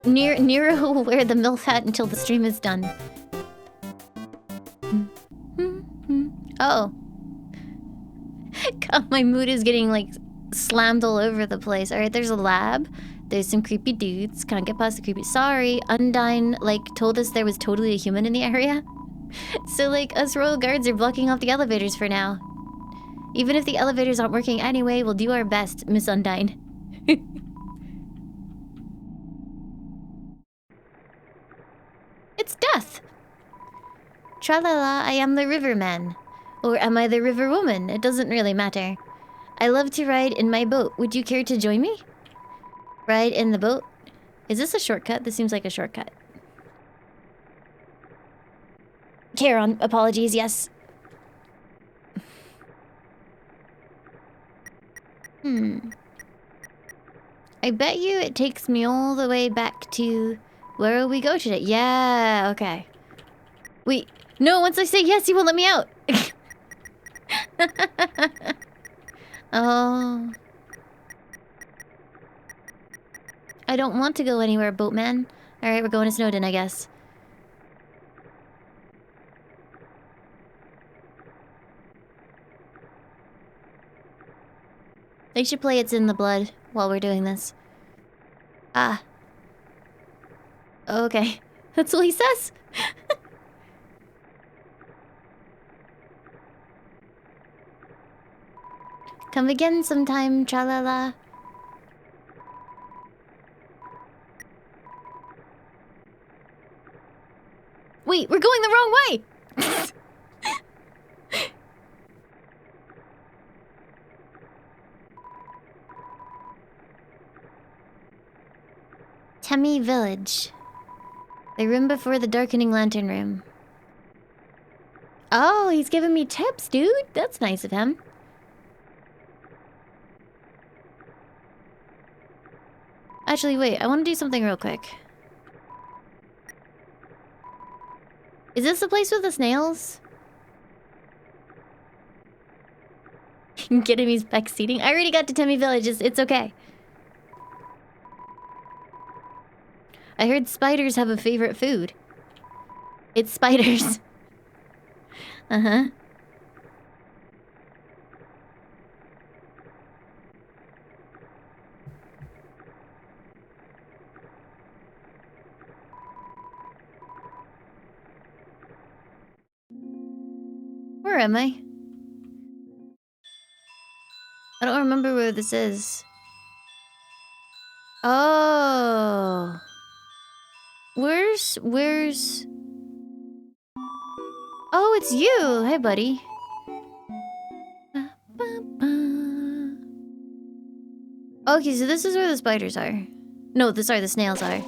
Nero will wear the MILF hat until the stream is done. Oh. God, my mood is getting, like, slammed all over the place. Alright, there's a lab. There's some creepy dudes. Can't get past the creepy... Sorry, Undyne, like, told us there was totally a human in the area. So, like, us royal guards are blocking off the elevators for now. Even if the elevators aren't working anyway, we'll do our best, Miss Undyne. It's death! Tra-la-la, I am the riverman. Or am I the river woman? It doesn't really matter. I love to ride in my boat. Would you care to join me? Ride in the boat? Is this a shortcut? This seems like a shortcut. Charon, apologies, yes. I bet you it takes me all the way back to... Where will we go today? Yeah, okay. Wait, no, once I say yes, he won't let me out. Oh. I don't want to go anywhere, boatman. Alright, we're going to Snowdon, I guess. They should play It's in the Blood while we're doing this. Ah. Okay. That's what he says. Come again sometime, tra-la-la. Wait, we're going the wrong way! Temmie Village. The room before the darkening lantern room. Oh, he's giving me tips, dude. That's nice of him. Actually, wait. I want to do something real quick. Is this the place with the snails? Getting me back seating. I already got to Temmie Village. It's okay. I heard spiders have a favorite food. It's spiders. Uh-huh. Where am I? I don't remember where this is. Oh. Where's... Oh, it's you! Hey, buddy. Okay, so this is where the spiders are. No, sorry, the snails are.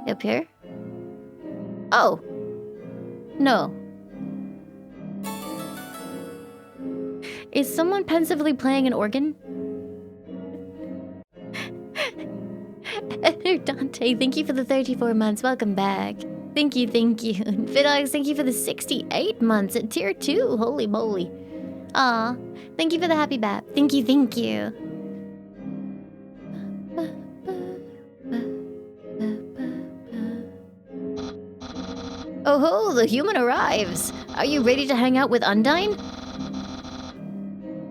Up here? Oh. No. Is someone pensively playing an organ? Dante, thank you for the 34 months. Welcome back. Thank you, thank you. Vidox, thank you for the 68 months at tier 2. Holy moly. Aw. Thank you for the happy bat. Thank you, thank you. Oh ho, the human arrives. Are you ready to hang out with Undyne?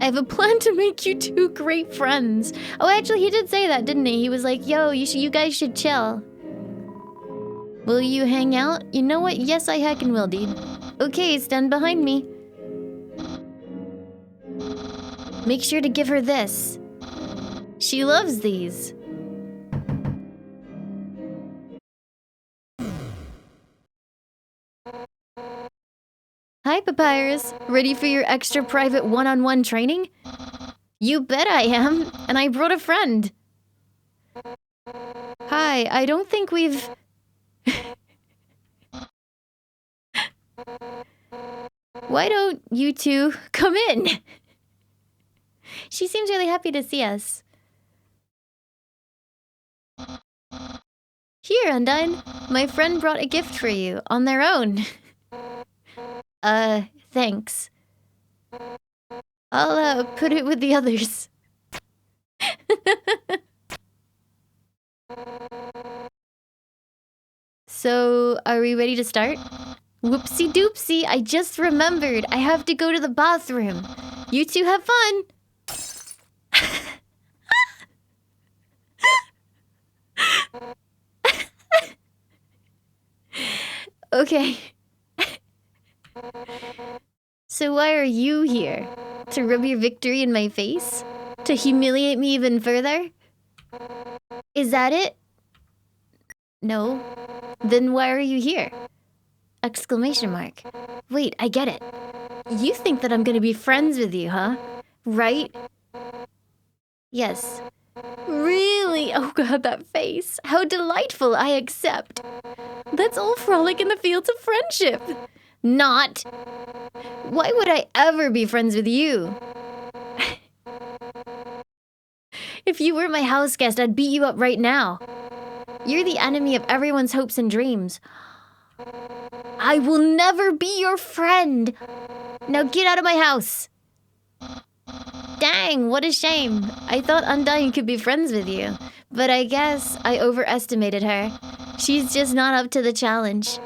I have a plan to make you two great friends. Oh, actually, he did say that, didn't he? He was like, yo, you guys should chill. Will you hang out? You know what? Yes, I heckin' will, dude. Okay, stand behind me. Make sure to give her this. She loves these. Hi, Papyrus. Ready for your extra private one-on-one training? You bet I am. And I brought a friend. Hi, I don't think we've... Why don't you two come in? She seems really happy to see us. Here, Undyne. My friend brought a gift for you, on their own. Thanks. I'll, put it with the others. So, are we ready to start? Whoopsie doopsie, I just remembered. I have to go to the bathroom. You two have fun. Okay. So why are you here? To rub your victory in my face? To humiliate me even further? Is that it? No. Then why are you here? Exclamation mark. Wait, I get it. You think that I'm gonna be friends with you, huh? Right? Yes. Really? Oh god, that face. How delightful, I accept. Let's all frolic in the fields of friendship. Not. Why would I ever be friends with you? If you were my house guest, I'd beat you up right now. You're the enemy of everyone's hopes and dreams. I will never be your friend. Now get out of my house. Dang, what a shame. I thought Undyne could be friends with you. But I guess I overestimated her. She's just not up to the challenge.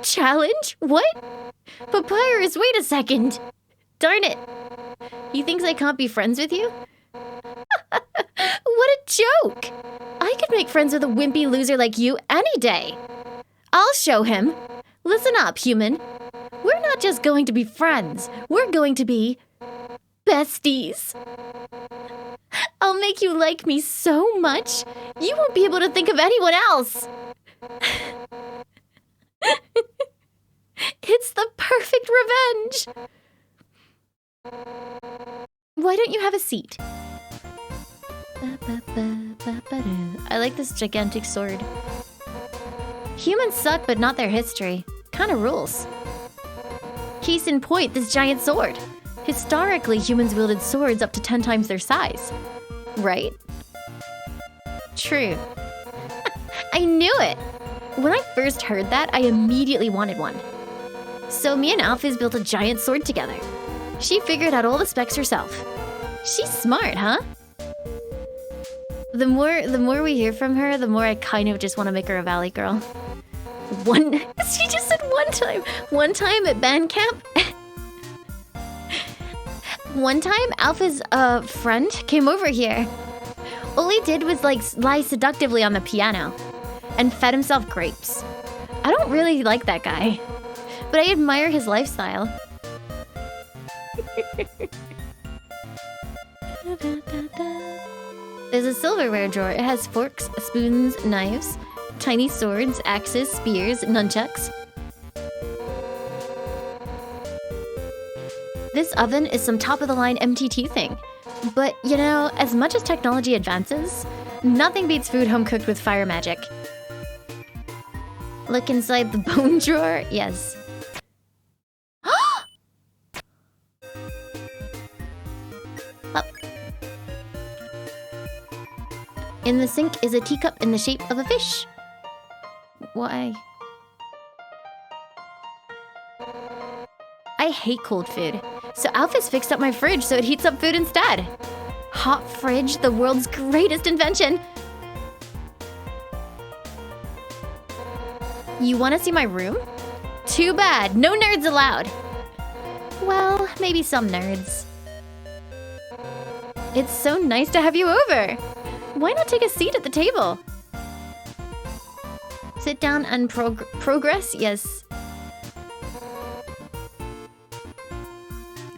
Challenge? What? Papyrus, wait a second. Darn it. He thinks I can't be friends with you? What a joke. I could make friends with a wimpy loser like you any day. I'll show him. Listen up, human. We're not just going to be friends. We're going to be besties. I'll make you like me so much, you won't be able to think of anyone else. It's the perfect revenge. Why don't you have a seat? I like this gigantic sword. Humans suck, but not their history. Kinda rules. Case in point, this giant sword. Historically, humans wielded swords up to 10 times their size. Right? True. I knew it! When I first heard that, I immediately wanted one. So me and Alphys built a giant sword together. She figured out all the specs herself. She's smart, huh? The more we hear from her, the more I kind of just want to make her a valley girl. She just said one time. One time at band camp. One time, Alpha's friend came over here. All he did was lie seductively on the piano and fed himself grapes. I don't really like that guy, but I admire his lifestyle. There's a silverware drawer. It has forks, spoons, knives, tiny swords, axes, spears, nunchucks. This oven is some top-of-the-line MTT thing. But, you know, as much as technology advances, nothing beats food home-cooked with fire magic. Look inside the bone drawer? Yes. Up. In the sink is a teacup in the shape of a fish. Why? I hate cold food. So Alphys fixed up my fridge so it heats up food instead. Hot fridge, the world's greatest invention. You want to see my room? Too bad, no nerds allowed. Well, maybe some nerds. It's so nice to have you over. Why not take a seat at the table? Sit down and progress? Yes.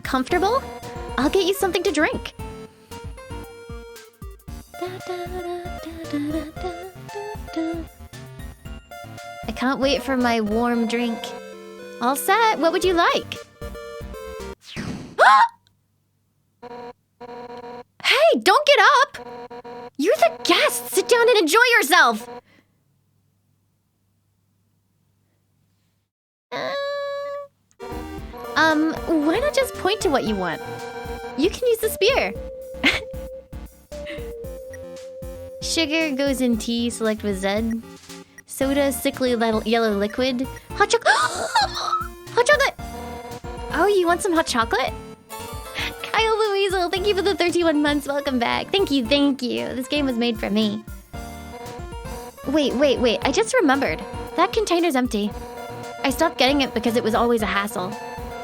Comfortable? I'll get you something to drink. I can't wait for my warm drink. All set. What would you like? Hey, don't get up! You're the guest! Sit down and enjoy yourself! Why not just point to what you want? You can use the spear. Sugar goes in tea, select with Z. Soda, sickly yellow liquid. Hot chocolate! Hot chocolate! Oh, you want some hot chocolate? Kyle Louise traversal, thank you for the 31 months. Welcome back. Thank you, thank you. This game was made for me. Wait. I just remembered. That container's empty. I stopped getting it because it was always a hassle.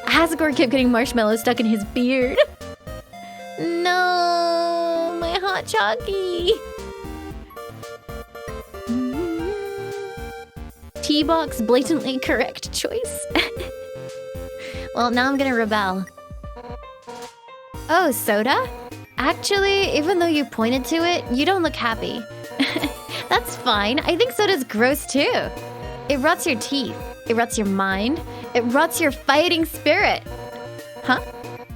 Asgore kept getting marshmallows stuck in his beard. No, my hot chalky. T-box, blatantly correct choice. Well, now I'm gonna rebel. Oh, soda? Actually, even though you pointed to it, you don't look happy. That's fine. I think soda's gross too. It rots your teeth. It rots your mind. It rots your fighting spirit. Huh?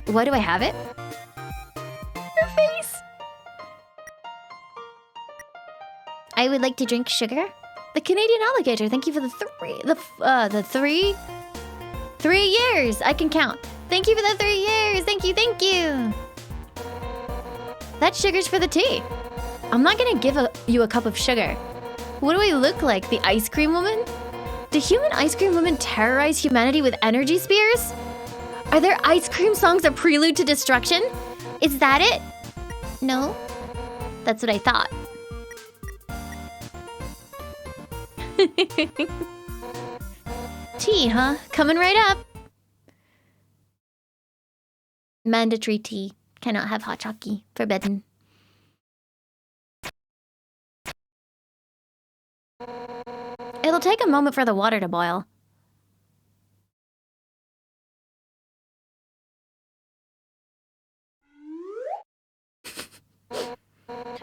Why do I have it? Her face. I would like to drink sugar. The Canadian alligator. Thank you for the 3 years. I can count. Thank you for the 3 years. Thank you. That sugar's for the tea. I'm not gonna give you a cup of sugar. What do I look like? The ice cream woman? Do human ice cream women terrorize humanity with energy spears? Are their ice cream songs a prelude to destruction? Is that it? No? That's what I thought. Tea, huh? Coming right up. Mandatory tea. Cannot have hot chocolate. Forbidden. It'll take a moment for the water to boil.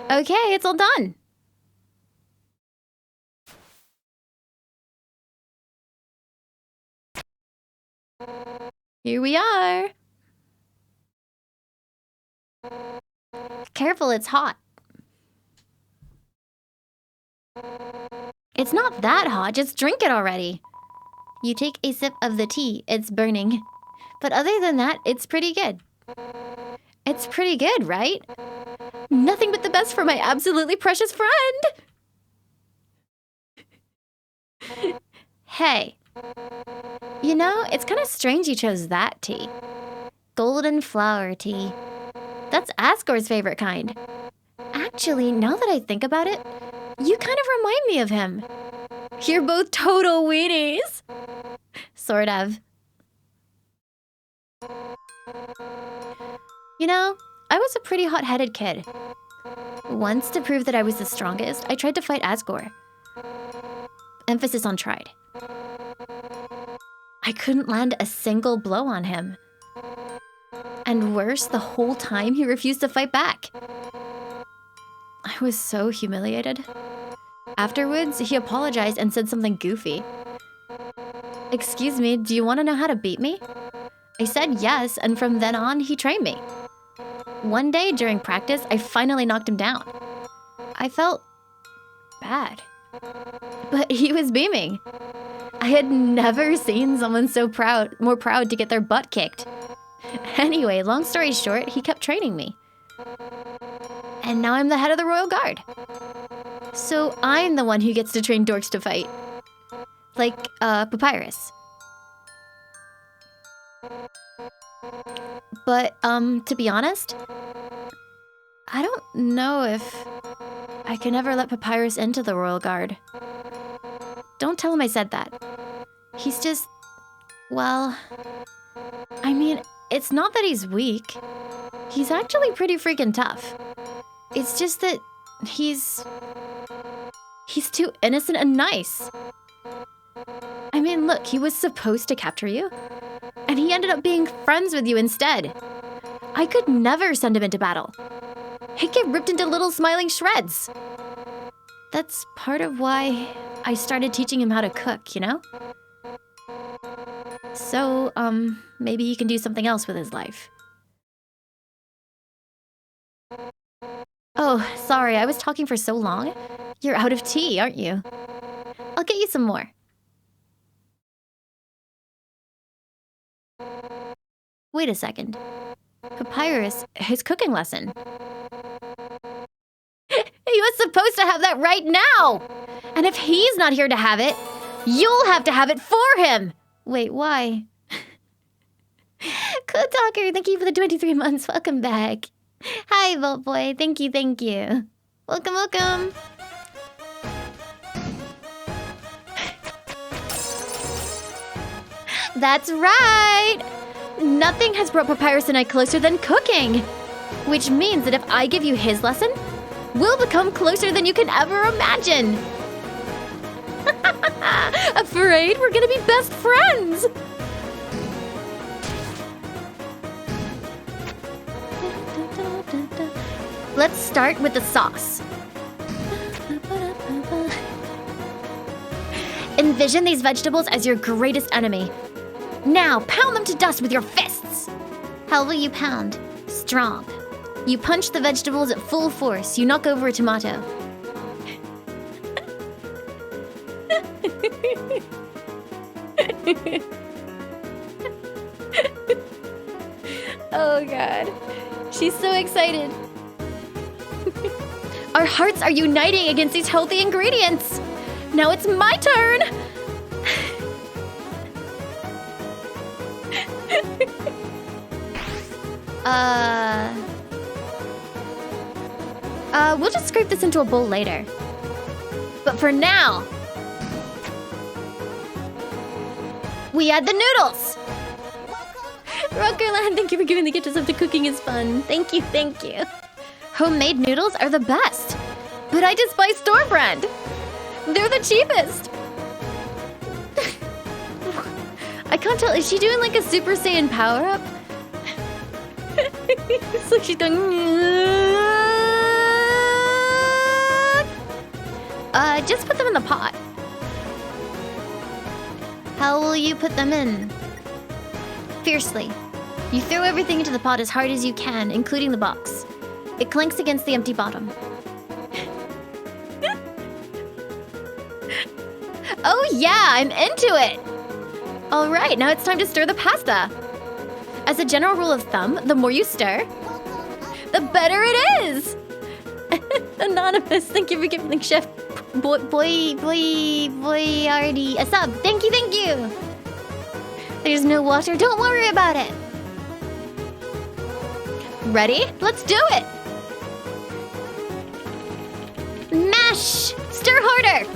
Okay, it's all done. Here we are. Careful, it's hot. It's not that hot, just drink it already. You take a sip of the tea, it's burning. But other than that, it's pretty good. It's pretty good, right? Nothing but the best for my absolutely precious friend. Hey. You know, it's kind of strange you chose that tea. Golden flower tea. That's Asgore's favorite kind. Actually, now that I think about it, you kind of remind me of him. You're both total weenies. Sort of. You know, I was a pretty hot-headed kid. Once, to prove that I was the strongest, I tried to fight Asgore. Emphasis on tried. I couldn't land a single blow on him. And worse, the whole time he refused to fight back. I was so humiliated. Afterwards, he apologized and said something goofy. Excuse me, do you want to know how to beat me? I said yes, and from then on, he trained me. One day during practice, I finally knocked him down. I felt bad. But he was beaming. I had never seen someone more proud to get their butt kicked. Anyway, long story short, he kept training me. And now I'm the head of the Royal Guard. So I'm the one who gets to train dorks to fight. Like, Papyrus. But, to be honest, I don't know if I can ever let Papyrus into the Royal Guard. Don't tell him I said that. He's just, well, I mean, it's not that he's weak. He's actually pretty freaking tough. It's just that he's too innocent and nice. I mean, look, he was supposed to capture you, and he ended up being friends with you instead. I could never send him into battle. He'd get ripped into little smiling shreds. That's part of why I started teaching him how to cook, you know? So, maybe he can do something else with his life. Oh, sorry, I was talking for so long. You're out of tea, aren't you? I'll get you some more. Wait a second. Papyrus, his cooking lesson. He was supposed to have that right now! And if he's not here to have it, you'll have to have it for him! Wait, why? Cool Talker, thank you for the 23 months. Welcome back. Hi, Vault Boy. Thank you, thank you. Welcome, welcome. That's right! Nothing has brought Papyrus and I closer than cooking. Which means that if I give you his lesson, we'll become closer than you can ever imagine. Afraid we're gonna be best friends. Let's start with the sauce. Envision these vegetables as your greatest enemy. Now, pound them to dust with your fists. How will you pound? Strong. You punch the vegetables at full force. You knock over a tomato. Oh God. She's so excited. Our hearts are uniting against these healthy ingredients. Now it's my turn. We'll just scrape this into a bowl later. But for now, we add the noodles. Rockerland, thank you for giving the gift of something cooking is fun. Thank you, thank you. Homemade noodles are the best, but I despise store brand. They're the cheapest. I can't tell, is she doing like a Super Saiyan power-up? It's like she's going... just put them in the pot. How will you put them in? Fiercely. You throw everything into the pot as hard as you can, including the box. It clanks against the empty bottom. Oh yeah, I'm into it! Alright, now it's time to stir the pasta. As a general rule of thumb, the more you stir, the better it is! Anonymous, thank you for giving Chef Boyardi a sub. Thank you, thank you! There's no water, don't worry about it! Ready? Let's do it! Mash! Stir harder!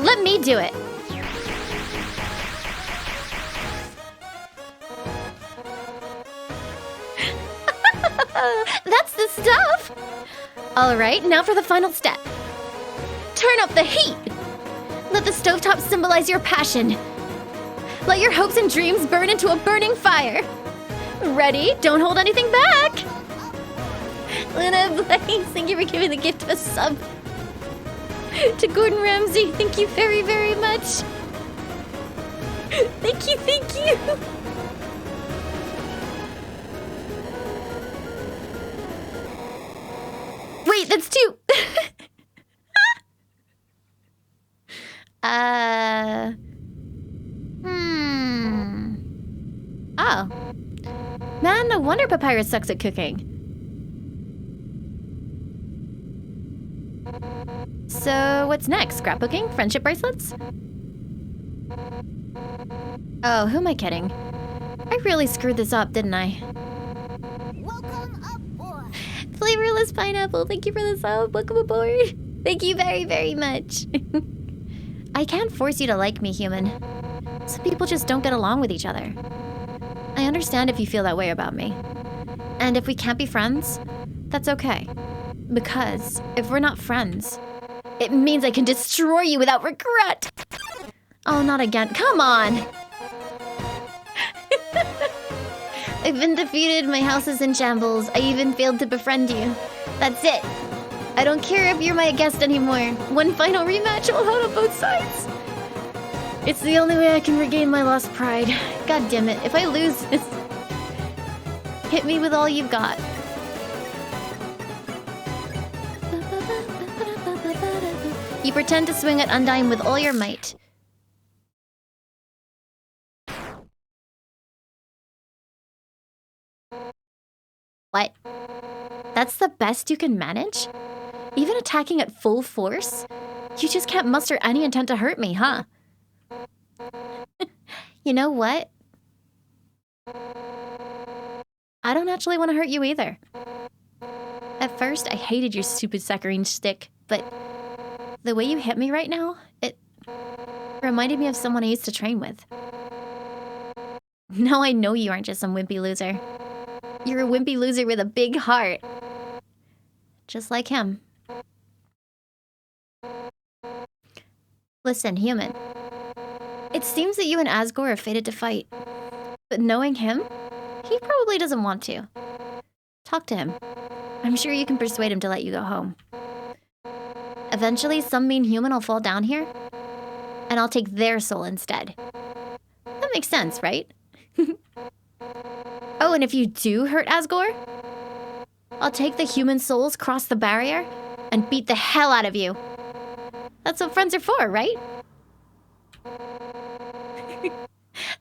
Let me do it. That's the stuff! Alright, now for the final step. Turn up the heat! Let the stovetop symbolize your passion. Let your hopes and dreams burn into a burning fire. Ready? Don't hold anything back! Luna Blaze, thank you for giving the gift of a sub. To Gordon Ramsay, thank you very, very much. Thank you, thank you. Wait, that's two. Oh. Man, no wonder Papyrus sucks at cooking. So, what's next? Scrapbooking? Friendship bracelets? Oh, who am I kidding? I really screwed this up, didn't I? Welcome aboard. Flavorless pineapple, thank you for the sub. Welcome aboard. Thank you very, very much. I can't force you to like me, human. Some people just don't get along with each other. I understand if you feel that way about me. And if we can't be friends, that's okay. Because if we're not friends, it means I can destroy you without regret. Oh, not again. Come on. I've been defeated. My house is in shambles. I even failed to befriend you. That's it. I don't care if you're my guest anymore. One final rematch will hold on both sides. It's the only way I can regain my lost pride. God damn it. If I lose this, hit me with all you've got. You pretend to swing at Undyne with all your might. What? That's the best you can manage? Even attacking at full force? You just can't muster any intent to hurt me, huh? You know what? I don't actually want to hurt you either. At first, I hated your stupid saccharine stick, but the way you hit me right now, it reminded me of someone I used to train with. Now I know you aren't just some wimpy loser. You're a wimpy loser with a big heart. Just like him. Listen, human. It seems that you and Asgore are fated to fight. But knowing him, he probably doesn't want to. Talk to him. I'm sure you can persuade him to let you go home. Eventually, some mean human will fall down here, and I'll take their soul instead. That makes sense, right? Oh, and if you do hurt Asgore, I'll take the human souls, cross the barrier, and beat the hell out of you. That's what friends are for, right?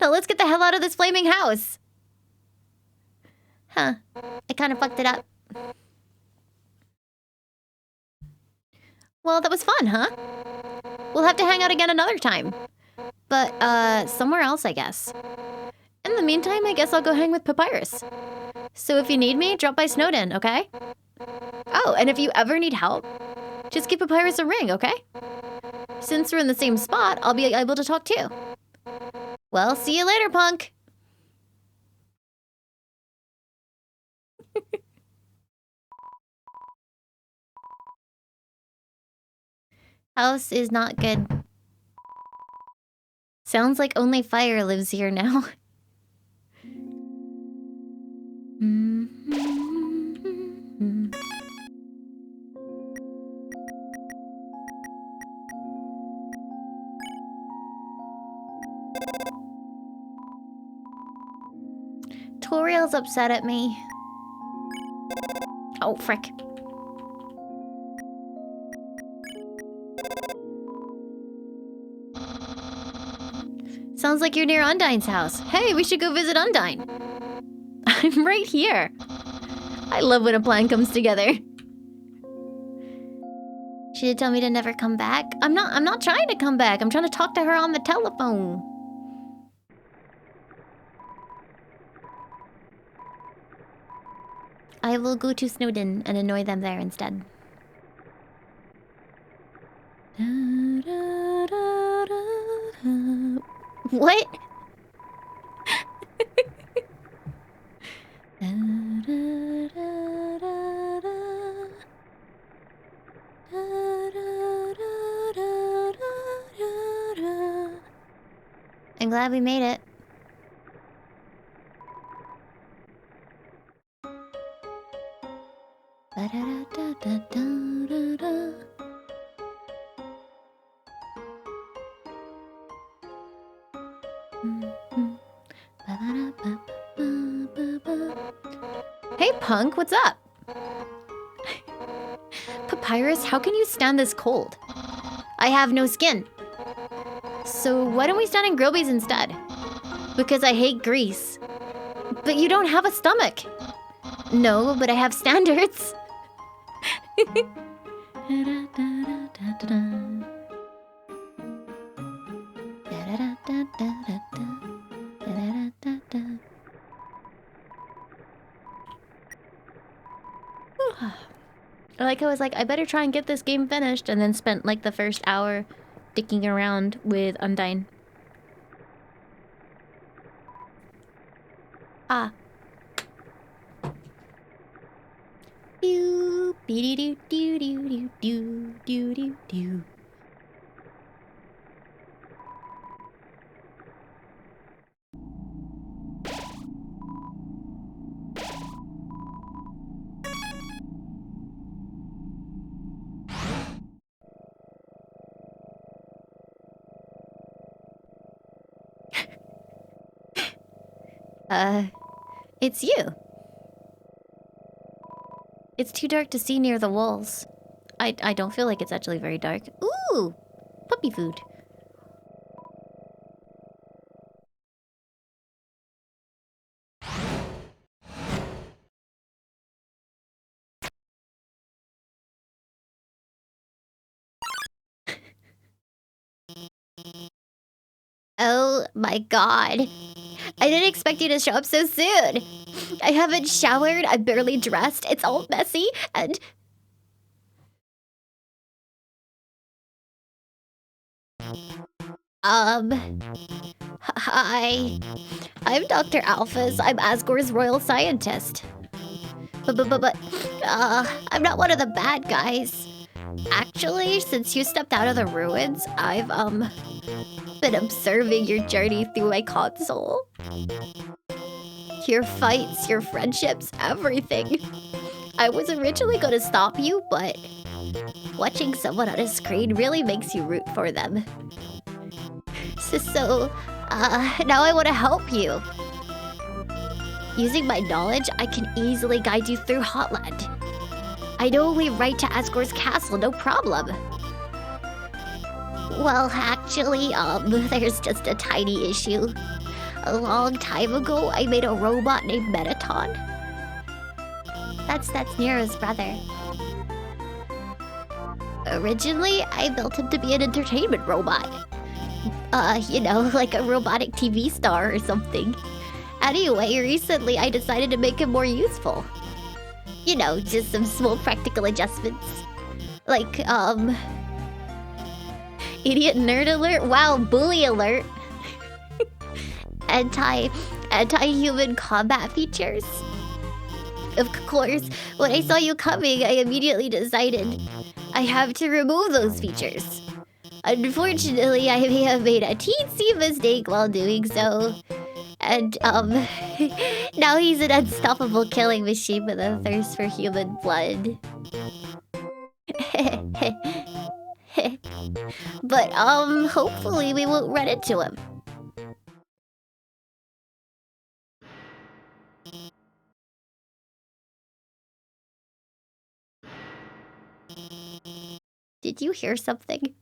Now let's get the hell out of this flaming house. Huh. I kind of fucked it up. Well, that was fun, huh? We'll have to hang out again another time. But, somewhere else, I guess. In the meantime, I guess I'll go hang with Papyrus. So if you need me, drop by Snowden, okay? Oh, and if you ever need help, just give Papyrus a ring, okay? Since we're in the same spot, I'll be able to talk too. Well, see you later, punk! House is not good. Sounds like only fire lives here now. Toriel's upset at me. Oh, frick. Sounds like you're near Undyne's house. Hey, we should go visit Undyne. I'm right here. I love when a plan comes together. She did tell me to never come back. I'm not trying to come back. I'm trying to talk to her on the telephone. I will go to Snowden and annoy them there instead. What? I'm glad we made it. Hey, punk, what's up? Papyrus, how can you stand this cold? I have no skin. So why don't we stand in Grillby's instead? Because I hate grease. But you don't have a stomach. No, but I have standards. Like, I was like, I better try and get this game finished, and then spent like the first hour dicking around with Undyne. Ah. Doo doo doo doo doo doo doo doo doo. It's you. It's too dark to see near the walls. I don't feel like it's actually very dark. Ooh! Puppy food. My god. I didn't expect you to show up so soon. I haven't showered, I'm barely dressed, it's all messy, and... Hi. I'm Dr. Alphys. I'm Asgore's royal scientist. But, I'm not one of the bad guys. Actually, since you stepped out of the ruins, I've, been observing your journey through my console. Your fights, your friendships, everything. I was originally going to stop you, but watching someone on a screen really makes you root for them. So, now I want to help you. Using my knowledge, I can easily guide you through Hotland. I know a way right to Asgore's castle, no problem. Well, actually, there's just a tiny issue. A long time ago, I made a robot named Mettaton. That's Nero's brother. Originally, I built him to be an entertainment robot. You know, like a robotic TV star or something. Anyway, recently I decided to make him more useful. You know, just some small practical adjustments. Like, idiot nerd alert? Wow, bully alert. Anti-human combat features. Of course, when I saw you coming, I immediately decided I have to remove those features. Unfortunately, I may have made a teensy mistake while doing so. And, now he's an unstoppable killing machine with a thirst for human blood. But, hopefully we won't run into him. Did you hear something?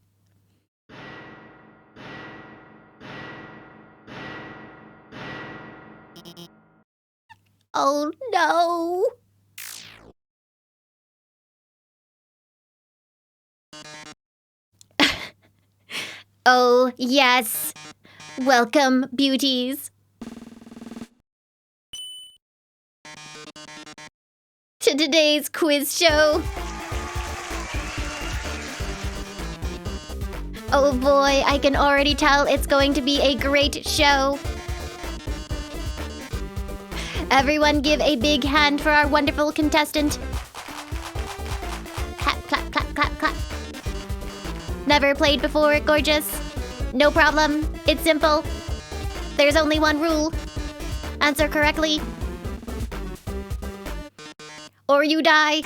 Oh no! Oh yes! Welcome, beauties! To today's quiz show! Oh boy, I can already tell it's going to be a great show! Everyone give a big hand for our wonderful contestant. Clap, clap, clap, clap, clap. Never played before, gorgeous? No problem, it's simple. There's only one rule. Answer correctly, or you die.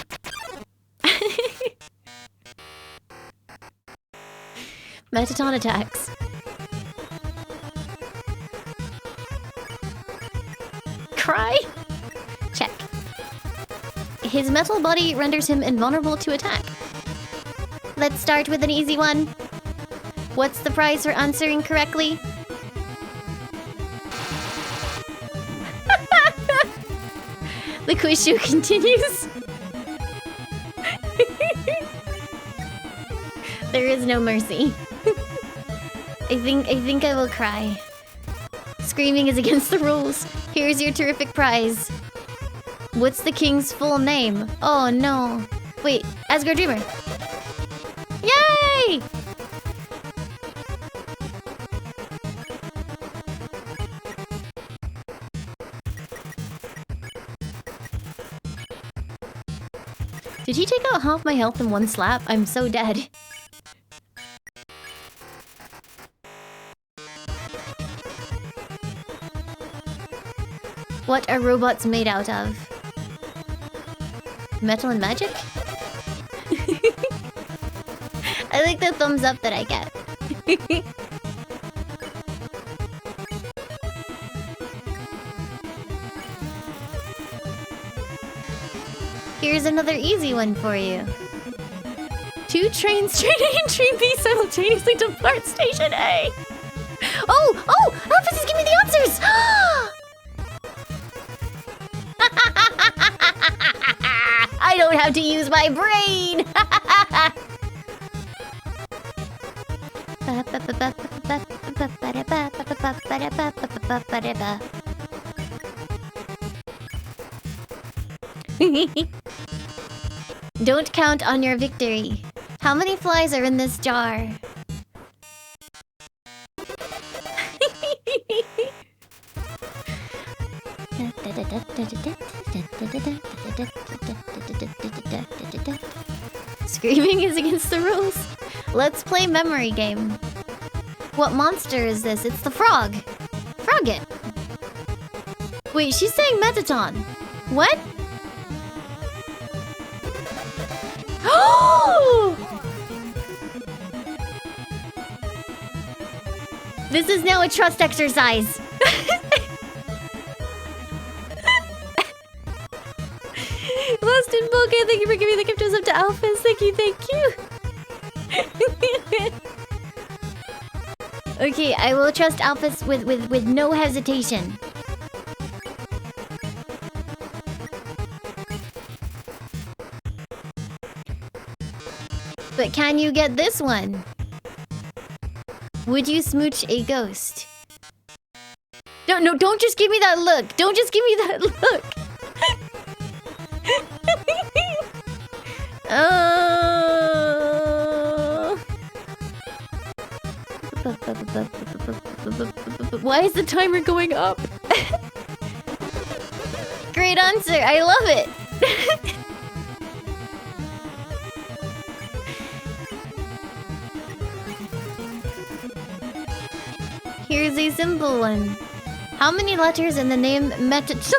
Mettaton attacks. Cry? Check. His metal body renders him invulnerable to attack. Let's start with an easy one. What's the prize for answering correctly? The quiz show continues. There is no mercy. I think I will cry. Screaming is against the rules. Here's your terrific prize. What's the king's full name? Oh no. Wait, Asgore Dreamer. Yay! Did he take out half my health in one slap? I'm so dead. What are robots made out of? Metal and magic? I like the thumbs up that I get. Here's another easy one for you. 2 trains train A and train B simultaneously depart station A. Oh! Alphys is giving me the answers! I don't have to use my brain! Don't count on your victory. How many flies are in this jar? Screaming is against the rules. Let's play memory game. What monster is this? It's the frog. Frog it. Wait, she's saying Mettaton. What? This is now a trust exercise. Lost in Vulcan, thank you for giving the cryptos up to Alphys. Thank you, thank you. Okay, I will trust Alphys with no hesitation. But can you get this one? Would you smooch a ghost? Don't just give me that look. Don't just give me that look. Why is the timer going up? Great answer. I love it. Here's a simple one. How many letters in the name Mettaton?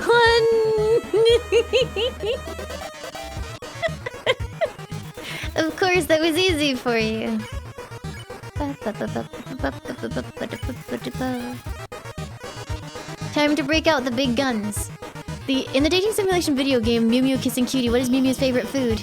Of course, that was easy for you. Time to break out the big guns. In the dating simulation video game Mew Mew Kissing Cutie, what is Mew Mew's favorite food?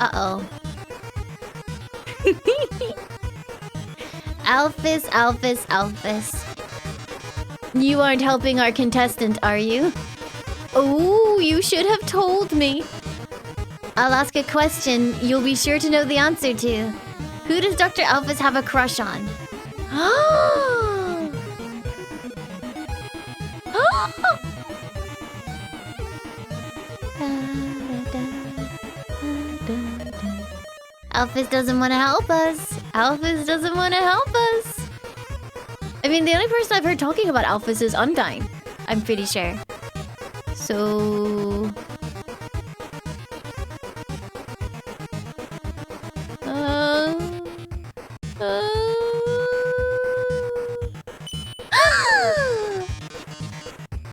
Uh-oh. Alphys, Alphys, Alphys. You aren't helping our contestant, are you? Oh, you should have told me. I'll ask a question you'll be sure to know the answer to. Who does Dr. Alphys have a crush on? Alphys doesn't want to help us. Alphys doesn't want to help us. I mean, the only person I've heard talking about Alphys is Undyne. I'm pretty sure. So...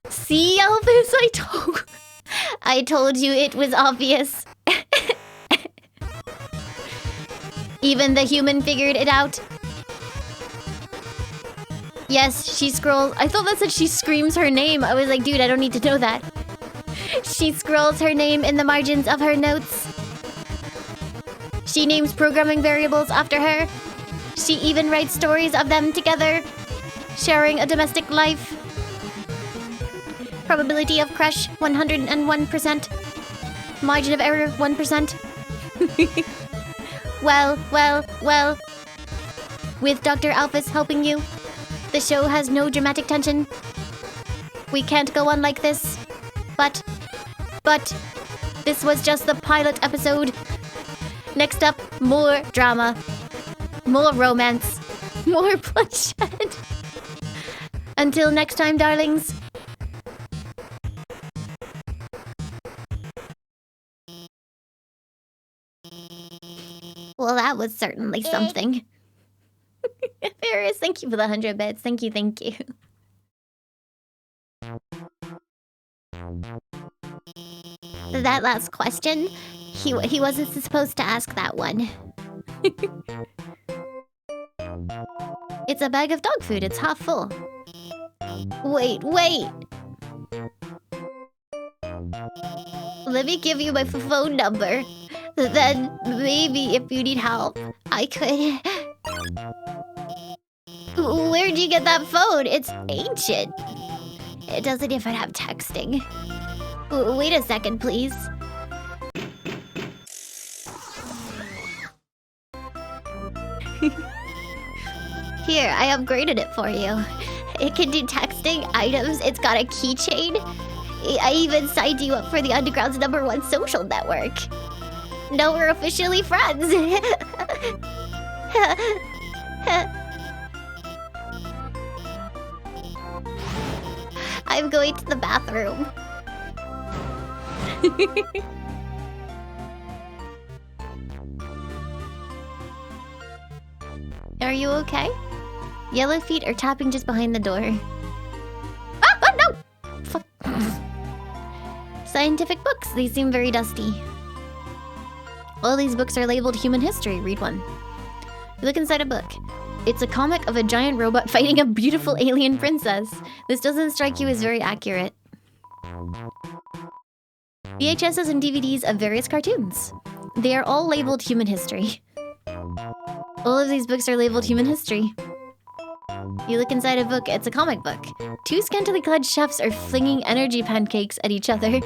See, Alphys, I told you it was obvious. Even the human figured it out. Yes, she scrolls. I thought that said she screams her name. I was like, dude, I don't need to know that. She scrolls her name in the margins of her notes. She names programming variables after her. She even writes stories of them together, sharing a domestic life. Probability of crush, 101%. Margin of error, 1%. Well. With Dr. Alphys helping you, the show has no dramatic tension. We can't go on like this. But, this was just the pilot episode. Next up, more drama. More romance. More bloodshed. Until next time, darlings. Well, that was certainly something. Ferris, thank you for the 100 bits. Thank you, thank you. That last question, he wasn't supposed to ask that one. It's a bag of dog food. It's half full. Wait. Let me give you my phone number. Then maybe if you need help, I could... Where'd you get that phone? It's ancient. It doesn't even have texting. Wait a second, please. Here, I upgraded it for you. It can do texting, items, it's got a keychain. I even signed you up for the Underground's #1 social network. Now we're officially friends. I'm going to the bathroom. Are you okay? Yellow feet are tapping just behind the door. Ah! Oh, no! Fuck. Scientific books. They seem very dusty. All these books are labeled human history. Read one. You look inside a book. It's a comic of a giant robot fighting a beautiful alien princess. This doesn't strike you as very accurate. VHSs and DVDs of various cartoons. They are all labeled human history. All of these books are labeled human history. You look inside a book, it's a comic book. Two scantily clad chefs are flinging energy pancakes at each other.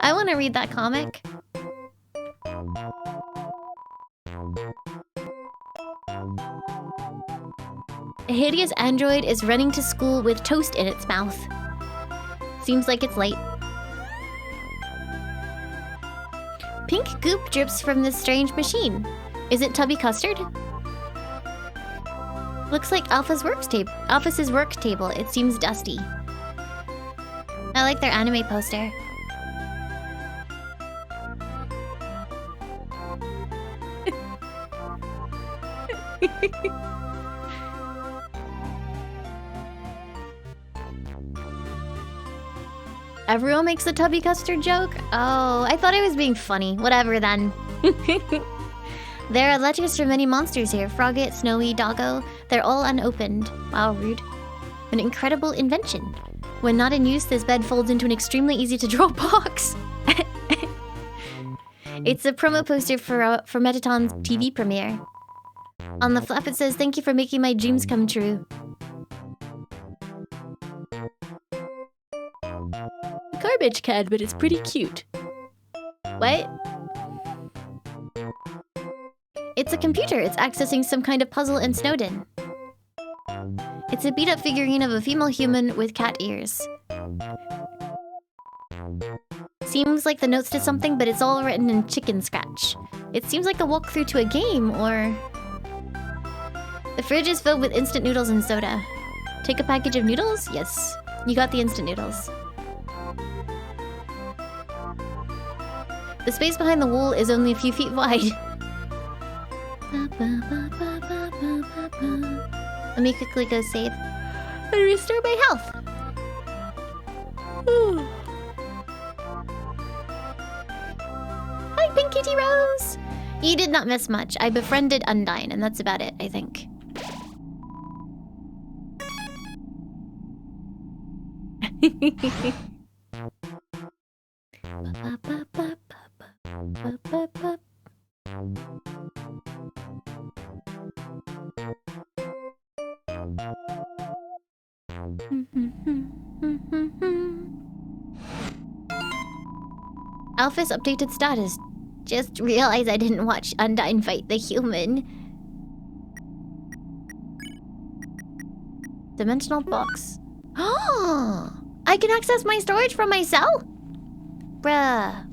I want to read that comic. A hideous android is running to school with toast in its mouth. Seems like it's late. Pink goop drips from this strange machine. Is it tubby custard? Looks like Alphys's work table. It seems dusty. I like their anime poster. Everyone makes a tubby custard joke? Oh, I thought I was being funny. Whatever then. There are letters from many monsters here. Frogget, Snowy, Doggo. They're all unopened. Wow, rude. An incredible invention. When not in use, this bed folds into an extremely easy to draw box. It's a promo poster for Mettaton's TV premiere. On the flap it says, "Thank you for making my dreams come true." Garbage can, but it's pretty cute. What? It's a computer. It's accessing some kind of puzzle in Snowden. It's a beat-up figurine of a female human with cat ears. Seems like the notes to something, but it's all written in chicken scratch. It seems like a walkthrough to a game, or... The fridge is filled with instant noodles and soda. Take a package of noodles? Yes. You got the instant noodles. The space behind the wall is only a few feet wide. Let me quickly go save and restore my health. Hi, Pink Kitty Rose! You did not miss much. I befriended Undyne, and that's about it, I think. Alphys updated status. Just realized I didn't watch Undyne fight the human. Dimensional box. Oh! I can access my storage from my cell? Bruh.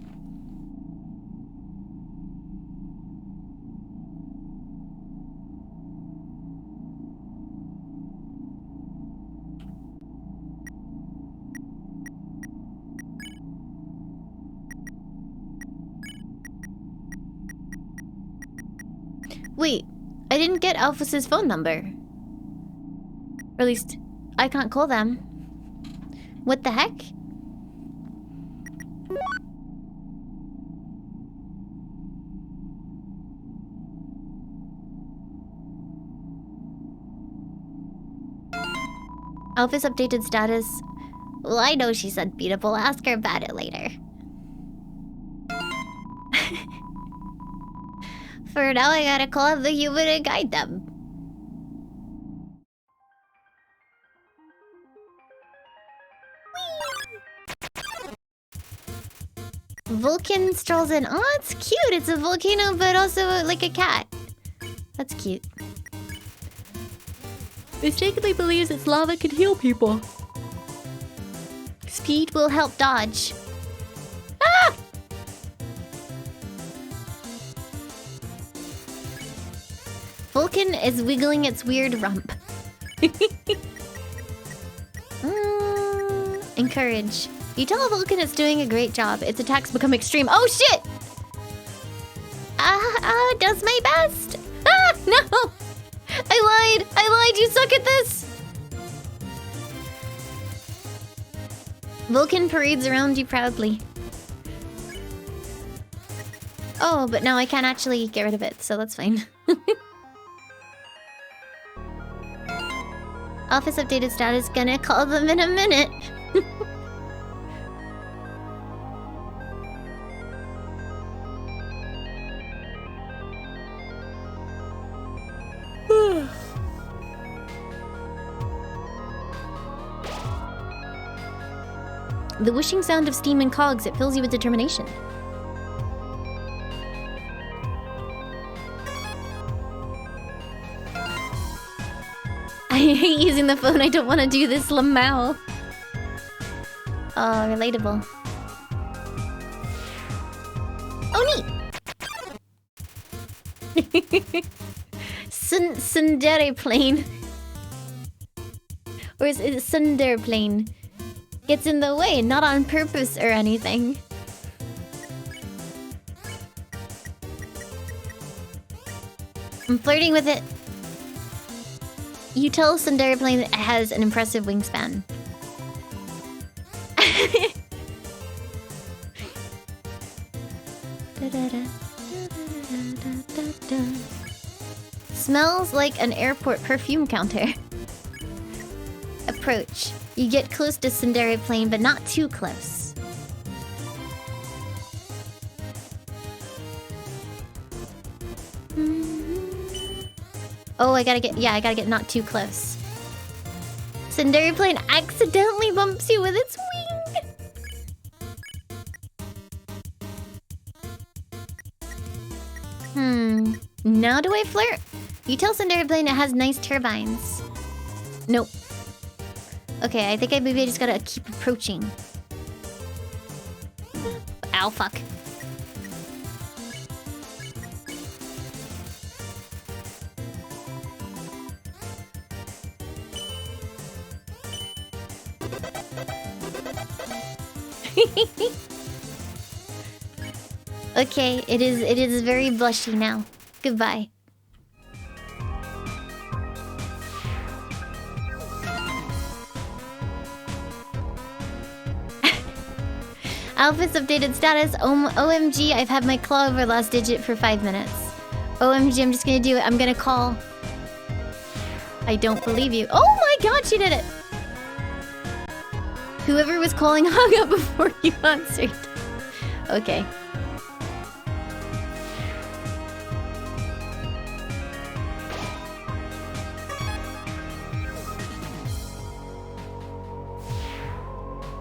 Wait, I didn't get Alphys's phone number. Or at least, I can't call them. What the heck? Alphys updated status. Well, I know she's unbeatable. Ask her about it later. For now, I gotta call up the human and guide them. Vulcan strolls in. Oh, it's cute. It's a volcano, but also like a cat. That's cute. Mistakenly believes its lava can heal people. Speed will help dodge. Ah! Vulcan is wiggling its weird rump. Encourage. You tell Vulcan it's doing a great job. Its attacks become extreme. Oh shit! Does my best. Ah, no! I lied, you suck at this! Vulcan parades around you proudly. Oh, but now I can't actually get rid of it, so that's fine. Alphys updated status, gonna call them in a minute. The whooshing sound of steam and cogs, it fills you with determination. I hate using the phone, I don't want to do this, Lamau. Oh, relatable. Oh, neat! Sundere plane. Or is it Sundere plane? Gets in the way, not on purpose or anything. I'm flirting with it. You tell Sundere plane that it has an impressive wingspan. Smells like an airport perfume counter. Approach. You get close to Sundere plane, but not too close. Oh, I gotta get not too close. Sundere plane accidentally bumps you with its wing. Now do I flirt? You tell Sundere plane it has nice turbines. Nope. Okay, I think maybe I just gotta keep approaching. Ow, fuck. Okay, it is very blushy now. Goodbye. Alphys updated status. OMG, I've had my claw over last digit for 5 minutes. OMG, I'm just gonna do it. I'm gonna call. I don't believe you. Oh my god, she did it! Whoever was calling hung up before you answered. Okay.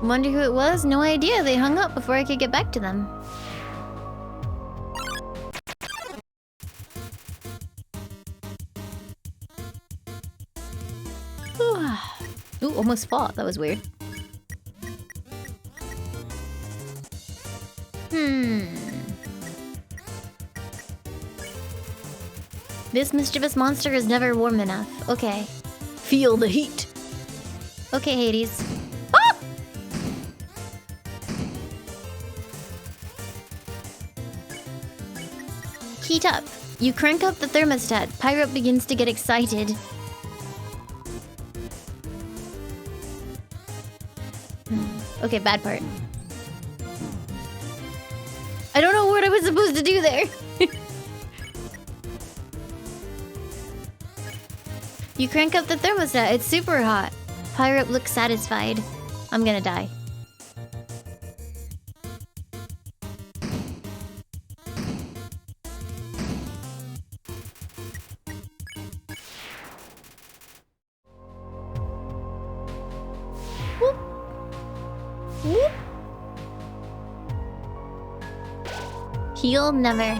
Wonder who it was? No idea. They hung up before I could get back to them. Ooh, almost fought. That was weird. This mischievous monster is never warm enough. Okay. Feel the heat. Okay, Hades. Ah! Heat up. You crank up the thermostat. Pyro begins to get excited. Okay, bad part. I don't know what I was supposed to do there. You crank up the thermostat. It's super hot. Pirate looks satisfied. I'm gonna die. Whoop. Whoop. Heal never.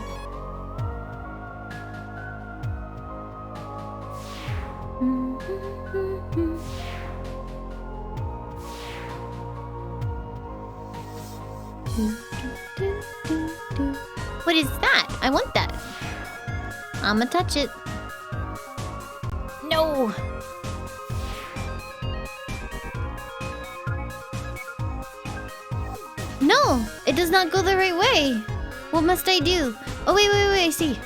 What is that? I want that. I'ma touch it. No! No! It does not go the right way! What must I do? Oh, wait, I see.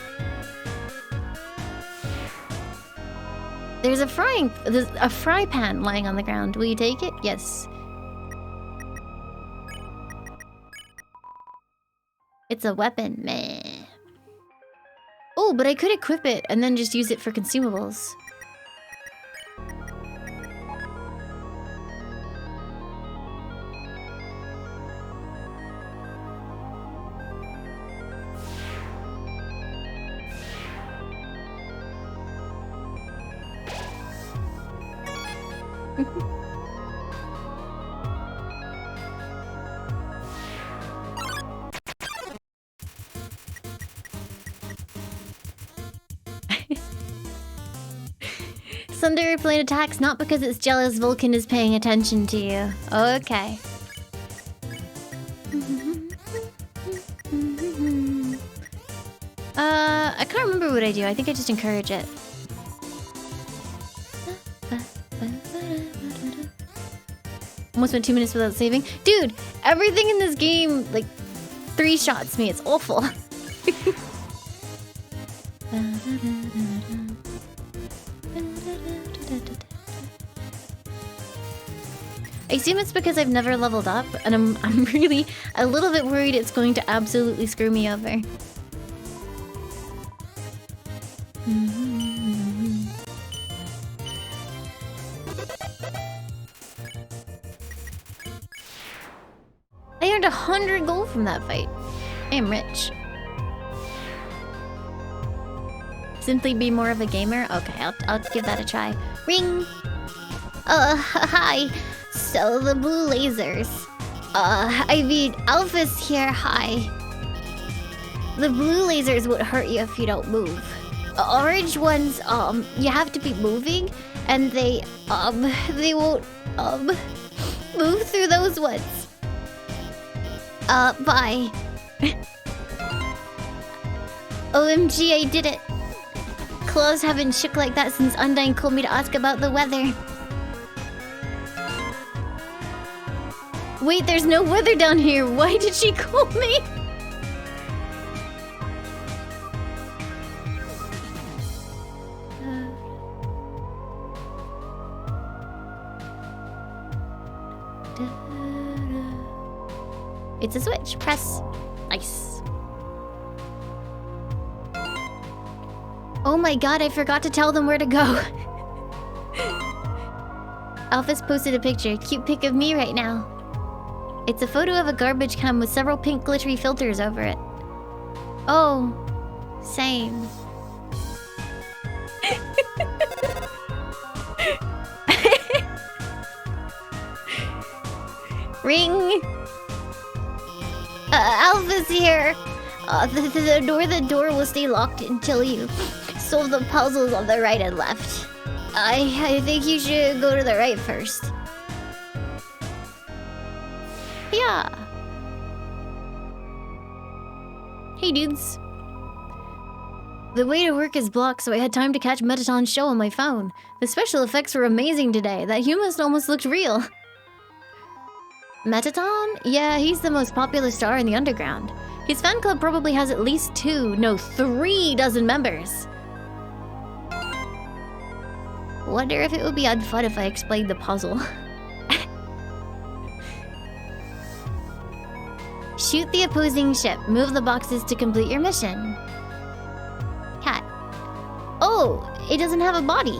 There's a fry pan lying on the ground. Will you take it? Yes. It's a weapon, meh. Oh, but I could equip it and then just use it for consumables. Sunder plane attacks not because it's jealous Vulcan is paying attention to you. Okay. I can't remember what I do. I think I just encourage it. Almost went 2 minutes without saving. Dude, everything in this game, like, 3-shots me. It's awful. I assume it's because I've never leveled up, and I'm really a little bit worried it's going to absolutely screw me over. I earned 100 gold from that fight. I am rich. Simply be more of a gamer? Okay, I'll give that a try. Ring! Hi. So, the blue lasers. I mean, Alphys here, hi. The blue lasers would hurt you if you don't move. Orange ones, you have to be moving, and they won't, move through those ones. Bye. OMG, I did it. Claws haven't shook like that since Undyne called me to ask about the weather. Wait, there's no weather down here. Why did she call me? It's a switch. Press. Nice. Oh my god, I forgot to tell them where to go. Alphys posted a picture. Cute pic of me right now. It's a photo of a garbage can with several pink glittery filters over it. Oh, same. Ring! Alphys here. The door will stay locked until you solve the puzzles on the right and left. I think you should go to the right first. Yeah. Hey dudes. The way to work is blocked, so I had time to catch Mettaton's show on my phone. The special effects were amazing today. That human almost looked real. Mettaton? Yeah, he's the most popular star in the underground. His fan club probably has at least 3 dozen members. Wonder if it would be fun if I explained the puzzle. Shoot the opposing ship. Move the boxes to complete your mission. Cat. Oh, it doesn't have a body.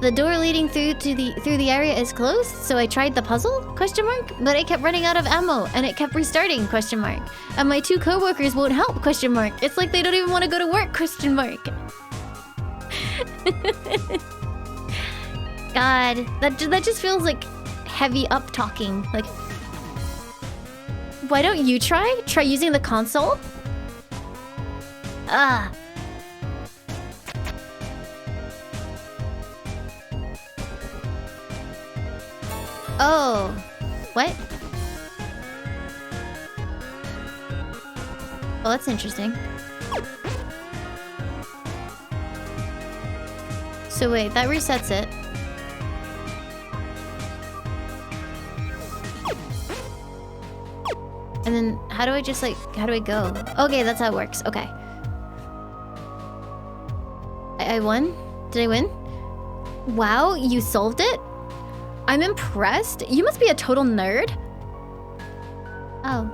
The door leading through the area is closed, so I tried the puzzle? Question mark? But I kept running out of ammo, and it kept restarting? Question mark. And my 2 co-workers won't help? Question mark. It's like they don't even want to go to work? Question mark. God, that just feels like heavy up talking. Like, why don't you try? Try using the console? Ah. Oh. What? Oh, that's interesting. So wait, that resets it. And then how do I just like, how do I go? Okay, that's how it works. Okay. I won? Did I win? Wow, you solved it? I'm impressed. You must be a total nerd. Oh.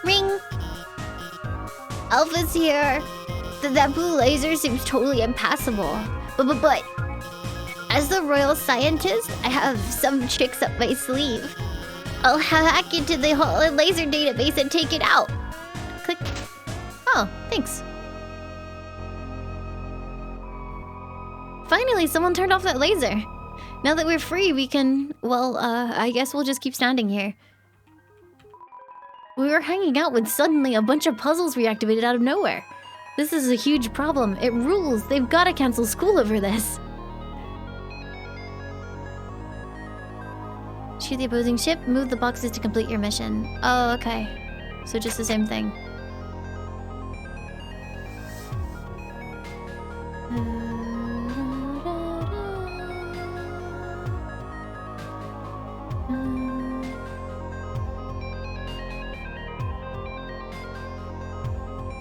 Ring! Alphys here. That blue laser seems totally impassable. But as the royal scientist, I have some tricks up my sleeve. I'll hack into the Hotland laser database and take it out. Click. Oh, thanks. Finally, someone turned off that laser. Now that we're free, we can... Well, I guess we'll just keep standing here. We were hanging out when suddenly a bunch of puzzles reactivated out of nowhere. This is a huge problem. It rules. They've got to cancel school over this. Shoot the opposing ship. Move the boxes to complete your mission. Oh, okay. So just the same thing.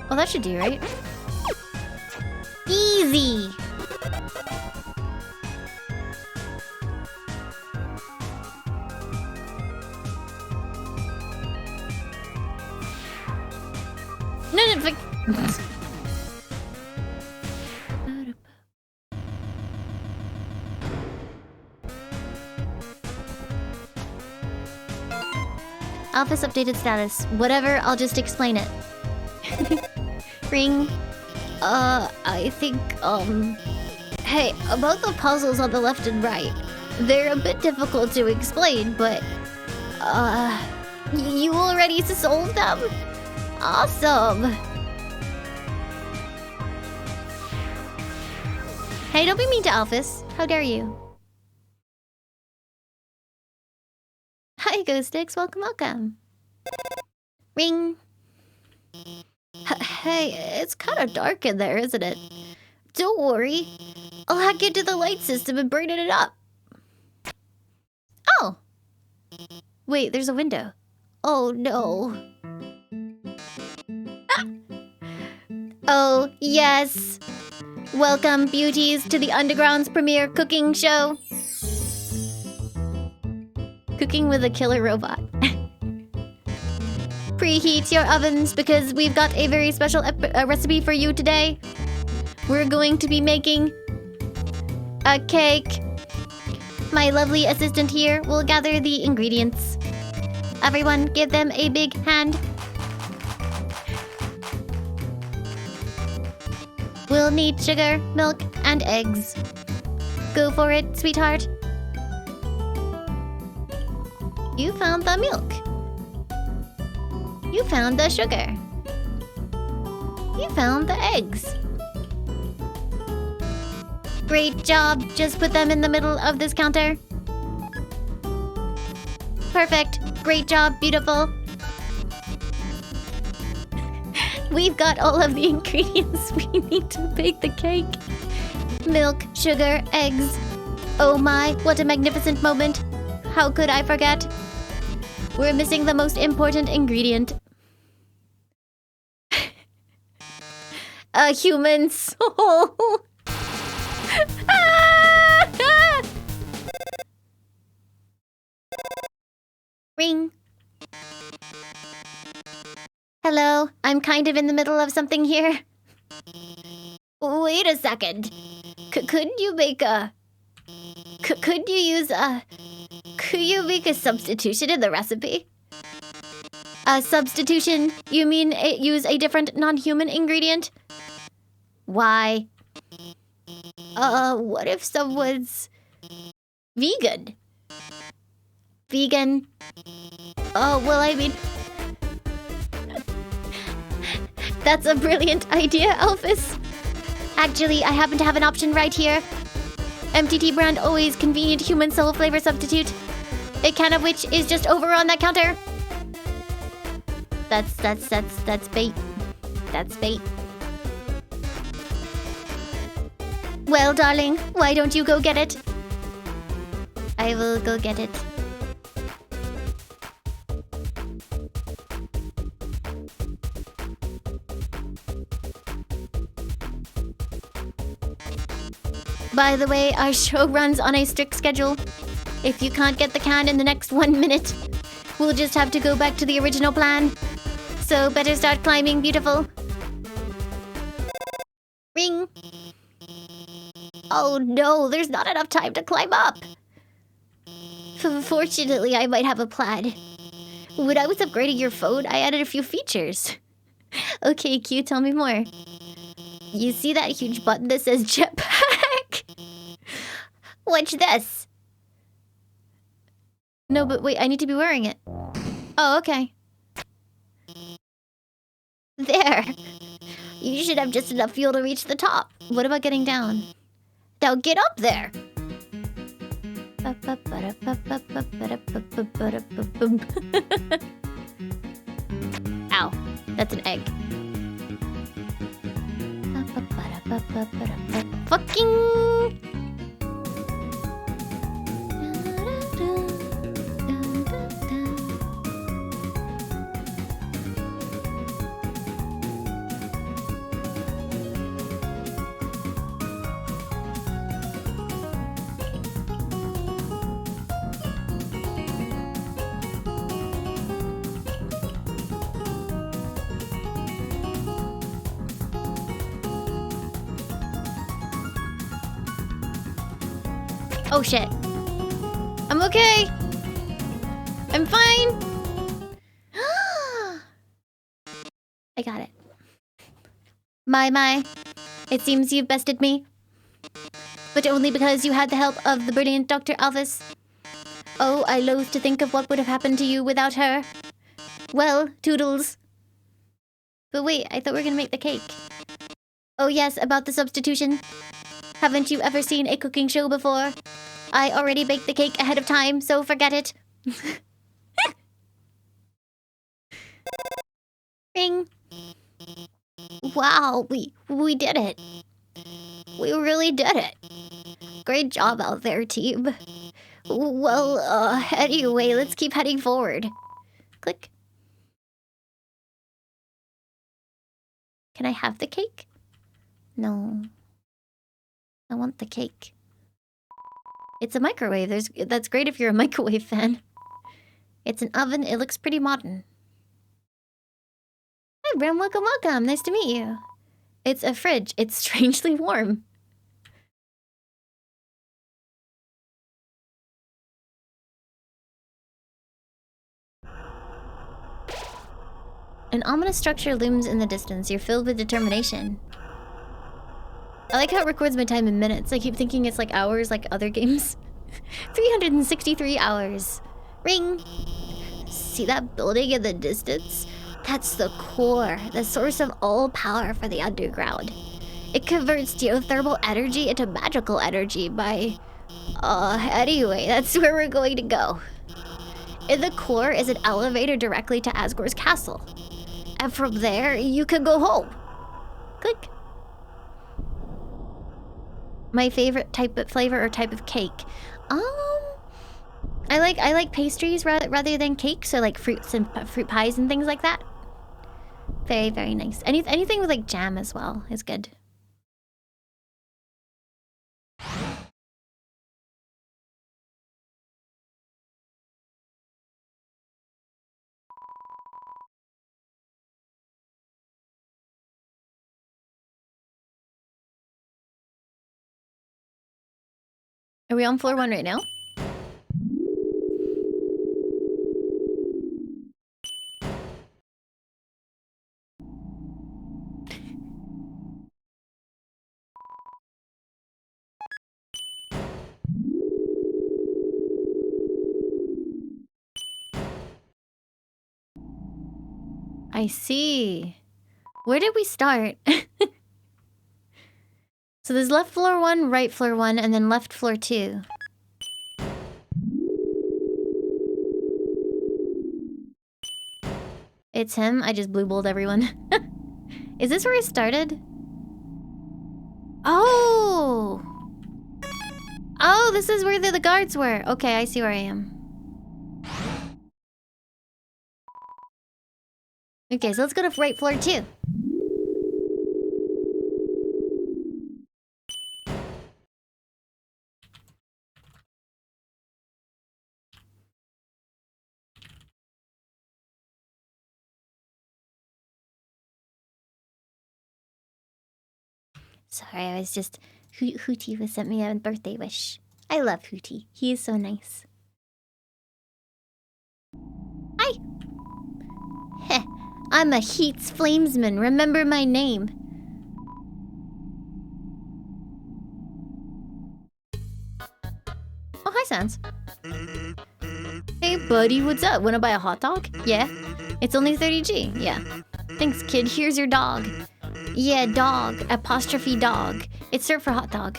Oh, that should do, right? Easy! No, Alphys updated status. Whatever, I'll just explain it. Ring. I think, Hey, about the puzzles on the left and right. They're a bit difficult to explain, but... You already solved them? Awesome! Hey, don't be mean to Alphys. How dare you? Hi, Ghostix. Welcome, welcome. Ring. Hey, it's kind of dark in there, isn't it? Don't worry. I'll hack into the light system and burn it up. Oh! Wait, there's a window. Oh, no. Ah! Oh, yes. Welcome, beauties, to the Underground's premiere cooking show. Cooking with a killer robot. Preheat your ovens because we've got a very special recipe for you today. We're going to be making a cake. My lovely assistant here will gather the ingredients. Everyone, give them a big hand. We'll need sugar, milk, and eggs. Go for it, sweetheart. You found the milk. You found the sugar. You found the eggs. Great job. Just put them in the middle of this counter. Perfect. Great job. Beautiful. We've got all of the ingredients we need to bake the cake. Milk, sugar, eggs. Oh my, what a magnificent moment. How could I forget? We're missing the most important ingredient. A human soul. Ring. Hello, I'm kind of in the middle of something here. Wait a second. Could you make a... Could you use a... Could you make a substitution in the recipe? A substitution? You mean use a different non-human ingredient? Why? What if someone's vegan? Vegan? Oh, well, I mean... That's a brilliant idea, Alphys. Actually, I happen to have an option right here. MTT brand always convenient human soul flavor substitute. A can of which is just over on that counter. That's bait. That's bait. Well, darling, why don't you go get it? I will go get it. By the way, our show runs on a strict schedule. If you can't get the can in the next 1 minute, we'll just have to go back to the original plan. So better start climbing, beautiful. Ring. Oh no, there's not enough time to climb up. Fortunately, I might have a plan. When I was upgrading your phone, I added a few features. Okay, Q, tell me more. You see that huge button that says jetpack? Watch this. No, but wait, I need to be wearing it. Oh, okay. There. You should have just enough fuel to reach the top. What about getting down? Now get up there. Ow, that's an egg. Fucking... Oh shit. I'm okay. I'm fine. I got it. My. It seems you've bested me. But only because you had the help of the brilliant Dr. Alphys. Oh, I loathe to think of what would have happened to you without her. Well, toodles. But wait, I thought we were gonna make the cake. Oh yes, about the substitution. Haven't you ever seen a cooking show before? I already baked the cake ahead of time, so forget it. Ring. Wow, we did it. We really did it. Great job out there, team. Well, anyway, let's keep heading forward. Click. Can I have the cake? No. I want the cake. It's a microwave. That's great if you're a microwave fan. It's an oven. It looks pretty modern. Hi, Bram. Welcome, welcome. Nice to meet you. It's a fridge. It's strangely warm. An ominous structure looms in the distance. You're filled with determination. I like how it records my time in minutes. I keep thinking it's like hours like other games. 363 hours. Ring. See that building in the distance? That's the core, the source of all power for the underground. It converts geothermal energy into magical energy by... anyway, that's where we're going to go. In the core is an elevator directly to Asgore's castle. And from there, you can go home. Click. My favorite type of flavor or type of cake. I like pastries rather than cake, so like fruits and fruit pies and things like that. Very, very nice. Anything with like jam as well is good. Are we on floor 1 right now? I see. Where did we start? So there's left floor 1, right floor 1, and then left floor 2. It's him. I just blue balled everyone. Is this where I started? Oh! Oh, this is where the guards were. Okay, I see where I am. Okay, so let's go to right floor 2. Sorry, I was just... Hootie was sent me a birthday wish. I love Hootie. He is so nice. Hi! Heh, I'm a Heat's Flamesman. Remember my name. Oh, hi, Sans. Hey, buddy, what's up? Wanna buy a hot dog? Yeah. It's only 30G. Yeah. Thanks, kid. Here's your dog. Yeah, dog. Apostrophe dog. It's served for hot dog.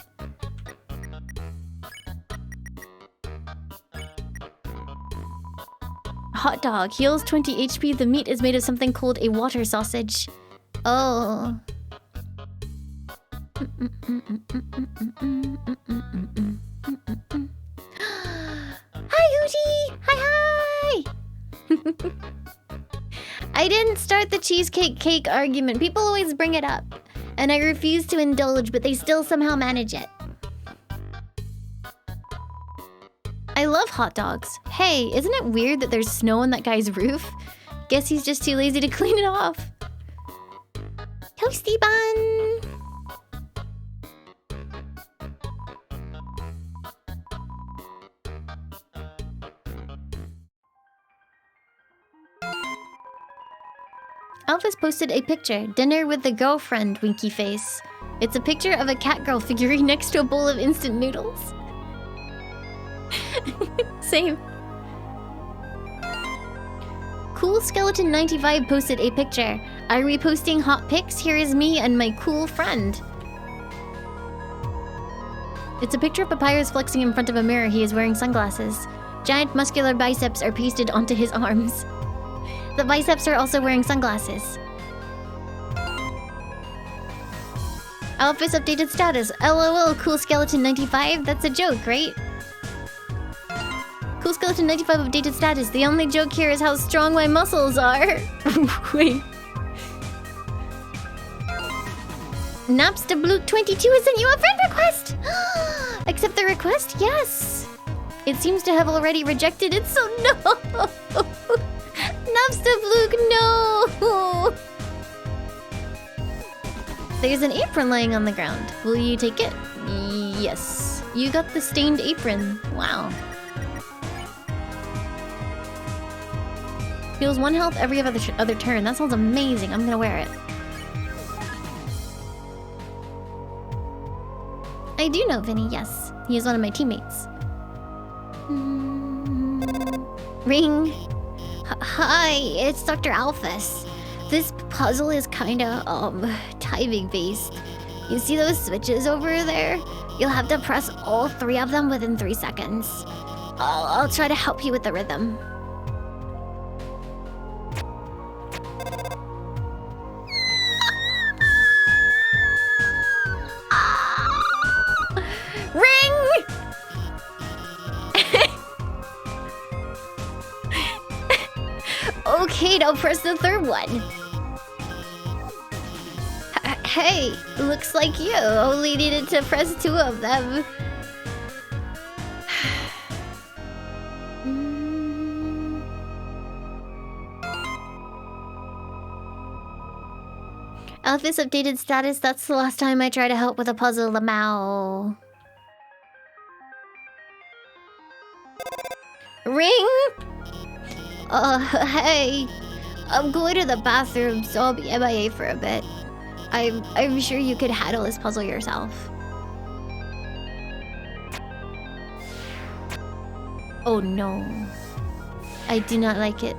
Hot dog. Heals 20 HP. The meat is made of something called a water sausage. Oh. Hi, Hootie! Hi, hi! I didn't start the cheesecake cake argument. People always bring it up. And I refuse to indulge, but they still somehow manage it. I love hot dogs. Hey, isn't it weird that there's snow on that guy's roof? Guess he's just too lazy to clean it off. Toasty bun! Alphys posted a picture. Dinner with the girlfriend, winky face. It's a picture of a catgirl figurine next to a bowl of instant noodles. Same. Cool Skeleton 95 posted a picture. Are we posting hot pics? Here is me and my cool friend. It's a picture of Papyrus flexing in front of a mirror. He is wearing sunglasses. Giant muscular biceps are pasted onto his arms. The biceps are also wearing sunglasses. Alphys updated status. LOL, Cool Skeleton 95. That's a joke, right? Cool Skeleton 95 updated status. The only joke here is how strong my muscles are. Wait. Napstabloot22 has sent you a friend request! Accept the request? Yes! It seems to have already rejected it, so no! Napstabloot, no! There's an apron laying on the ground. Will you take it? Yes. You got the stained apron. Wow. Heals 1 health every other turn. That sounds amazing. I'm gonna wear it. I do know Vinny, yes. He is one of my teammates. Ring. Hi, it's Dr. Alphys. This puzzle is kinda, timing based. You see those switches over there? You'll have to press all 3 of them within 3 seconds. I'll try to help you with the rhythm. Ring! Okay, now press the 3rd one. Hey, looks like you only needed to press 2 of them. Alphys updated status. That's the last time I tried to help with a puzzle, Lamau. Ring? Hey. I'm going to the bathroom, so I'll be MIA for a bit. I'm sure you could handle this puzzle yourself. Oh no. I do not like it.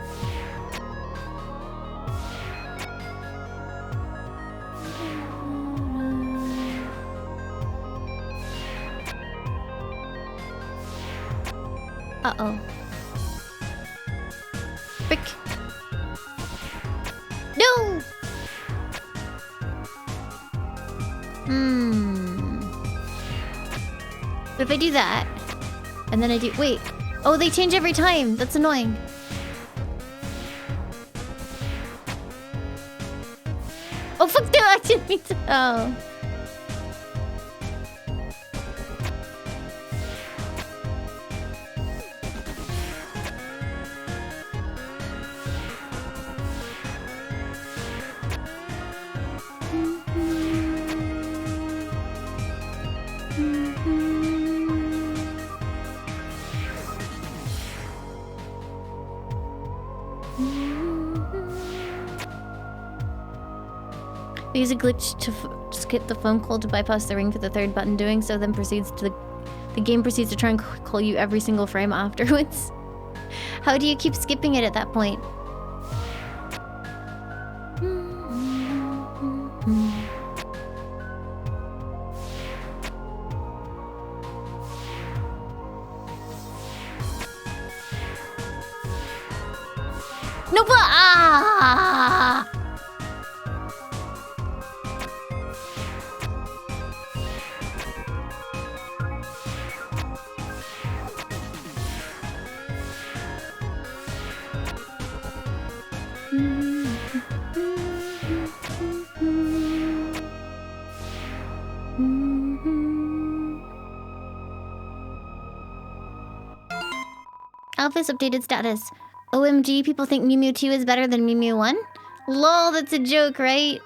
Uh-oh. Frick. No! But if I do that, and then I do... Wait. Oh, they change every time. That's annoying. Oh, fuck no! I didn't mean to... Oh. They use a glitch to skip the phone call to bypass the ring for the third button. Doing so then proceeds to the game proceeds to try and call you every single frame afterwards. How do you keep skipping it at that point? No, but ah! Alphys updated status. OMG, people think Mew Mew 2 is better than Mew Mew 1? Lol, that's a joke, right?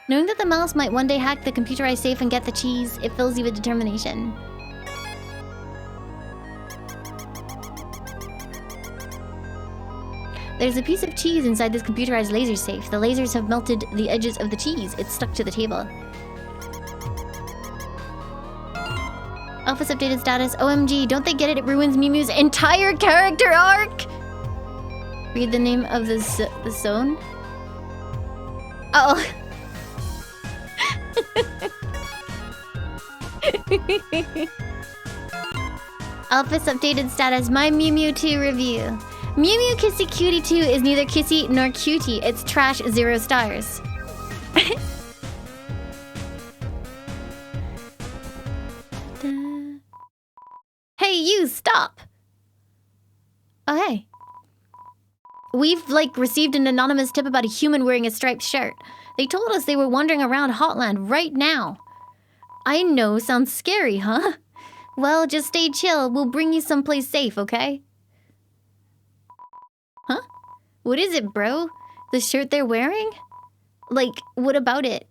Knowing that the mouse might one day hack the computerized safe and get the cheese, it fills you with determination. There's a piece of cheese inside this computerized laser safe. The lasers have melted the edges of the cheese. It's stuck to the table. Alphys updated status. OMG, don't they get it? It ruins Mew Mew's entire character arc! Read the name of the zone. Oh. Alphys updated status. My Mew Mew 2 review. Mew Mew Kissy Cutie 2 is neither kissy nor cutie. It's trash 0 stars. Hey, you, stop! Oh, hey. We've, like, received an anonymous tip about a human wearing a striped shirt. They told us they were wandering around Hotland right now. I know, sounds scary, huh? Well, just stay chill. We'll bring you someplace safe, okay? Huh? What is it, bro? The shirt they're wearing? Like, what about it?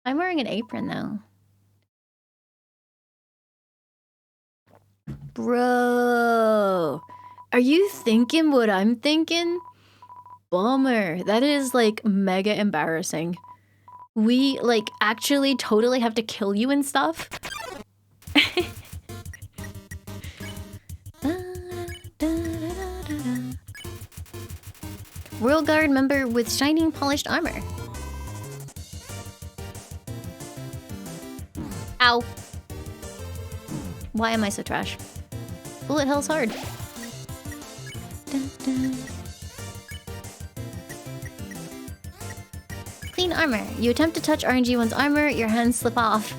I'm wearing an apron, though. Bro, are you thinking what I'm thinking? Bummer. That is, like, mega embarrassing. We, like, actually totally have to kill you and stuff? Royal Guard member with shining polished armor. Ow. Why am I so trash? Bullet hell's hard. Dun, dun. Clean armor. You attempt to touch RNG1's armor, your hands slip off.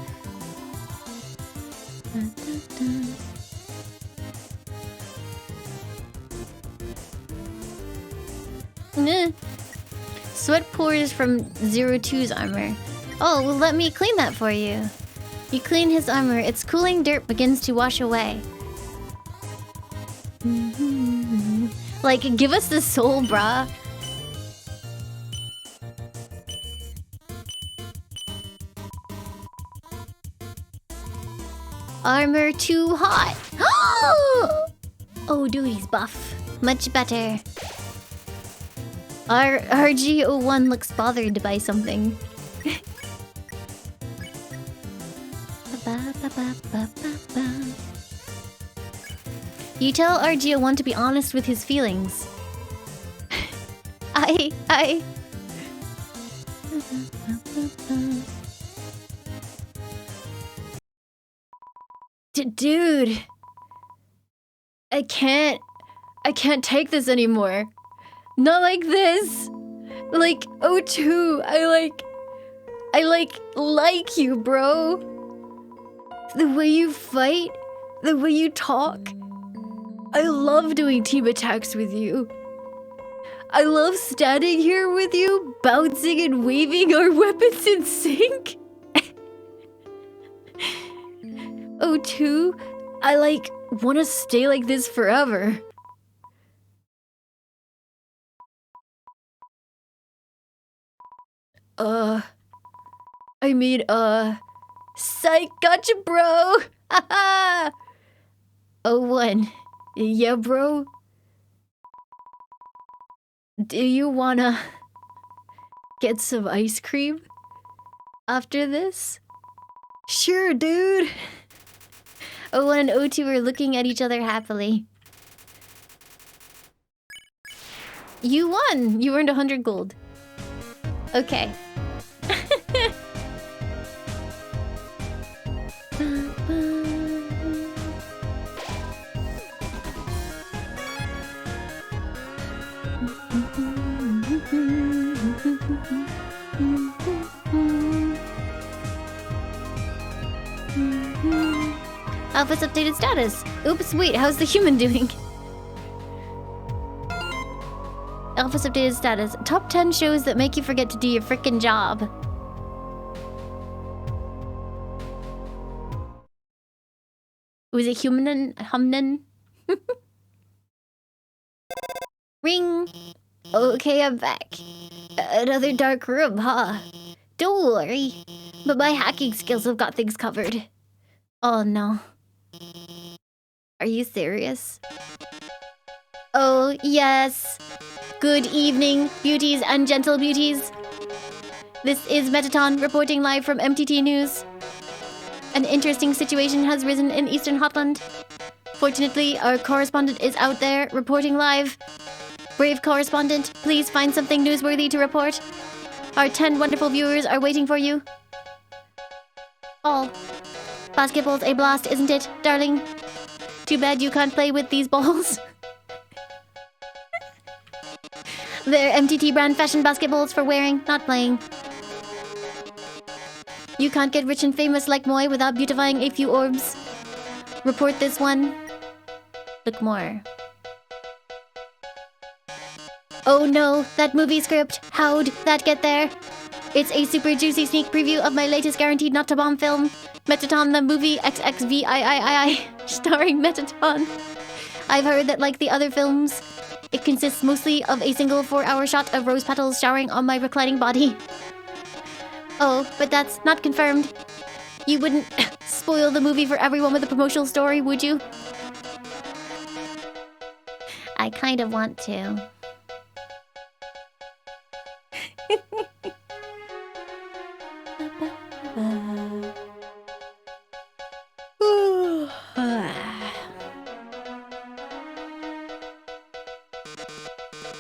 Dun, dun, dun. Sweat pours from 02's armor. Oh, well, let me clean that for you. You clean his armor. Its cooling dirt begins to wash away. Like, give us the soul, brah. Armor too hot. Oh, duty's buff. Much better. RG01 looks bothered by something. You tell RG01 to be honest with his feelings. I... Dude. I can't take this anymore. Not like this. Like, O2, I like you, bro. The way you fight, the way you talk. I love doing team attacks with you. I love standing here with you, bouncing and waving our weapons in sync. O2, I want to stay like this forever. Psych, gotcha, bro! Haha! O1, yeah, bro? Do you wanna get some ice cream after this? Sure, dude! O1 and O2 are looking at each other happily. You won! You earned 100 gold. Okay. Alphys updated status. Oops, wait, how's the human doing? Alphys updated status. Top 10 shows that make you forget to do your frickin' job. Was it Humnan? Ring. Okay, I'm back. Another dark room, huh? Don't worry. But my hacking skills have got things covered. Oh no. Are you serious? Oh, yes. Good evening, beauties and gentle beauties. This is Mettaton reporting live from MTT News. An interesting situation has risen in Eastern Hotland. Fortunately, our correspondent is out there reporting live. Brave correspondent, please find something newsworthy to report. Our 10 wonderful viewers are waiting for you. All. Basketball's a blast, isn't it, darling? Too bad you can't play with these balls. They're MTT brand fashion basketballs for wearing, not playing. You can't get rich and famous like Moy without beautifying a few orbs. Report this one. Look more. Oh no, that movie script. How'd that get there? It's a super juicy sneak preview of my latest guaranteed not to bomb film, Mettaton the movie XXVIII, starring Mettaton. I've heard that like the other films, it consists mostly of a single 4-hour shot of rose petals showering on my reclining body. Oh, but that's not confirmed. You wouldn't spoil the movie for everyone with a promotional story, would you? I kind of want to.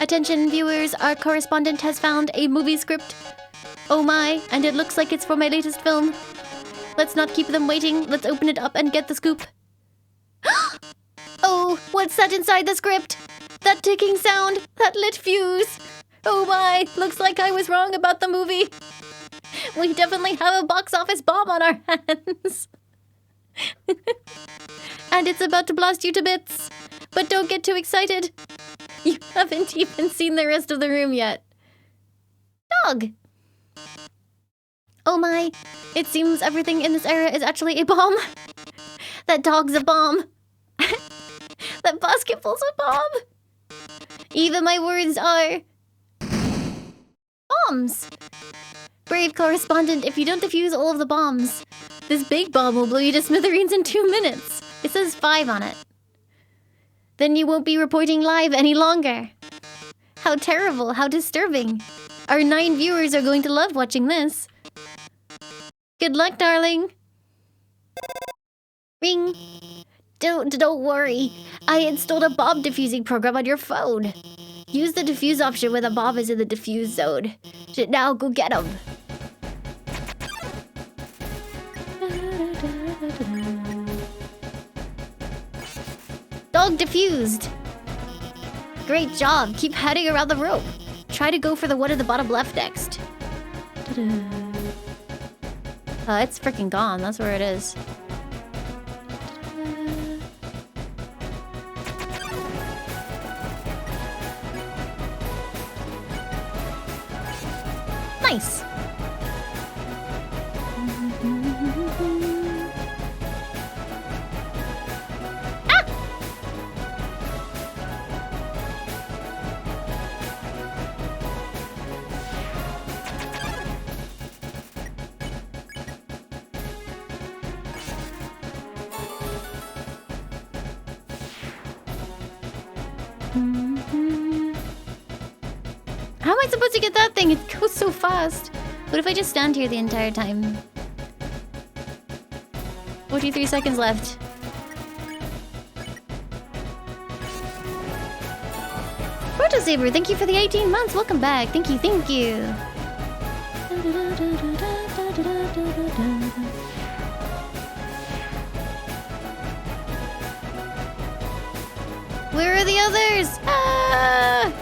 Attention viewers, our correspondent has found a movie script. Oh my, and it looks like it's for my latest film. Let's not keep them waiting, let's open it up and get the scoop. Oh, what's that inside the script? That ticking sound, that lit fuse. Oh my, looks like I was wrong about the movie. We definitely have a box office bomb on our hands. And it's about to blast you to bits. But don't get too excited. You haven't even seen the rest of the room yet. Dog! Oh my, it seems everything in this era is actually a bomb. That dog's a bomb. That basketball's a bomb. Even my words are... bombs. Brave correspondent, if you don't defuse all of the bombs, this big bomb will blow you to smithereens in 2 minutes. It says 5 on it. Then you won't be reporting live any longer. How terrible, how disturbing. Our 9 viewers are going to love watching this. Good luck, darling. Ring. Don't worry. I installed a bomb defusing program on your phone. Use the defuse option when the bomb is in the defuse zone. Now go get him. Dog diffused. Great job. Keep heading around the rope. Try to go for the one at the bottom left next. It's freaking gone. That's where it is. Nice. Ah! How am I supposed to get that thing? It goes so fast. What if I just stand here the entire time? 43 seconds left. Proto Saber, thank you for the 18 months. Welcome back. Thank you, thank you. Where are the others? Ah!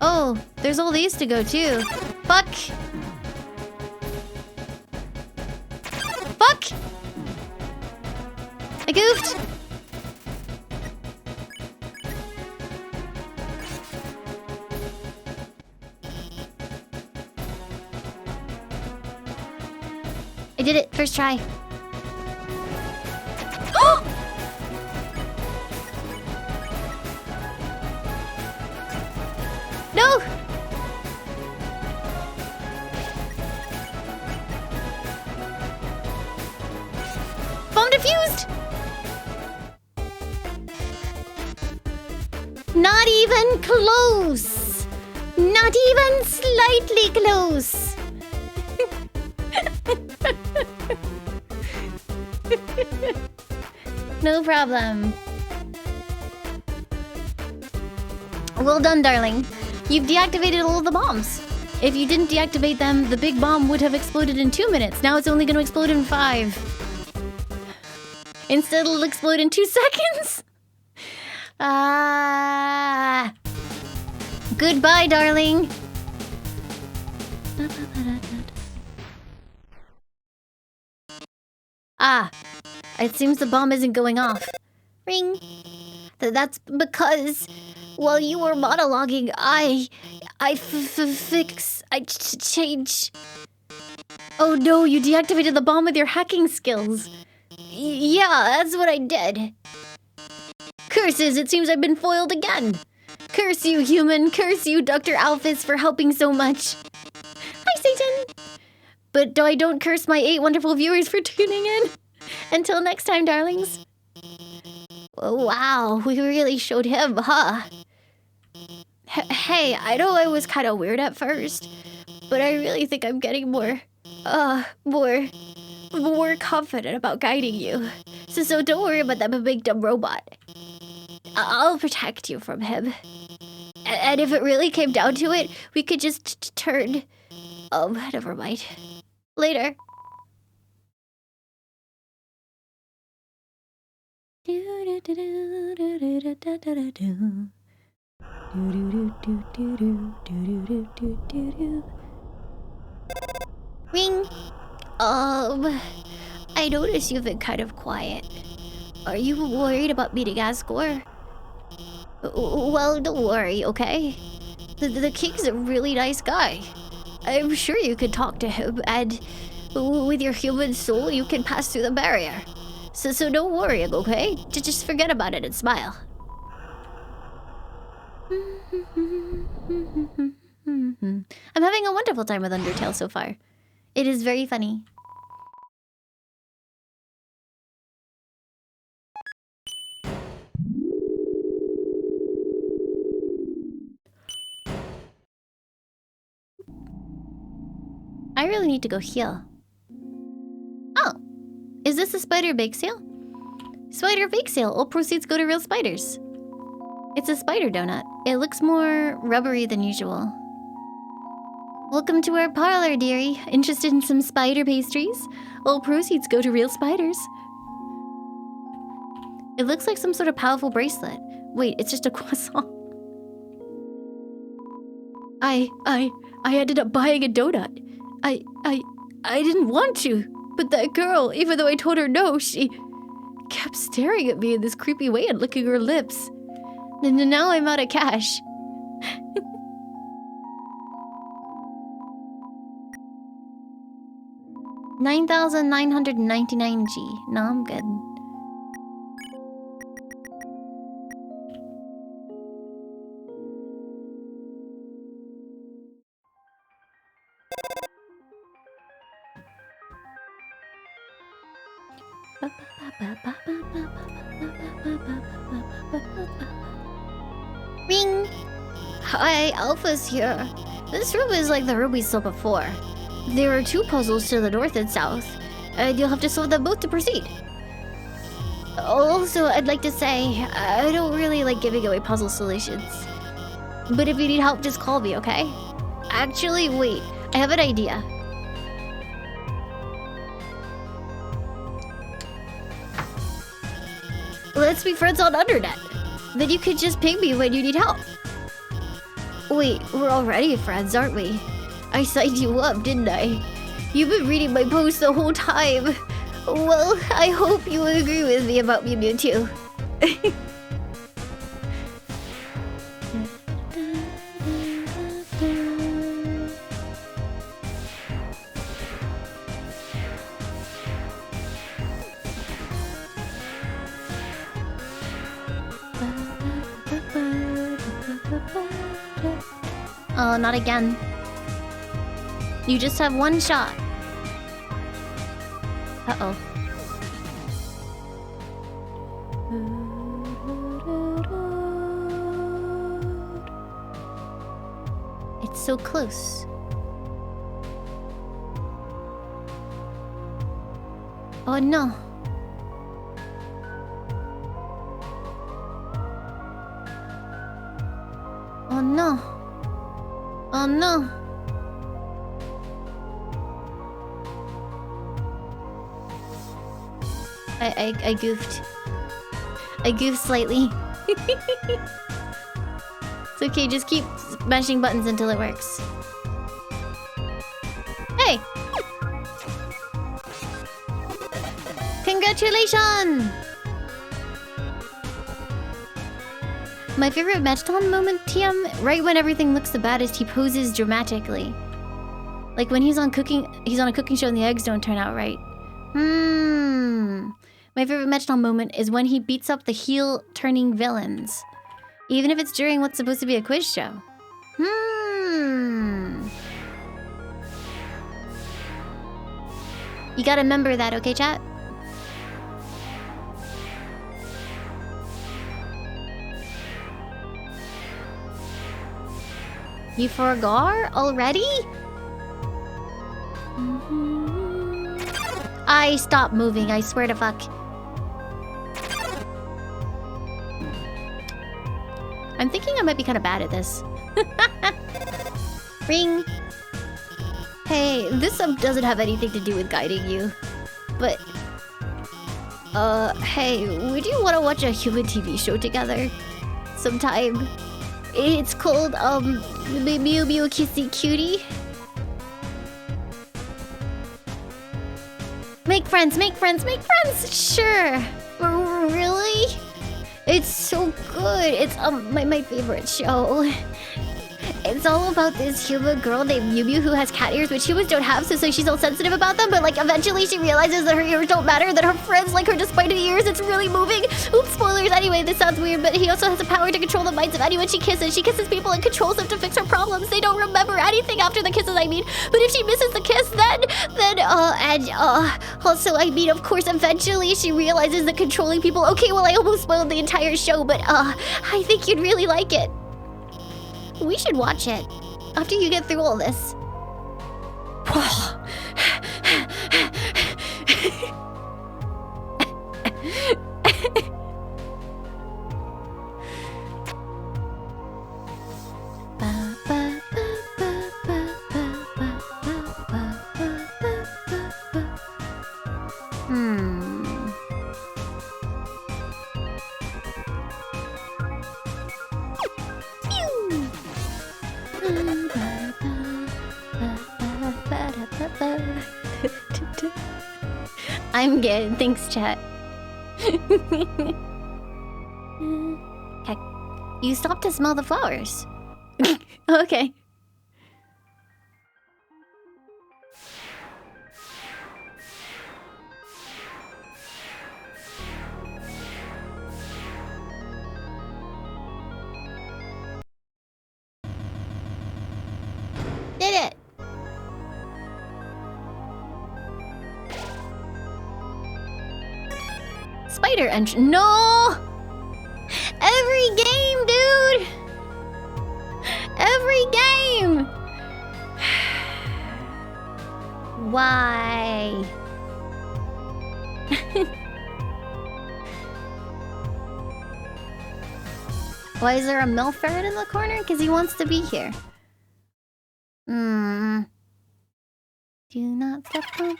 Oh, there's all these to go too. Fuck! Fuck! I goofed! I did it, first try. No! Bomb defused! Not even close! Not even slightly close! No problem. Well done, darling. You've deactivated all of the bombs. If you didn't deactivate them, the big bomb would have exploded in 2 minutes. Now it's only going to explode in 5. Instead, it'll explode in 2 seconds. Goodbye, darling. It seems the bomb isn't going off. Ring. That's because while you were monologuing, I change. Oh no, you deactivated the bomb with your hacking skills. Yeah, that's what I did. Curses, it seems I've been foiled again. Curse you, human. Curse you, Dr. Alphys, for helping so much. Hi, Satan. But I don't curse my 8 wonderful viewers for tuning in. Until next time, darlings. Wow, we really showed him, huh? Hey, I know I was kind of weird at first, but I really think I'm getting more confident about guiding you. So don't worry about that big dumb robot. I'll protect you from him. And if it really came down to it, we could just turn... Oh, never mind. Later. Ring. I notice you've been kind of quiet. Are you worried about meeting Asgore? Well, don't worry, okay? The king's a really nice guy. I'm sure you could talk to him, and with your human soul, you can pass through the barrier. So don't worry, okay? Just forget about it and smile. I'm having a wonderful time with Undertale so far. It is very funny. I really need to go heal. Oh, is this a spider bake sale? Spider bake sale. All proceeds go to real spiders. It's a spider donut. It looks more rubbery than usual. Welcome to our parlor, dearie. Interested in some spider pastries? All proceeds go to real spiders. It looks like some sort of powerful bracelet. Wait, it's just a croissant. I ended up buying a donut. I didn't want to, but that girl, even though I told her no, she kept staring at me in this creepy way and licking her lips. And now I'm out of cash. $9,999G. No, I'm good. Ring! Hi, Alphys here. This room is like the room we saw before. There are 2 puzzles to the north and south, and you'll have to solve them both to proceed. Also, I'd like to say, I don't really like giving away puzzle solutions. But if you need help, just call me, okay? Actually, wait. I have an idea. Let's be friends on Undernet. Then you could just ping me when you need help. Wait, we're already friends, aren't we? I signed you up, didn't I? You've been reading my posts the whole time. Well, I hope you agree with me about Mew Mew too. Oh, not again. You just have one shot. Uh-oh. It's so close. Oh no. Oh no. Oh no. I goofed. I goofed slightly. It's okay, just keep smashing buttons until it works. Hey! Congratulations! My favorite Mettaton moment, TM, right when everything looks the baddest, he poses dramatically. Like when he's on a cooking show and the eggs don't turn out right. My favorite Mettaton moment is when he beats up the heel-turning villains. Even if it's during what's supposed to be a quiz show. You gotta remember that, okay, chat? You forgot already? I stopped moving, I swear to fuck. I'm thinking I might be kind of bad at this. Ring. Hey, this sub doesn't have anything to do with guiding you. But... hey, would you want to watch a human TV show together? Sometime? It's called, Mew Mew Kissy Cutie. Make friends, make friends, make friends! Sure. Really? It's so good. It's my favorite show. It's all about this human girl named Mew Mew who has cat ears, which humans don't have, so she's all sensitive about them, but like eventually she realizes that her ears don't matter, that her friends like her despite the ears. It's really moving. Oops, spoilers. Anyway, this sounds weird, but he also has the power to control the minds of anyone she kisses. She kisses people and controls them to fix her problems. They don't remember anything after the kisses, I mean. But if she misses the kiss, also, I mean, of course, eventually she realizes that controlling people... Okay, well, I almost spoiled the entire show, but, I think you'd really like it. We should watch it after you get through all this. I'm good. Thanks, chat. Okay. You stopped to smell the flowers. Okay. Did it! Spider entry. No! Every game, dude! Every game! Why? Why is there a milk ferret in the corner? Because he wants to be here. Do not step on.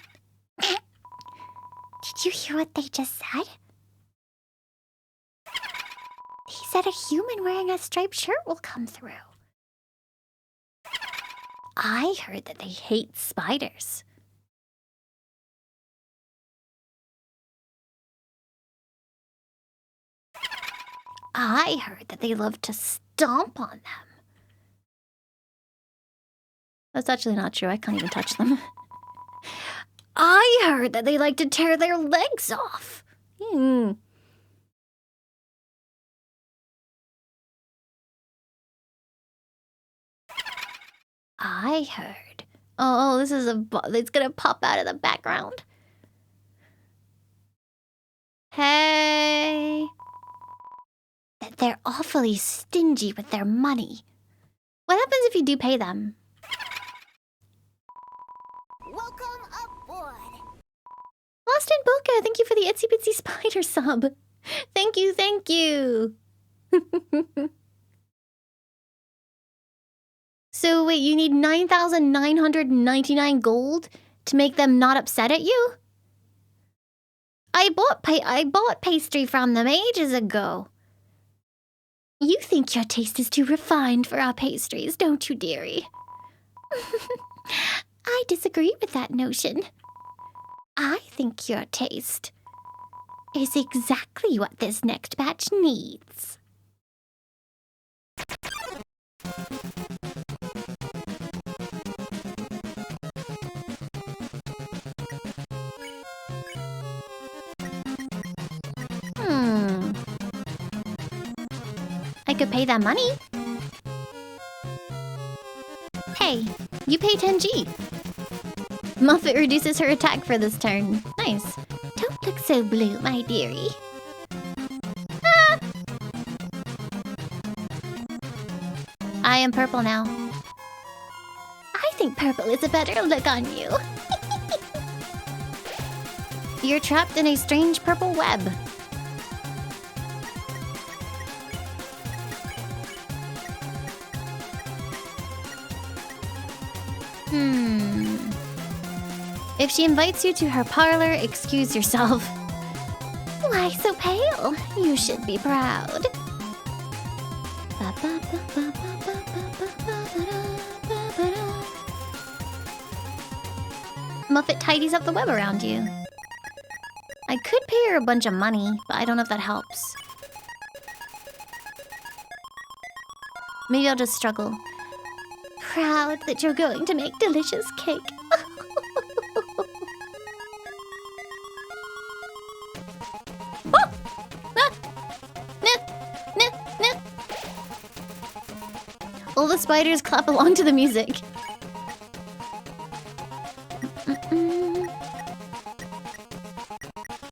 Did you hear what they just said? He said a human wearing a striped shirt will come through. I heard that they hate spiders. I heard that they love to stomp on them. That's actually not true. I can't even touch them. I heard that they like to tear their legs off. I heard. Oh, this is it's gonna pop out of the background. Hey. That they're awfully stingy with their money. What happens if you do pay them? Welcome aboard. Lost in Boca, thank you for the itsy bitsy spider sub. Thank you, thank you. So wait, you need 9,999 gold to make them not upset at you? I bought pastry from them ages ago. You think your taste is too refined for our pastries, don't you, dearie? I disagree with that notion. I think your taste is exactly what this next batch needs. I could pay that money. Hey, you pay 10G. Muffet reduces her attack for this turn. Nice. Don't look so blue, my dearie. Ah! I am purple now. I think purple is a better look on you. You're trapped in a strange purple web. If she invites you to her parlor, excuse yourself. Why so pale? You should be proud. Muffet tidies up the web around you. I could pay her a bunch of money, but I don't know if that helps. Maybe I'll just struggle. Proud that you're going to make delicious cake. All the spiders clap along to the music.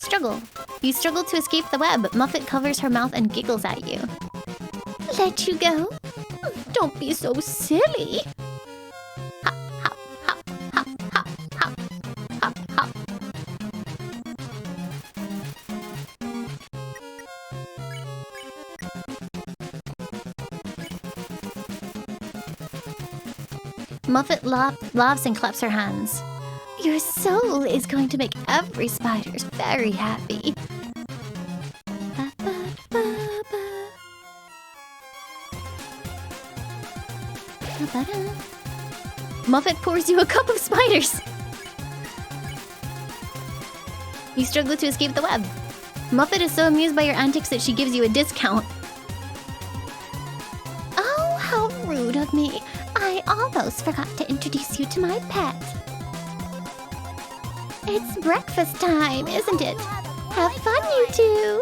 Struggle. You struggle to escape the web. Muffet covers her mouth and giggles at you. Let you go? Don't be so silly. Hop, hop, hop, hop, hop, hop, hop, hop. Muffet laughs and claps her hands. Your soul is going to make every spider very happy. Muffet pours you a cup of spiders. You struggle to escape the web. Muffet is so amused by your antics that she gives you a discount. Oh, how rude of me. I almost forgot to introduce you to my pet. It's breakfast time, isn't it? Have fun, you two.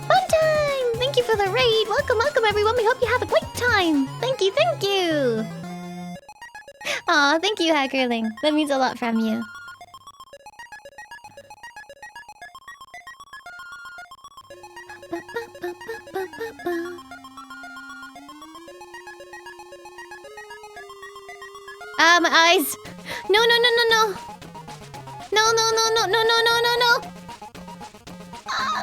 Fun time! Thank you for the raid. Welcome, welcome, everyone. We hope you have a great time. Thank you, thank you. Aw, thank you, Hackerling. That means a lot from you. Ah, my eyes. No, no, no, no, no. No, no, no, no, no, no, no, no, no. Ah.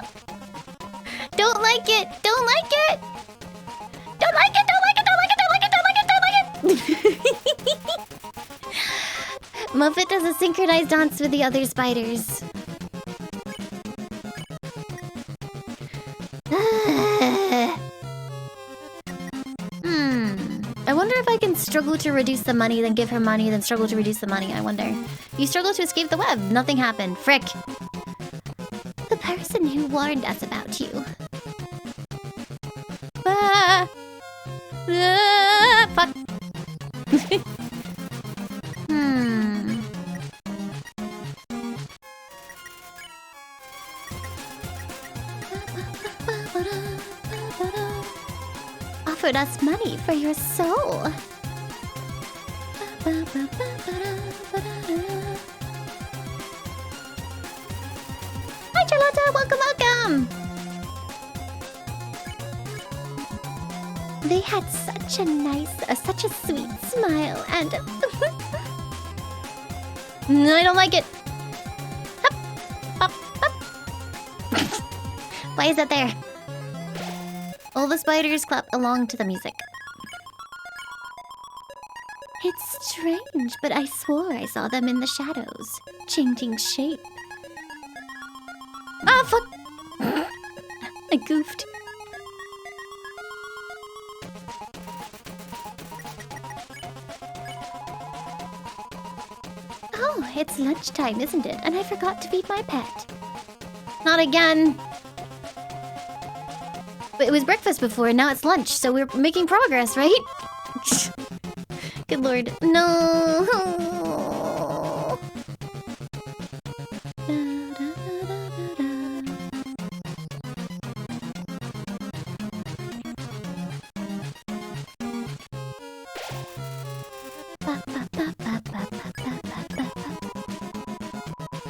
Don't like it. Don't like it. Don't like it. Don't like it. Don't like it. Don't like it. Don't like it. Don't like it. Muffet does a synchronized dance with the other spiders. I wonder if I can struggle to reduce the money, then give her money, then struggle to reduce the money. I wonder. You struggle to escape the web. Nothing happened. Frick. The person who warned us about you. Ah. Ah, fuck. Offered us money for your soul. Hi, Charlotta. Welcome, welcome. They had such a nice, such a sweet smile, and No, I don't like it. Hup, hop, hop. Why is that there? All the spiders clap along to the music. it's strange, but I swore I saw them in the shadows, changing shape. Ah, fuck. I goofed. Oh, it's lunchtime, isn't it? And I forgot to feed my pet. Not again. But it was breakfast before, and now it's lunch, so we're making progress, right? Good lord. No.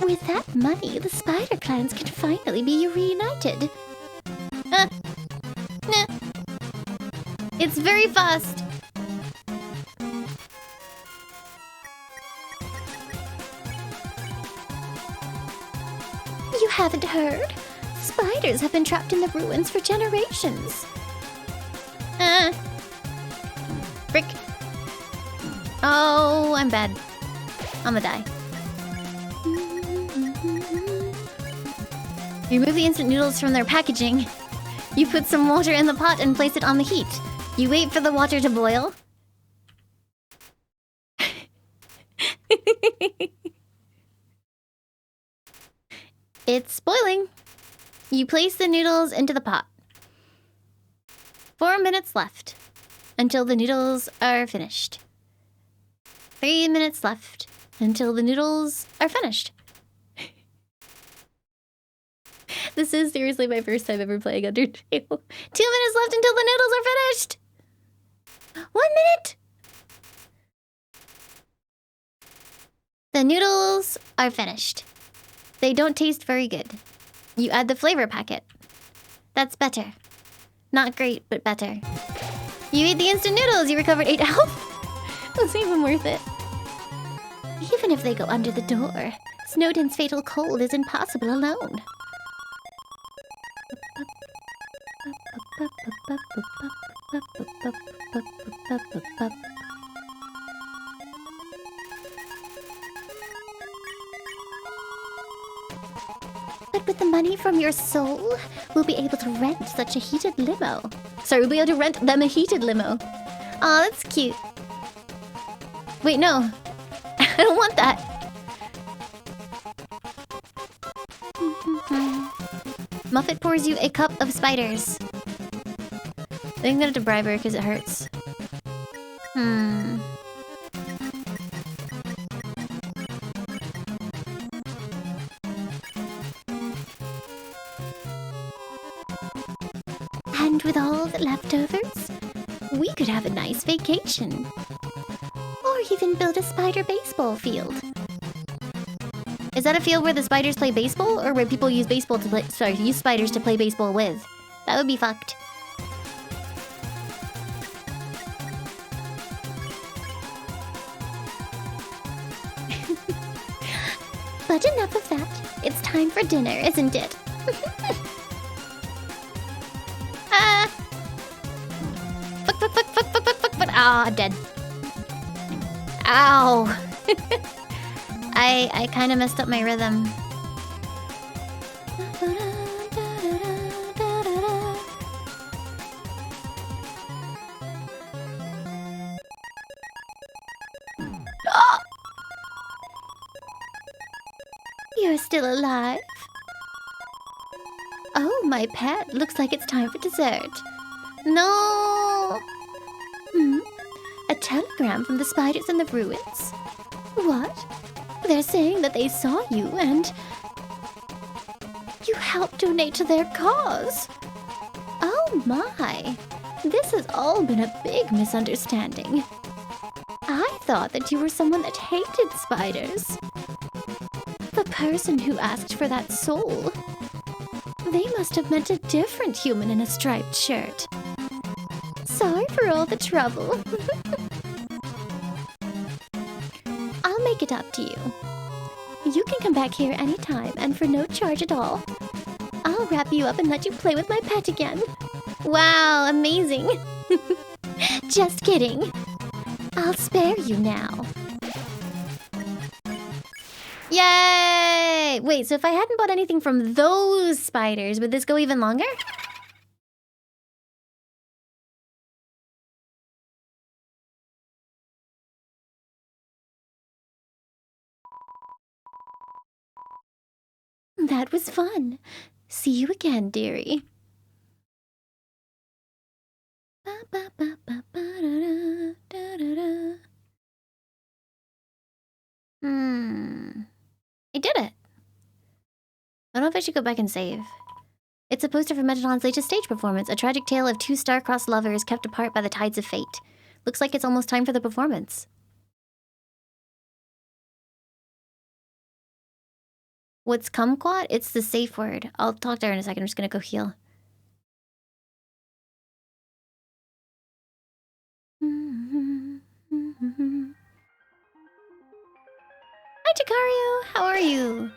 With that money, the spider clans can finally be reunited. Nah. It's very fast. You haven't heard? Spiders have been trapped in the ruins for generations. Frick. Oh, I'm bad. I'ma die. Remove the instant noodles from their packaging. You put some water in the pot and place it on the heat. You wait for the water to boil. It's boiling. You place the noodles into the pot. 4 minutes left until the noodles are finished. 3 minutes left until the noodles are finished. This is seriously my first time ever playing Undertale. 2 minutes left until the noodles are finished. 1 minute. The noodles are finished. They don't taste very good. You add the flavor packet. That's better. Not great, but better. You ate the instant noodles. You recovered 8 health. That's even worth it. Even if they go under the door, Snowdin's fatal cold is impossible alone. But with the money from your soul, we'll be able to rent such a heated limo. Sorry, we'll be able to rent them a heated limo. Aw, that's cute. Wait, no. I don't want that. Muffet pours you a cup of spiders. I think I'm gonna have to bribe her because it hurts. And with all the leftovers, we could have a nice vacation. Or even build a spider baseball field. Is that a field where the spiders play baseball, or where people use baseball to play? Sorry, use spiders to play baseball with? That would be fucked. But enough of that. It's time for dinner, isn't it? Fuck. Ah, I'm dead. Ow. I kind of messed up my rhythm. You're still alive? Oh, my pet. Looks like it's time for dessert. No. A telegram from the spiders in the ruins? What? They're saying that they saw you and you helped donate to their cause. Oh my. This has all been a big misunderstanding. I thought that you were someone that hated spiders. The person who asked for that soul. They must have meant a different human in a striped shirt. Sorry for all the trouble. I'll make it up to you. You can come back here anytime and for no charge at all. I'll wrap you up and let you play with my pet again. Wow, amazing. Just kidding. I'll spare you now. Yay! Wait, so if I hadn't bought anything from those spiders, would this go even longer? That was fun. See you again, dearie. I did it. I don't know if I should go back and save. It's a poster for Mettaton's latest stage performance, a tragic tale of two star-crossed lovers kept apart by the tides of fate. Looks like it's almost time for the performance. What's kumquat? It's the safe word. I'll talk to her in a second. I'm just gonna go heal. Hi, Takario! How are you?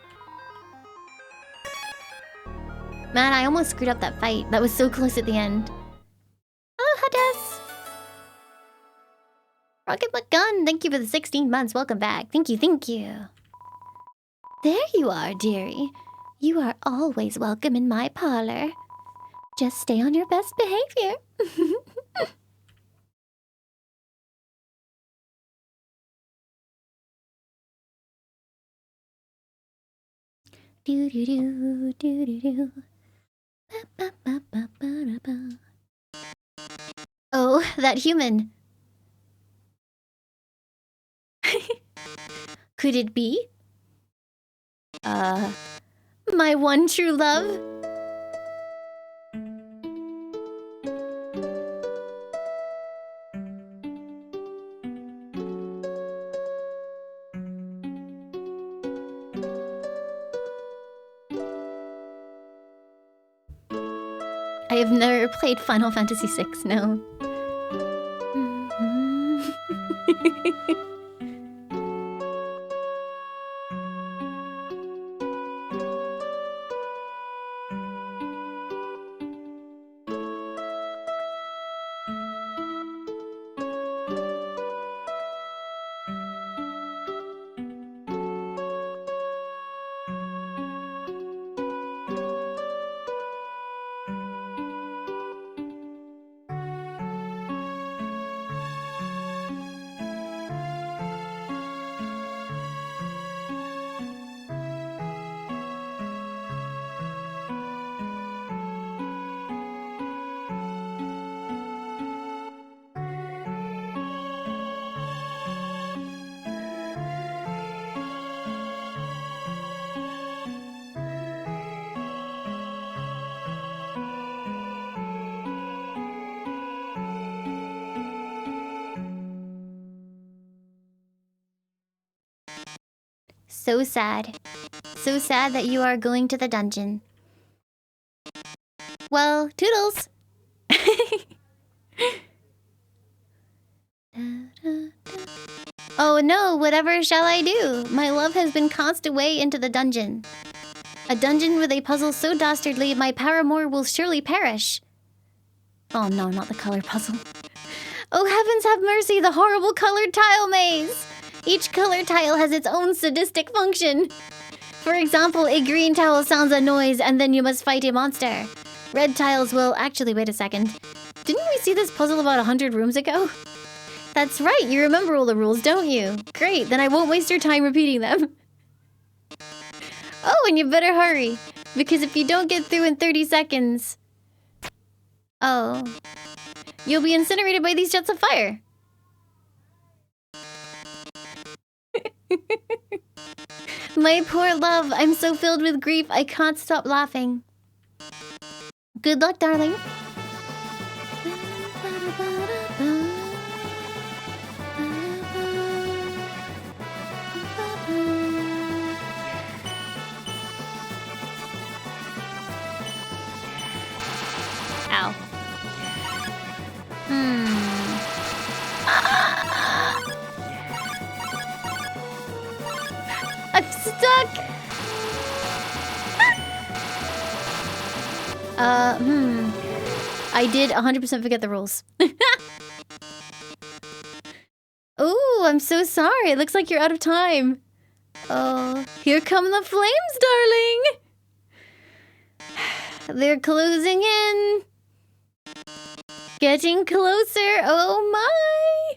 Man, I almost screwed up that fight. That was so close at the end. Hello, Hades! Rocket Buck Gun, thank you for the 16 months. Welcome back. Thank you, thank you. There you are, dearie. You are always welcome in my parlor. Just stay on your best behavior. Do do do do do do. Ba, ba, ba, ba, ba, ba. Oh, that human. Could it be? My one true love? I have never played Final Fantasy VI, no. So sad. So sad that you are going to the dungeon. Well, toodles. Oh no, whatever shall I do? My love has been cast away into the dungeon. A dungeon with a puzzle so dastardly, my paramour will surely perish. Oh no, not the color puzzle. Oh heavens have mercy, the horrible colored tile maze! Each color tile has its own sadistic function. For example, a green tile sounds a noise and then you must fight a monster. Red tiles will... Actually, wait a second. Didn't we see this puzzle about 100 rooms ago? That's right, you remember all the rules, don't you? Great, then I won't waste your time repeating them. Oh, and you better hurry, because if you don't get through in 30 seconds... Oh. You'll be incinerated by these jets of fire. My poor love, I'm so filled with grief, I can't stop laughing. Good luck, darling. Ow. I'm stuck. I did 100% forget the rules. Oh, I'm so sorry. It looks like you're out of time. Oh, here come the flames, darling. They're closing in. Getting closer. Oh my.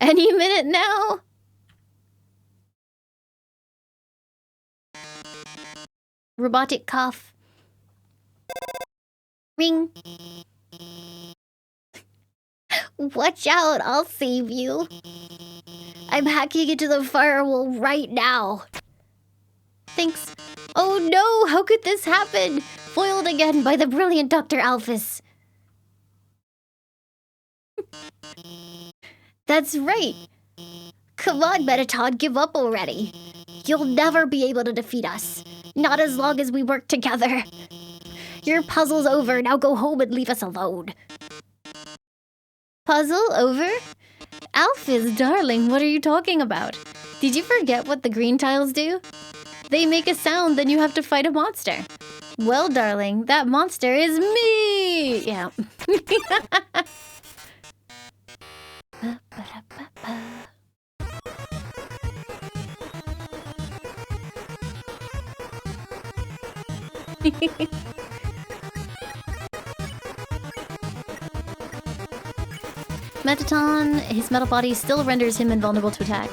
Any minute now. Robotic cough. Ring. Watch out, I'll save you. I'm hacking into the firewall right now. Thanks. Oh no, how could this happen? Foiled again by the brilliant Dr. Alphys. That's right. Come on, Mettaton, give up already. You'll never be able to defeat us. Not as long as we work together. Your puzzle's over, now go home and leave us alone. Puzzle over? Alphys, darling, what are you talking about? Did you forget what the green tiles do? They make a sound, then you have to fight a monster. Well, darling, that monster is me! Yeah. Mettaton, his metal body still renders him invulnerable to attack.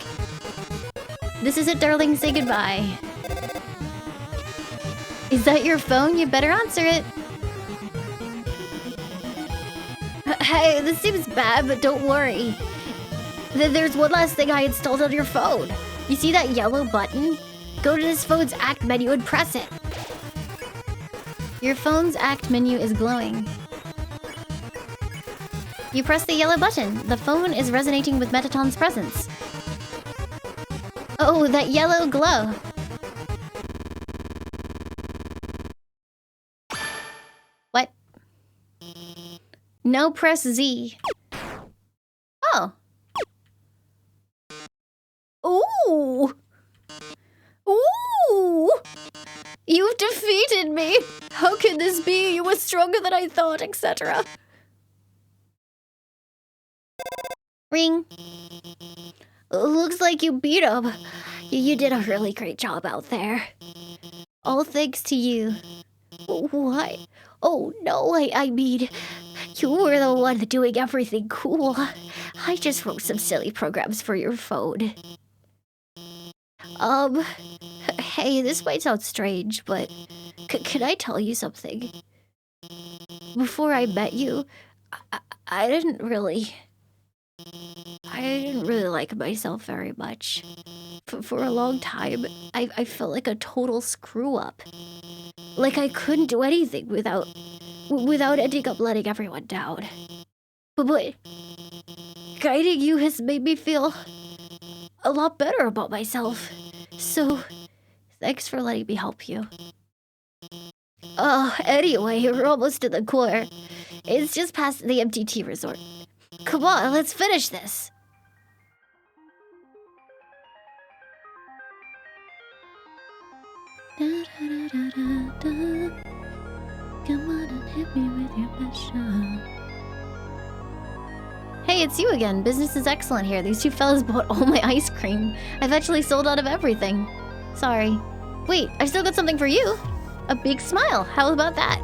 This is it, darling. Say goodbye. Is that your phone? You better answer it. Hey, this seems bad, but don't worry. There's one last thing I installed on your phone. You see that yellow button? Go to this phone's act menu and press it. Your phone's act menu is glowing. You press the yellow button. The phone is resonating with Mettaton's presence. Oh, that yellow glow. What? No, press Z. Oh. Ooh. Ooh. You've defeated me. How can this be? You were stronger than I thought, etc. Ring. Looks like you beat him. You did a really great job out there. All thanks to you. What? Oh no, I mean, you were the one doing everything cool. I just wrote some silly programs for your phone. Hey, this might sound strange, but can I tell you something? Before I met you, I didn't really like myself very much. For a long time, I felt like a total screw-up. Like I couldn't do anything without ending up letting everyone down. But guiding you has made me feel a lot better about myself. So, thanks for letting me help you. Anyway, we're almost to the core. It's just past the MTT resort. Come on, let's finish this. Come on and hit me with your best shot. Hey, it's you again. Business is excellent here. These two fellas bought all my ice cream. I've actually sold out of everything. Sorry. Wait, I've still got something for you. A big smile. How about that?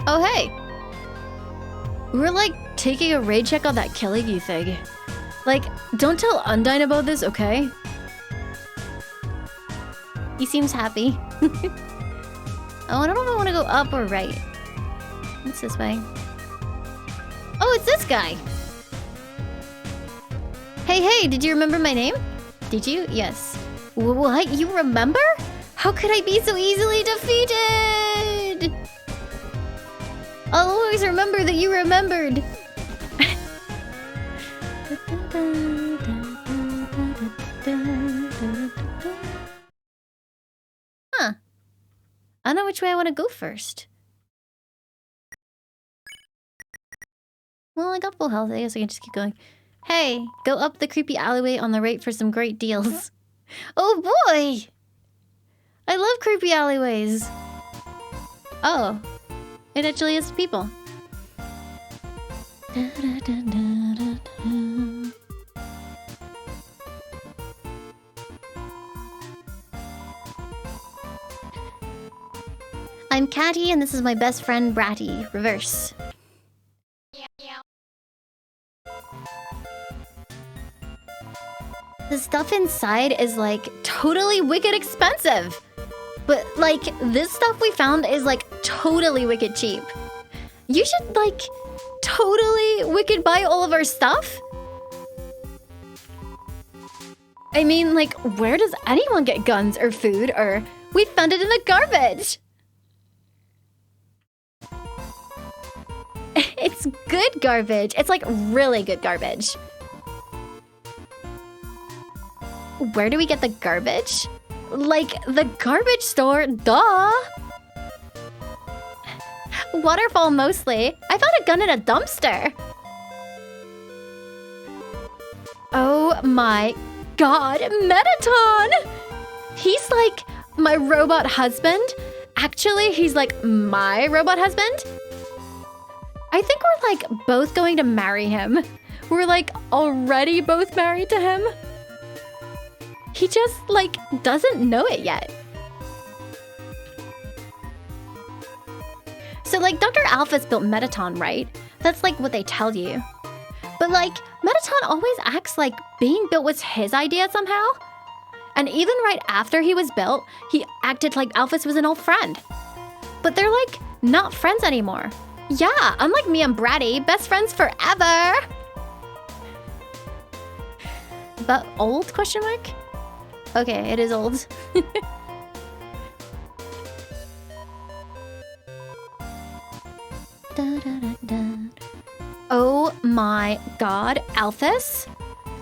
Oh, hey. We're like taking a raid check on that killing you thing. Like, don't tell Undyne about this, okay? He seems happy. Oh, I don't know if I want to go up or right. What's this way? Oh, it's this guy. Hey, did you remember my name? Did you? Yes. What? You remember? How could I be so easily defeated? I'll always remember that you remembered. Huh. I don't know which way I want to go first. Well, I got full health. I guess I can just keep going. Hey, go up the creepy alleyway on the right for some great deals. Oh boy! I love creepy alleyways. Oh, it actually is people. I'm Catty, and this is my best friend, Bratty. Reverse. The stuff inside is, like, totally wicked expensive. But, like, this stuff we found is, like, totally wicked cheap. You should, like, totally wicked buy all of our stuff. I mean, like, where does anyone get guns or food, or we found it in the garbage? It's good garbage. It's, like, really good garbage. Where do we get the garbage? Like, the garbage store, duh! Waterfall mostly. I found a gun in a dumpster. Oh my god, Mettaton! He's like my robot husband. Actually, he's like my robot husband. I think we're like both going to marry him. We're like already both married to him. He just like doesn't know it yet. So like Dr. Alphys built Mettaton, right? That's like what they tell you. But like Mettaton always acts like being built was his idea somehow. And even right after he was built, he acted like Alphys was an old friend. But they're like not friends anymore. Yeah, unlike me and Bratty, best friends forever. But old question mark? Okay, it is old. Oh my god, Alphys?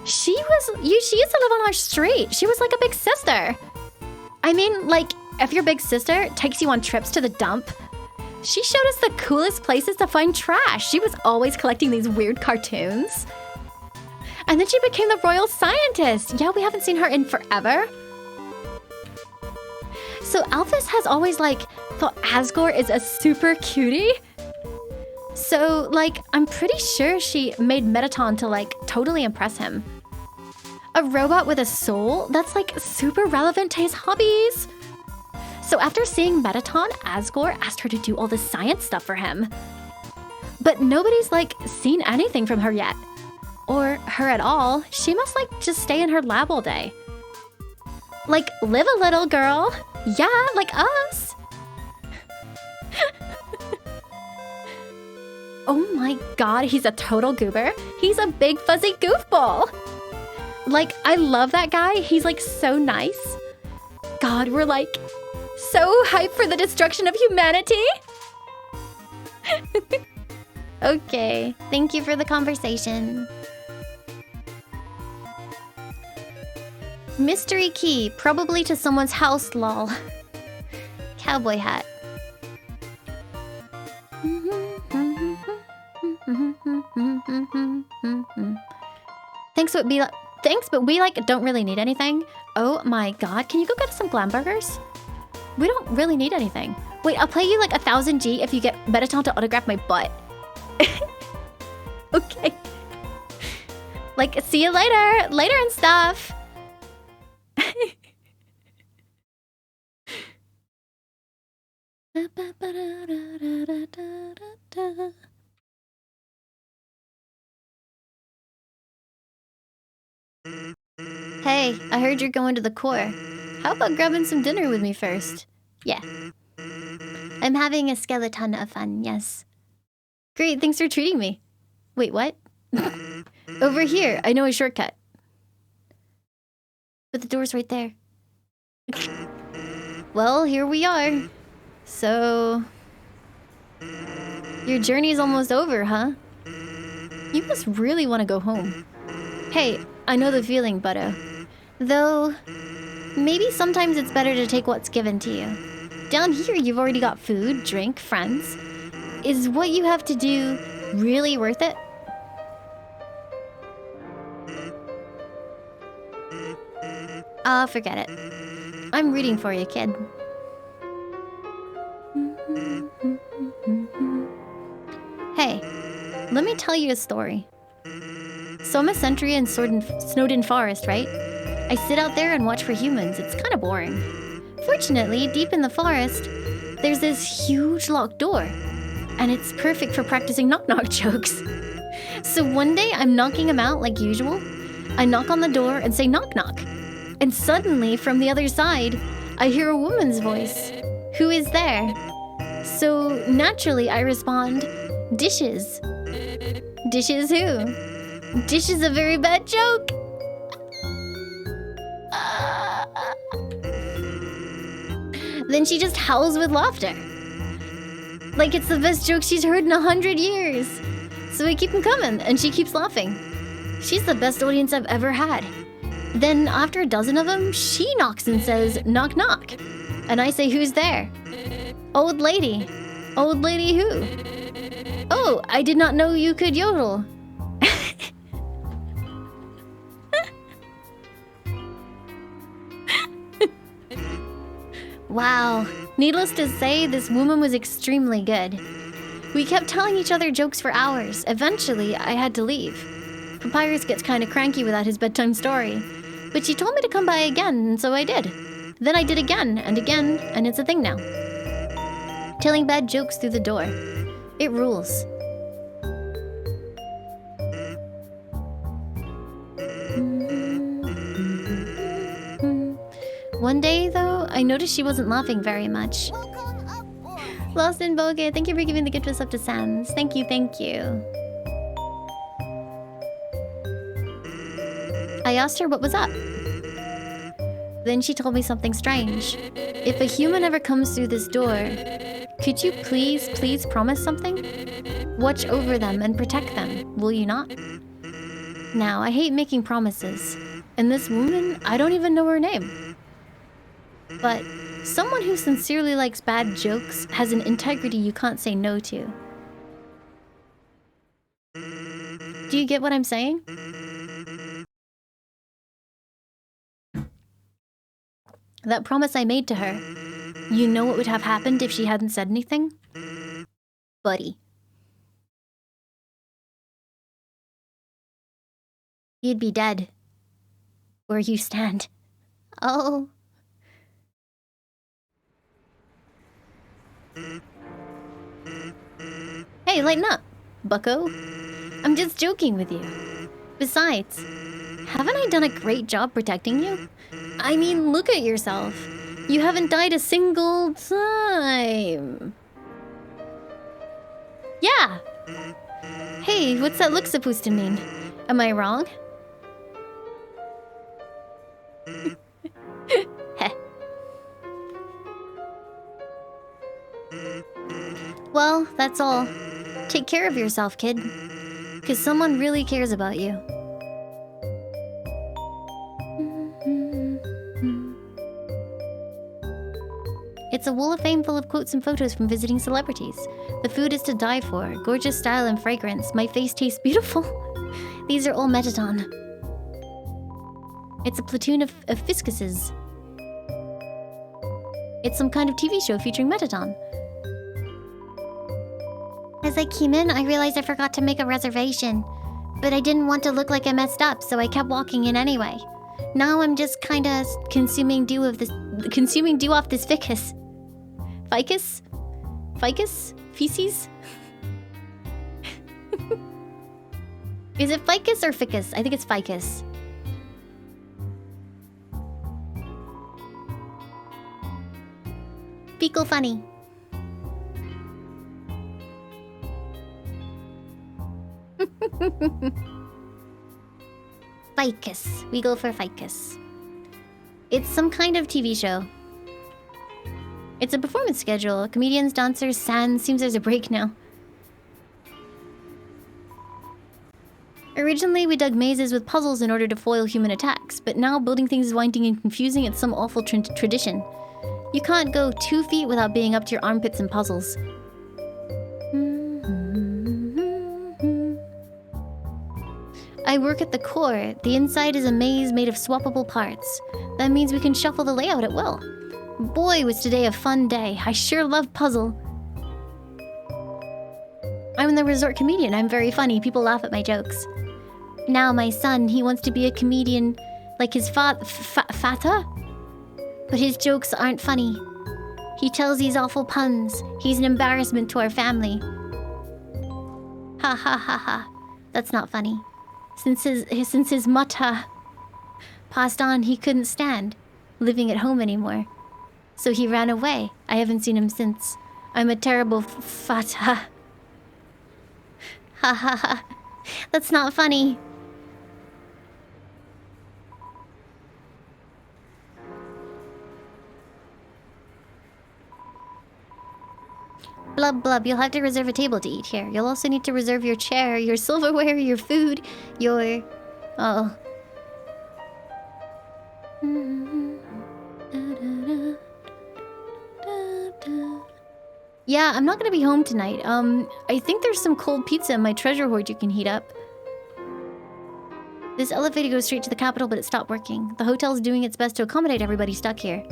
She used to live on our street. She was like a big sister. I mean, like, if your big sister takes you on trips to the dump, she showed us the coolest places to find trash. She was always collecting these weird cartoons. And then she became the royal scientist. Yeah, we haven't seen her in forever. So Alphys has always, like, thought Asgore is a super cutie. So, like, I'm pretty sure she made Mettaton to, like, totally impress him. A robot with a soul? That's, like, super relevant to his hobbies. So after seeing Mettaton, Asgore asked her to do all the science stuff for him. But nobody's, like, seen anything from her yet. Or her at all. She must, like, just stay in her lab all day. Like, live a little, girl. Yeah, like us. Oh my god, he's a total goober. He's a big fuzzy goofball. Like, I love that guy. He's like so nice. God, we're like so hyped for the destruction of humanity. Okay. Thank you for the conversation. Mystery key, probably to someone's house, lol. Cowboy hat. Thanks, but we like don't really need anything. Oh my god, can you go get some glam burgers? We don't really need anything. Wait, I'll pay you like 1,000 G if you get Mettaton to autograph my butt. Okay. Like, see you later. Later and stuff. Hey, I heard you're going to the core. How about grabbing some dinner with me first? Yeah. I'm having a skeleton of fun, yes. Great, thanks for treating me. Wait, what? Over here, I know a shortcut. But the door's right there. Well, here we are. So... your journey's almost over, huh? You must really want to go home. Hey, I know the feeling, Butto. Though, maybe sometimes it's better to take what's given to you. Down here, you've already got food, drink, friends. Is what you have to do really worth it? Forget it. I'm rooting for you, kid. Hey, let me tell you a story. So I'm a sentry in Snowden Forest, right? I sit out there and watch for humans. It's kind of boring. Fortunately, deep in the forest, there's this huge locked door. And it's perfect for practicing knock-knock jokes. So one day, I'm knocking them out like usual. I knock on the door and say knock-knock. And suddenly, from the other side, I hear a woman's voice. Who is there? So naturally, I respond, dishes. Dishes who? Dish is a very bad joke. Then she just howls with laughter. Like it's the best joke she's heard in 100 years. So I keep them coming, and she keeps laughing. She's the best audience I've ever had. Then after a dozen of them, she knocks and says, knock knock. And I say, who's there? Old lady. Old lady who? Oh, I did not know you could yodel. Wow. Needless to say, this woman was extremely good. We kept telling each other jokes for hours. Eventually, I had to leave. Papyrus gets kind of cranky without his bedtime story. But she told me to come by again, and so I did. Then I did again, and it's a thing now. Telling bad jokes through the door. It rules. One day, though, I noticed she wasn't laughing very much. Lost in Boge, thank you for giving the gift of sub to Sans. Thank you, thank you. I asked her what was up. Then she told me something strange. If a human ever comes through this door, could you please promise something? Watch over them and protect them, will you not? Now, I hate making promises. And this woman, I don't even know her name. But someone who sincerely likes bad jokes has an integrity you can't say no to. Do you get what I'm saying? That promise I made to her, you know what would have happened if she hadn't said anything? Buddy. You'd be dead. Where you stand. Oh. Hey, lighten up, bucko. I'm just joking with you. Besides, haven't I done a great job protecting you? I mean, look at yourself. You haven't died a single time. Yeah. Hey, what's that look supposed to mean? Am I wrong? Heh. Well, that's all. Take care of yourself, kid. Because someone really cares about you. It's a wall of fame full of quotes and photos from visiting celebrities. The food is to die for. Gorgeous style and fragrance. My face tastes beautiful. These are all Mettaton. It's a platoon of fiscuses. It's some kind of TV show featuring Mettaton. As I came in, I realized I forgot to make a reservation. But I didn't want to look like I messed up, so I kept walking in anyway. Now I'm just kinda consuming dew off this ficus. Ficus? Ficus? Feces? Is it ficus or ficus? I think it's ficus. Fecal funny. Ficus. We go for ficus. It's some kind of TV show. It's a performance schedule. Comedians, dancers, sand. Seems there's a break now. Originally, we dug mazes with puzzles in order to foil human attacks, but now building things is winding and confusing. It's some awful tradition. You can't go 2 feet without being up to your armpits in puzzles. I work at the core. The inside is a maze made of swappable parts. That means we can shuffle the layout at will. Boy, was today a fun day. I sure love puzzle. I'm the resort comedian. I'm very funny. People laugh at my jokes. Now my son, he wants to be a comedian like his fata? But his jokes aren't funny. He tells these awful puns. He's an embarrassment to our family. Ha ha ha ha. That's not funny. Since his mutta passed on, he couldn't stand living at home anymore. So he ran away. I haven't seen him since. I'm a terrible fata. Ha ha ha. That's not funny. Blub blub, you'll have to reserve a table to eat here. You'll also need to reserve your chair, your silverware, your food, your... Oh. Yeah, I'm not gonna be home tonight. I think there's some cold pizza in my treasure hoard you can heat up. This elevator goes straight to the capital, but it stopped working. The hotel's doing its best to accommodate everybody stuck here.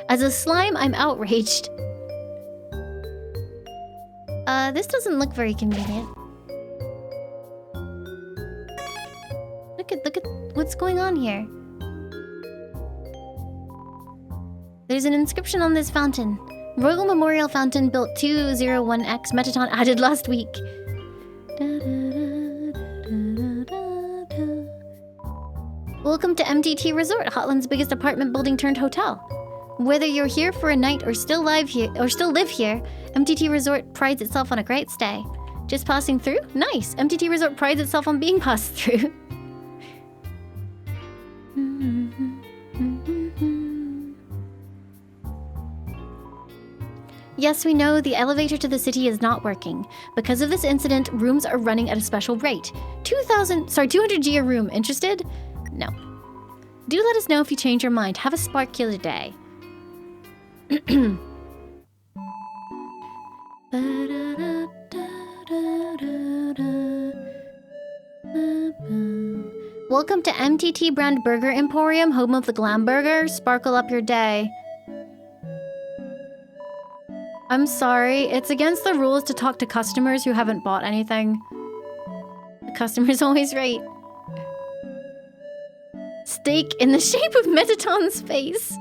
As a slime, I'm outraged. This doesn't look very convenient. Look at what's going on here. There's an inscription on this fountain. Royal Memorial Fountain built 201X. Mettaton added last week. Welcome to MTT Resort, Hotland's biggest apartment building turned hotel. Whether you're here for a night or still live here, MTT Resort prides itself on a great stay. Just passing through? Nice. MTT Resort prides itself on being passed through. Yes, we know the elevator to the city is not working. Because of this incident, rooms are running at a special rate. 200 G a room. Interested? No. Do let us know if you change your mind. Have a sparkula day. Welcome to MTT Brand Burger Emporium, home of the Glam Burger. Sparkle up your day. I'm sorry, it's against the rules to talk to customers who haven't bought anything. The customer's always right. Steak in the shape of Mettaton's face.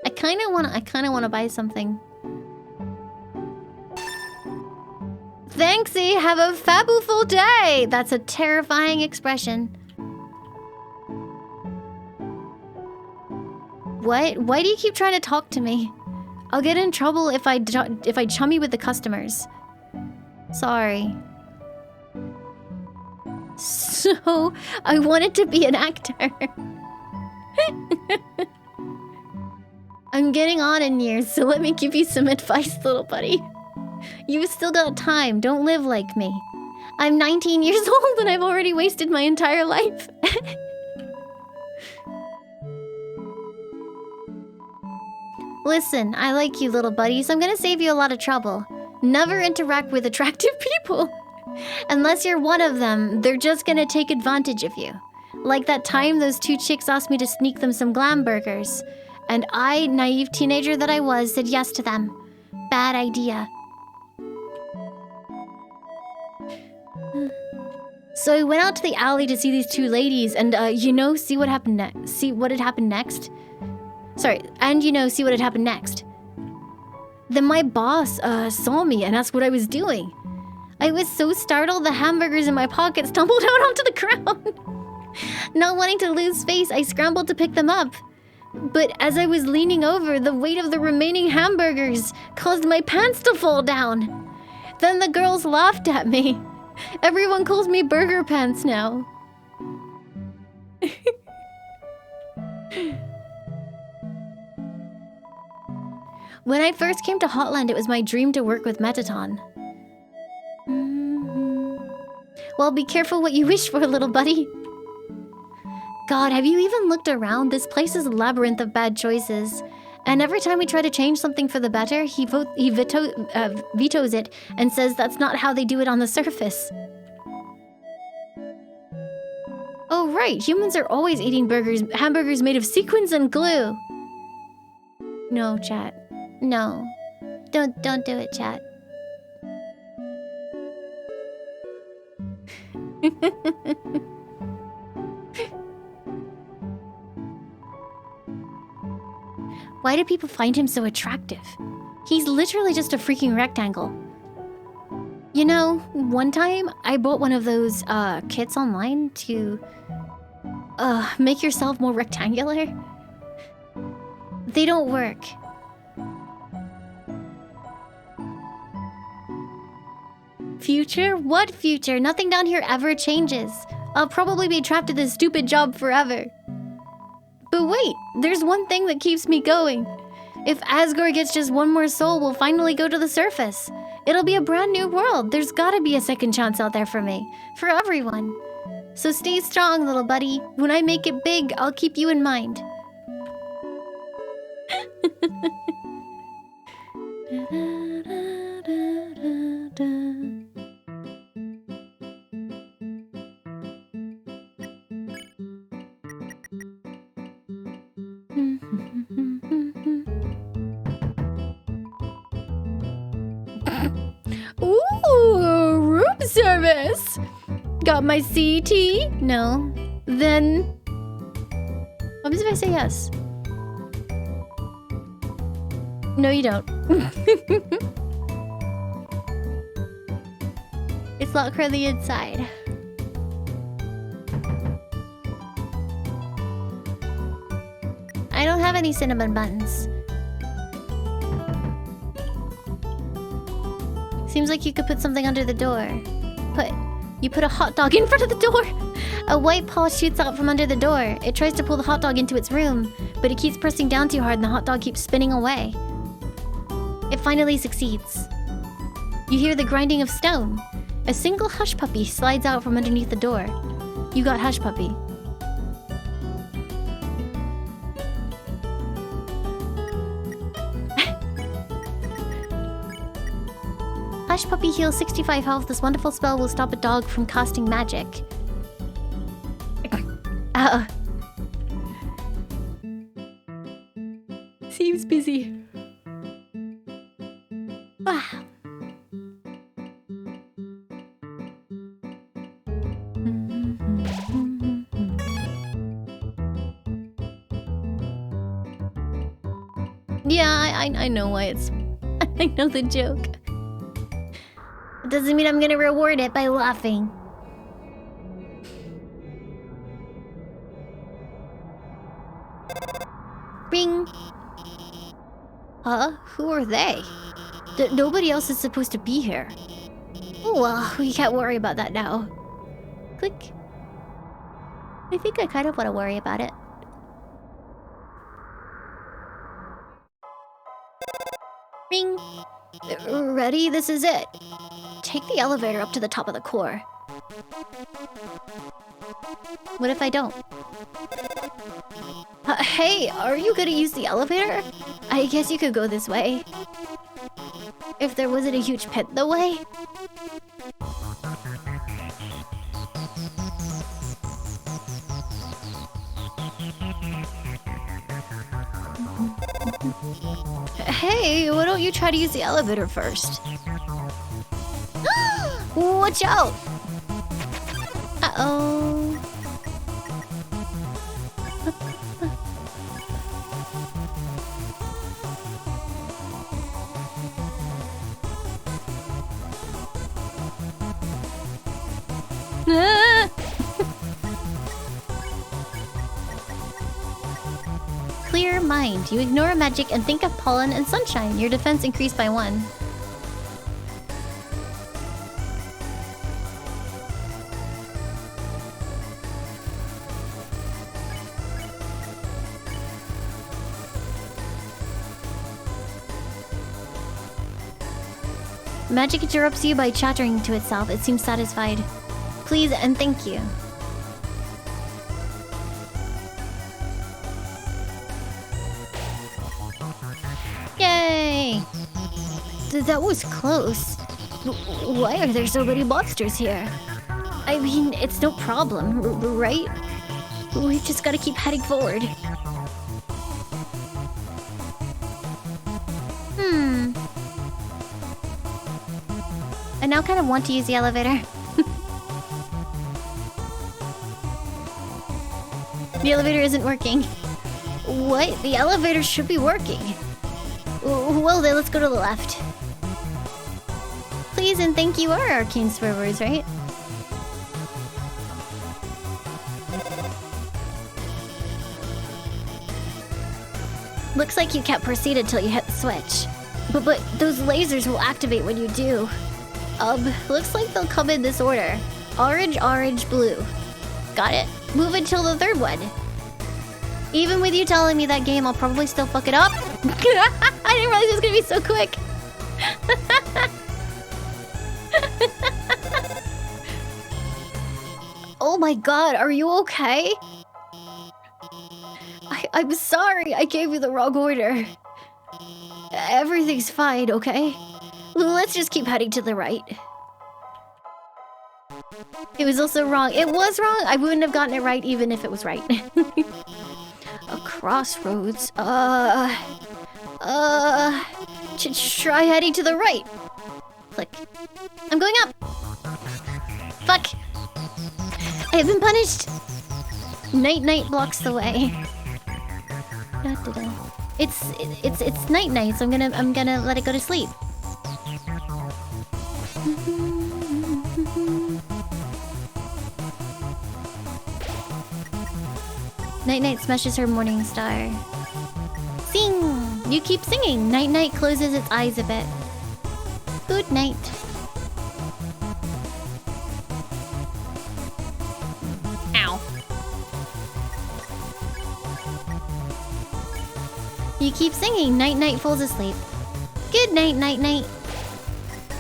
I kinda wanna buy something. Thanksy, have a fabuful day! That's a terrifying expression. What? Why do you keep trying to talk to me? I'll get in trouble if I chummy with the customers. Sorry. So, I wanted to be an actor. I'm getting on in years, so let me give you some advice, little buddy. You've still got time, don't live like me. I'm 19 years old and I've already wasted my entire life. Listen, I like you, little buddy, so I'm gonna save you a lot of trouble. Never interact with attractive people. Unless you're one of them, they're just gonna take advantage of you. Like that time those two chicks asked me to sneak them some glam burgers. And I, naive teenager that I was, said yes to them. Bad idea. So I went out to the alley to see these two ladies and, see what happened next. See what had happened next? Sorry, and see what had happened next. Then my boss, saw me and asked what I was doing. I was so startled the hamburgers in my pocket stumbled out onto the ground. Not wanting to lose face, I scrambled to pick them up. But as I was leaning over, the weight of the remaining hamburgers caused my pants to fall down. Then the girls laughed at me. Everyone calls me Burger Pants now. When I first came to Hotland, it was my dream to work with Mettaton. Well, be careful what you wish for, little buddy. God, have you even looked around? This place is a labyrinth of bad choices. And every time we try to change something for the better, he vetoes it and says that's not how they do it on the surface. Oh right, humans are always eating hamburgers made of sequins and glue. No, chat. No. Don't do it, chat. Why do people find him so attractive? He's literally just a freaking rectangle. You know, one time I bought one of those kits online to make yourself more rectangular. They don't work. Future? What future? Nothing down here ever changes. I'll probably be trapped in this stupid job forever. But wait, there's one thing that keeps me going. If Asgore gets just one more soul, we'll finally go to the surface. It'll be a brand new world. There's gotta be a second chance out there for me. For everyone. So stay strong, little buddy. When I make it big, I'll keep you in mind. Ooh, room service. Got my CT? No. Then what happens if I say yes? No, you don't. It's locked on the inside. I don't have any cinnamon buns. Seems like you could put something under the door. You put a hot dog in front of the door. A white paw shoots out from under the door. It tries to pull the hot dog into its room, but it keeps pressing down too hard and the hot dog keeps spinning away. It finally succeeds. You hear the grinding of stone. A single hush puppy slides out from underneath the door. You got hush puppy. Hush puppy heals 65 health. This wonderful spell will stop a dog from casting magic. Seems busy. Wow. Yeah, I know why it's... I know the joke. It doesn't mean I'm gonna reward it by laughing. Ring. Huh? Who are they? Nobody else is supposed to be here. Well, we can't worry about that now. Click. I think I kind of want to worry about it. Ring. Ready? This is it. Take the elevator up to the top of the core. What if I don't? Hey, are you gonna use the elevator? I guess you could go this way. If there wasn't a huge pit in the way. Hey, why don't you try to use the elevator first? Watch out! Uh-oh. Clear mind. You ignore magic and think of pollen and sunshine. Your defense increased by 1. Magic interrupts you by chattering to itself. It seems satisfied. Please and thank you. Yay! That was close. Why are there so many monsters here? I mean, it's no problem, right? We've just got to keep heading forward. I now kind of want to use the elevator. The elevator isn't working. What? The elevator should be working. Well then, let's go to the left. Please and thank you are arcane swear words, right? Looks like you can't proceed until you hit the switch. But those lasers will activate when you do. Looks like they'll come in this order. Orange, orange, blue. Got it. Move until the third one. Even with you telling me that game, I'll probably still fuck it up. I didn't realize it was gonna be so quick. Oh my god, are you okay? I'm sorry, I gave you the wrong order. Everything's fine, okay? Let's just keep heading to the right. It was also wrong. It was wrong. I wouldn't have gotten it right even if it was right. A crossroads. Try heading to the right. Click. I'm going up. Fuck. I have been punished. Night blocks the way. It's night, so I'm gonna let it go to sleep. Night smashes her morning star. Sing! You keep singing. Night closes its eyes a bit. Good night. Ow. You keep singing. Night falls asleep. Good night, Night.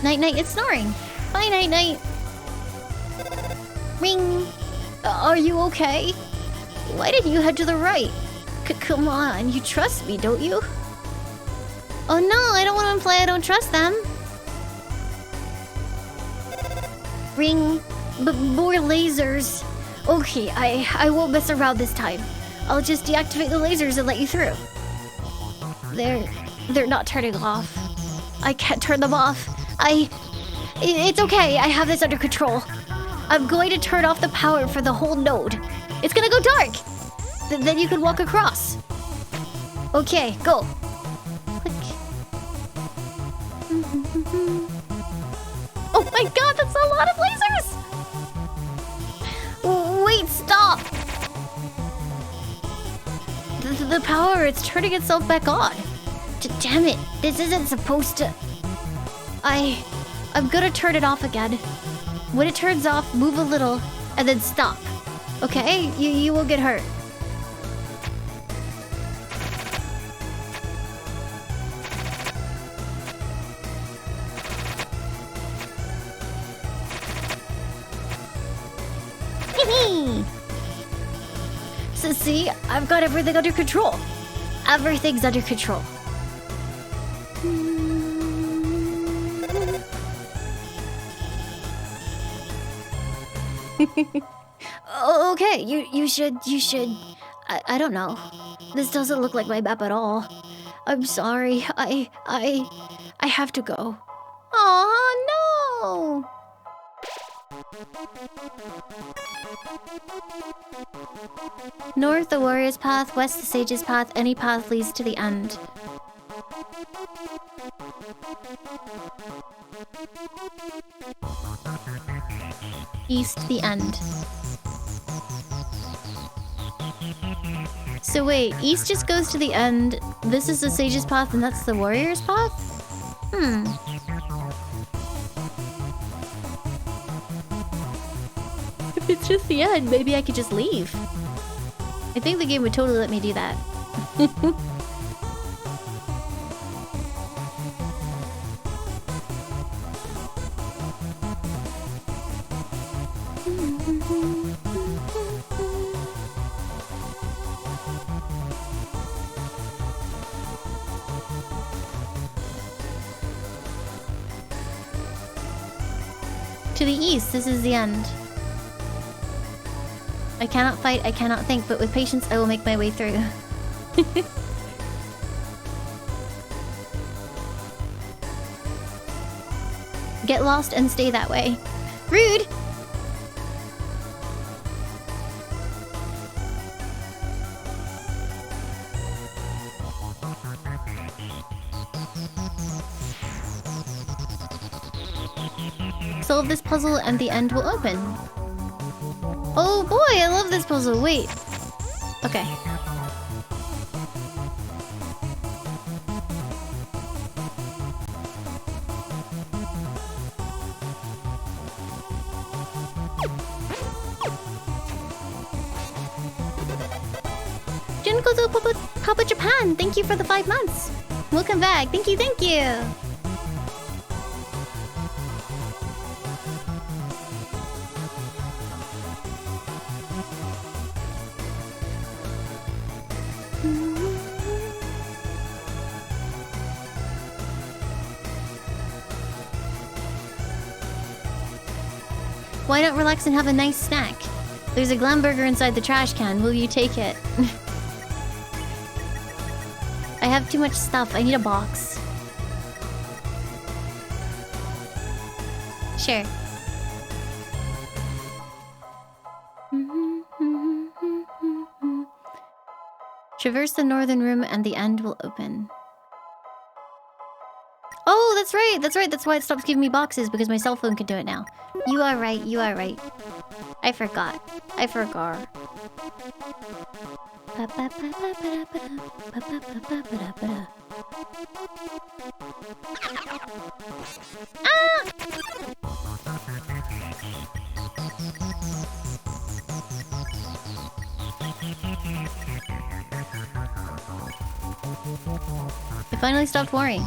Night, it's snoring. Bye, Night. Ring. Are you okay? Why didn't you head to the right? Come on, you trust me, don't you? Oh no, I don't want to imply I don't trust them. Ring. More lasers. Okay, I won't mess around this time. I'll just deactivate the lasers and let you through. They're not turning off. I can't turn them off. It's okay, I have this under control. I'm going to turn off the power for the whole node. It's gonna go dark! Then you can walk across. Okay, go. Click. Oh my god, that's a lot of lasers! Wait, stop! The power, it's turning itself back on. Damn it, this isn't supposed to... I'm gonna turn it off again. When it turns off, move a little. and then stop. Okay? You will get hurt. So see, I've got everything under control. Everything's under control. Okay, you should. I don't know. This doesn't look like my map at all. I'm sorry. I have to go. Oh no! North, the warrior's path. West, the sage's path. Any path leads to the end. East, the end. So wait, east just goes to the end. This is the sage's path and that's the warrior's path? If it's just the end, maybe I could just leave. I think the game would totally let me do that. To the east, this is the end. I cannot fight, I cannot think, but with patience I will make my way through. Get lost and stay that way. Rude! Solve this puzzle and the end will open. Oh boy, I love this puzzle. Wait. Okay. Junkozo Papa Japan, thank you for the 5 months. Welcome back. Thank you, thank you. Why not relax and have a nice snack? There's a glam burger inside the trash can. Will you take it? I have too much stuff. I need a box. Sure. Traverse the northern room and the end will open. Oh, that's right. That's right. That's why it stops giving me boxes, because my cell phone can do it now. You are right. You are right. I forgot. I forgot. Ah! I finally stopped worrying.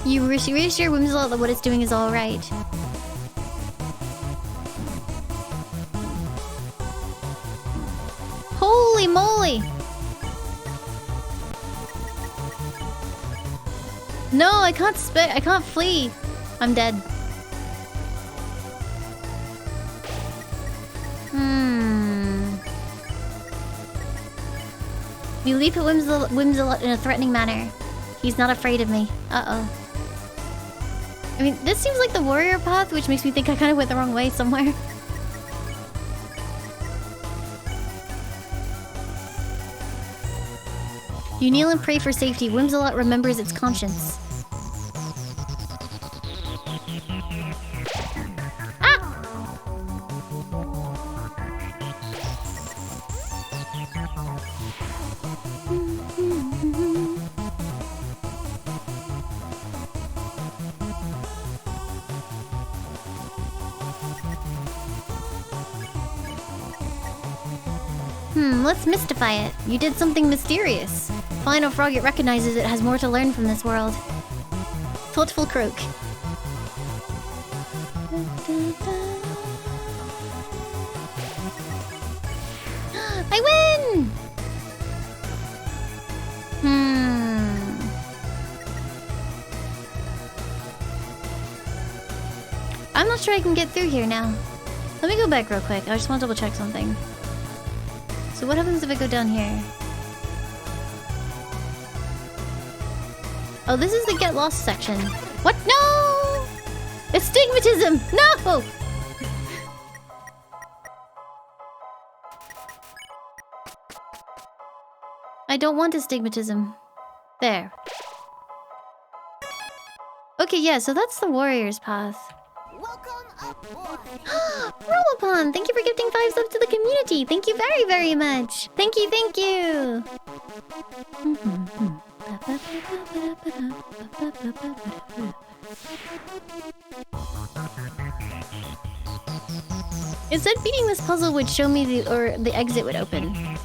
You reassure Whimsicott that what it's doing is alright. Holy moly! No, I can't I can't flee. I'm dead. You leap at Whimsicott in a threatening manner. He's not afraid of me. Uh-oh. I mean, this seems like the warrior path, which makes me think I kind of went the wrong way somewhere. You kneel and pray for safety. Whimsicott remembers its conscience. Ah! Let's mystify it. You did something mysterious. Final frog, it recognizes it has more to learn from this world. Thoughtful croak. I win! I'm not sure I can get through here now. Let me go back real quick. I just want to double check something. So what happens if I go down here? Oh, this is the get lost section. What? No! Astigmatism! No! I don't want astigmatism. There. Okay, yeah, so that's the warrior's path. Welcome aboard. Robopon, thank you for gifting 5 subs to the community. Thank you very, very much. Thank you, thank you. It said beating this puzzle would show me the exit would open.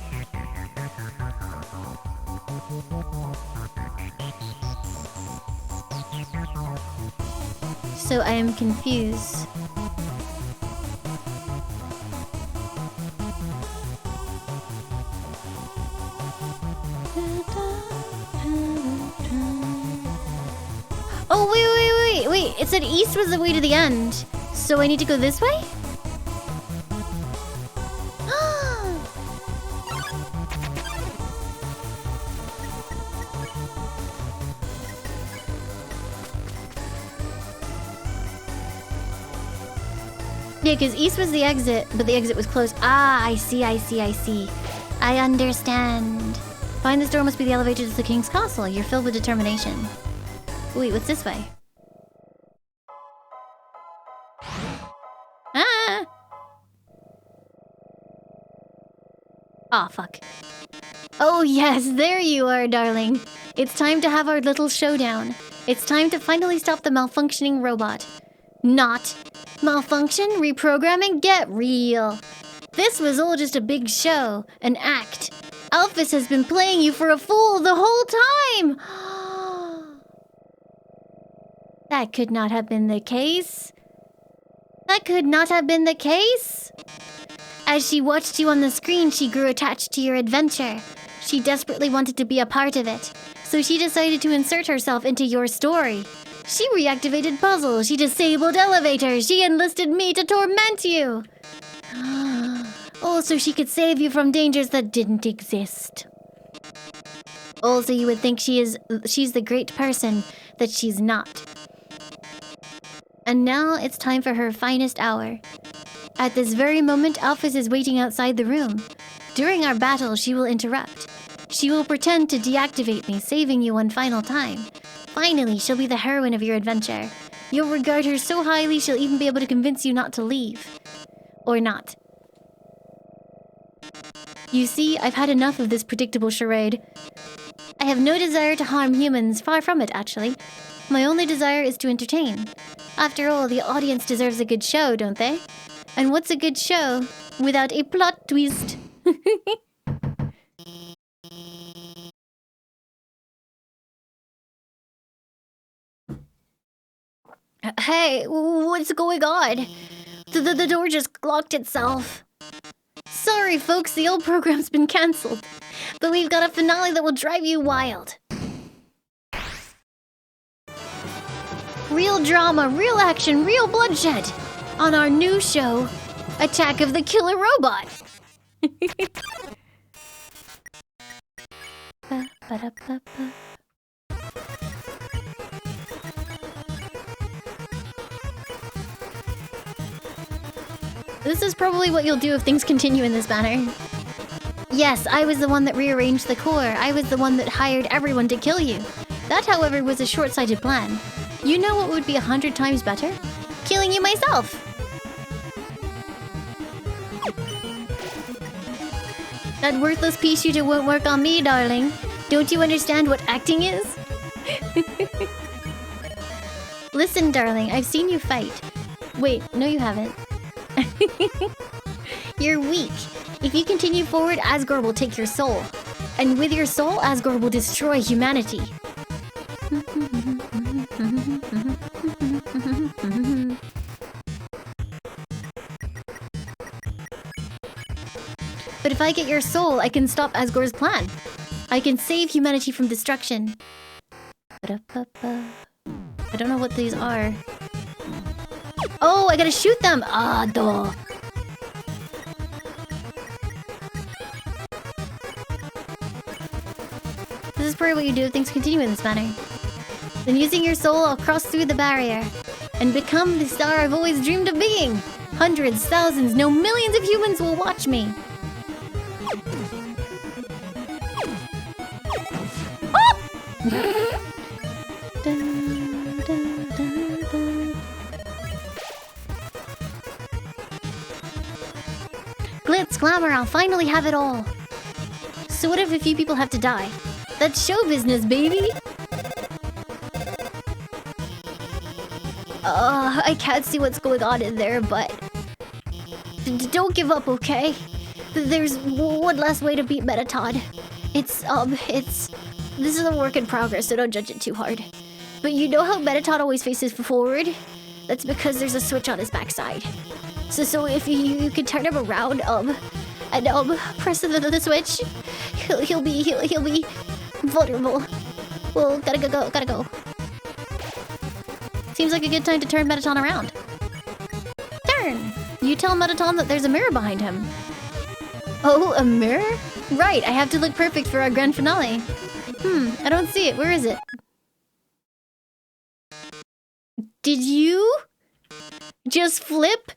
So I am confused. Oh, wait. It said east was the way to the end. So I need to go this way? Yeah, because east was the exit, but the exit was closed. Ah, I see. I understand. Find this door must be the elevator to the king's castle. You're filled with determination. Wait, what's this way? Ah! Aw, fuck. Oh yes, there you are, darling. It's time to have our little showdown. It's time to finally stop the malfunctioning robot. Not. Malfunction? Reprogramming? Get real. This was all just a big show. An act. Alphys has been playing you for a fool the whole time! That could not have been the case. That could not have been the case. As she watched you on the screen, she grew attached to your adventure. She desperately wanted to be a part of it. So she decided to insert herself into your story. She reactivated puzzles, she disabled elevators, she enlisted me to torment you! Oh, so she could save you from dangers that didn't exist. Also, you would think she's the great person that she's not. And now it's time for her finest hour. At this very moment, Alphys is waiting outside the room. During our battle, she will interrupt. She will pretend to deactivate me, saving you one final time. Finally, she'll be the heroine of your adventure. You'll regard her so highly, she'll even be able to convince you not to leave. Or not. You see, I've had enough of this predictable charade. I have no desire to harm humans, far from it, actually. My only desire is to entertain. After all, the audience deserves a good show, don't they? And what's a good show without a plot twist? Hey, what's going on? The door just locked itself. Sorry, folks, the old program's been cancelled. But we've got a finale that will drive you wild. Real drama, real action, real bloodshed. On our new show, Attack of the Killer Robot. This is probably what you'll do if things continue in this manner. Yes, I was the one that rearranged the core. I was the one that hired everyone to kill you. That, however, was a short-sighted plan. You know what would be 100 times better? Killing you myself! That worthless pea shooter won't work on me, darling. Don't you understand what acting is? Listen, darling, I've seen you fight. Wait, no you haven't. You're weak. If you continue forward, Asgore will take your soul. And with your soul, Asgore will destroy humanity. But if I get your soul, I can stop Asgore's plan. I can save humanity from destruction. I don't know what these are. Oh, I gotta shoot them! Ah, duh. This is probably what you do if things continue in this manner. Then using your soul, I'll cross through the barrier and become the star I've always dreamed of being. Hundreds, thousands, no, millions of humans will watch me. Glitz, glamour, I'll finally have it all. So what if a few people have to die? That's show business, baby! I can't see what's going on in there, but... don't give up, okay? There's one last way to beat Mettaton. This is a work in progress, so don't judge it too hard. But you know how Mettaton always faces forward? That's because there's a switch on his backside. So if you can turn him around, and press the switch, he'll be vulnerable. Well, gotta go. Seems like a good time to turn Mettaton around. Turn! You tell Mettaton that there's a mirror behind him. Oh, a mirror? Right, I have to look perfect for our grand finale. I don't see it. Where is it? Did you just flip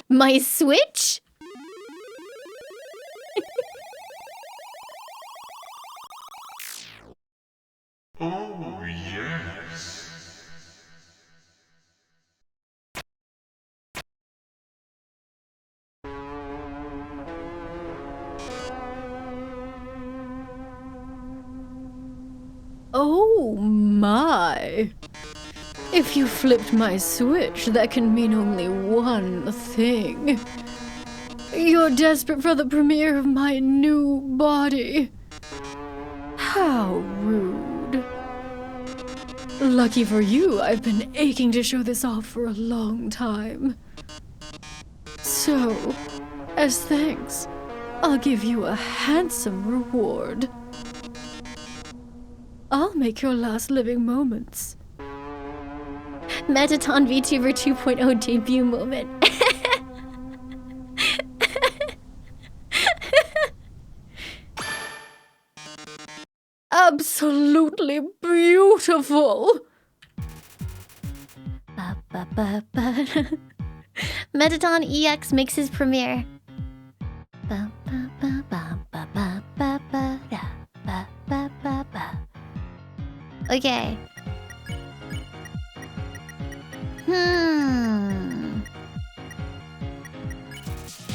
my switch? Oh, yes. Oh my. If you flipped my switch, that can mean only one thing. You're desperate for the premiere of my new body. How rude. Lucky for you, I've been aching to show this off for a long time. So, as thanks, I'll give you a handsome reward. I'll make your last living moments. Mettaton VTuber 2.0 debut moment. Absolutely beautiful! Mettaton EX makes his premiere. Okay.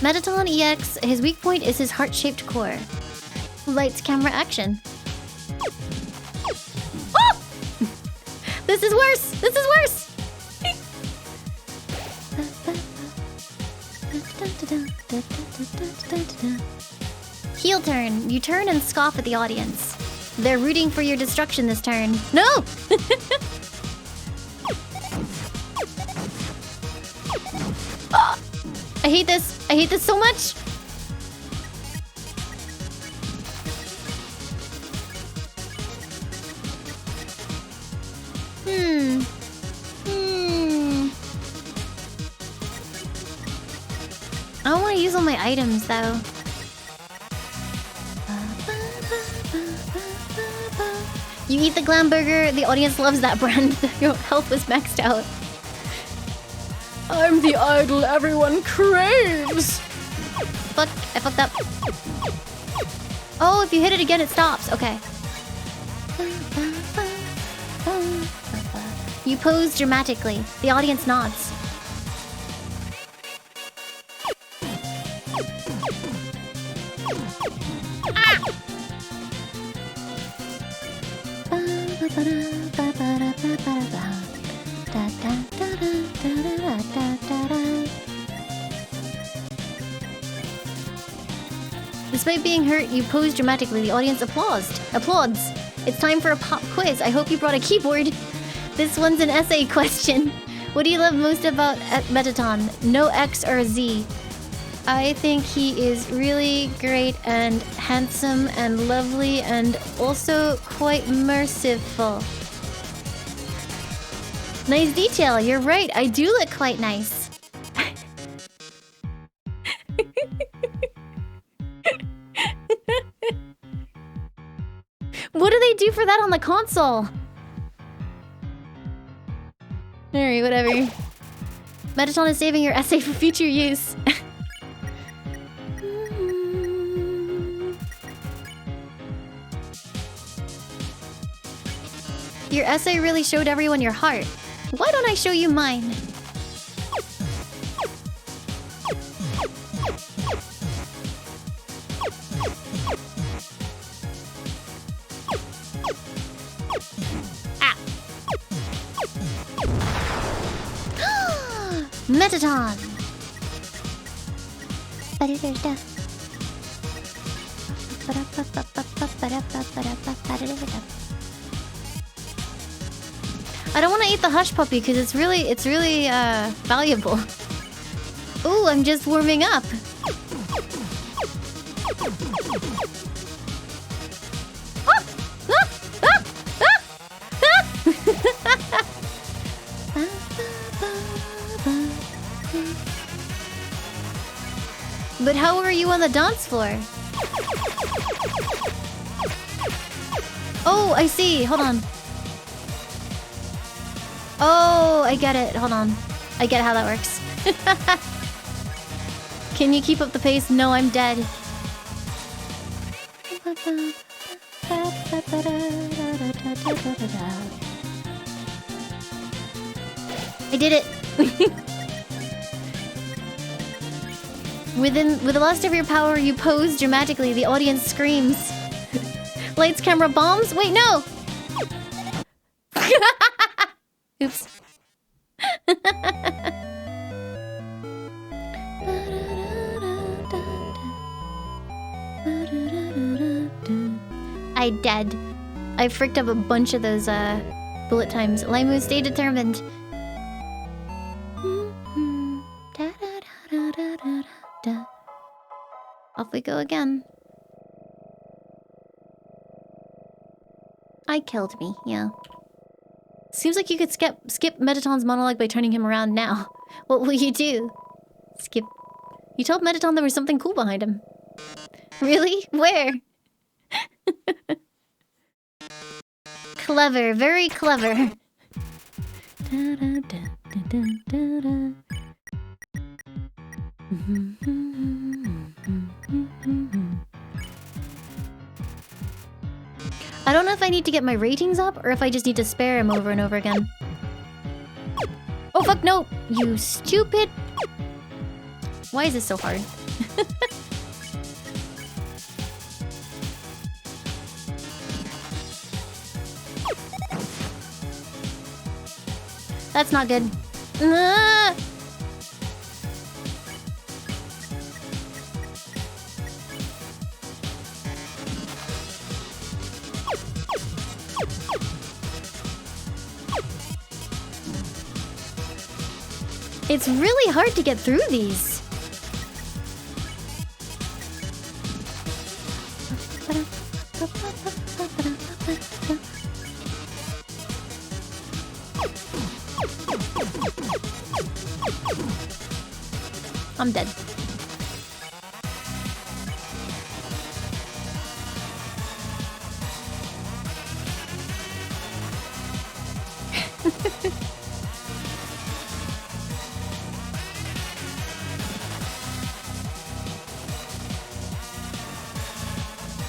Mettaton EX, his weak point is his heart-shaped core. Lights, camera, action. Oh! This is worse! This is worse! Heel turn. You turn and scoff at the audience. They're rooting for your destruction this turn. No! Oh! I hate this. I hate this so much. I don't want to use all my items though. You eat the glam burger, the audience loves that brand. Your health was maxed out. I'm the idol everyone craves! Fuck, I fucked up. Oh, if you hit it again, it stops. Okay. You pose dramatically. The audience nods. Despite being hurt, you posed dramatically. The audience applauds. It's time for a pop quiz. I hope you brought a keyboard. This one's an essay question. What do you love most about Mettaton? No X or Z. I think he is really great and handsome and lovely and also quite merciful. Nice detail. You're right. I do look quite nice. What do they do for that on the console? Alright, whatever. Mettaton is saving your essay for future use. Your essay really showed everyone your heart. Why don't I show you mine? Mettaton! I don't want to eat the hush puppy because it's really valuable. Ooh, I'm just warming up. But how were you on the dance floor? Oh, I see. Hold on. Oh, I get it. Hold on. I get how that works. Can you keep up the pace? No, I'm dead. I did it. With the last of your power, you pose dramatically. The audience screams. Lights, camera, bombs? Wait, no! Oops. I dead. I fricked up a bunch of those bullet times. Laimu, stay determined. Off we go again. I killed me, yeah. Seems like you could skip Mettaton's monologue by turning him around now. What will you do? Skip. You told Mettaton there was something cool behind him. Really? Where? Clever, very clever. I don't know if I need to get my ratings up or if I just need to spare him over and over again. Oh fuck no! You stupid! Why is this so hard? That's not good. Ah! It's really hard to get through these. I'm dead.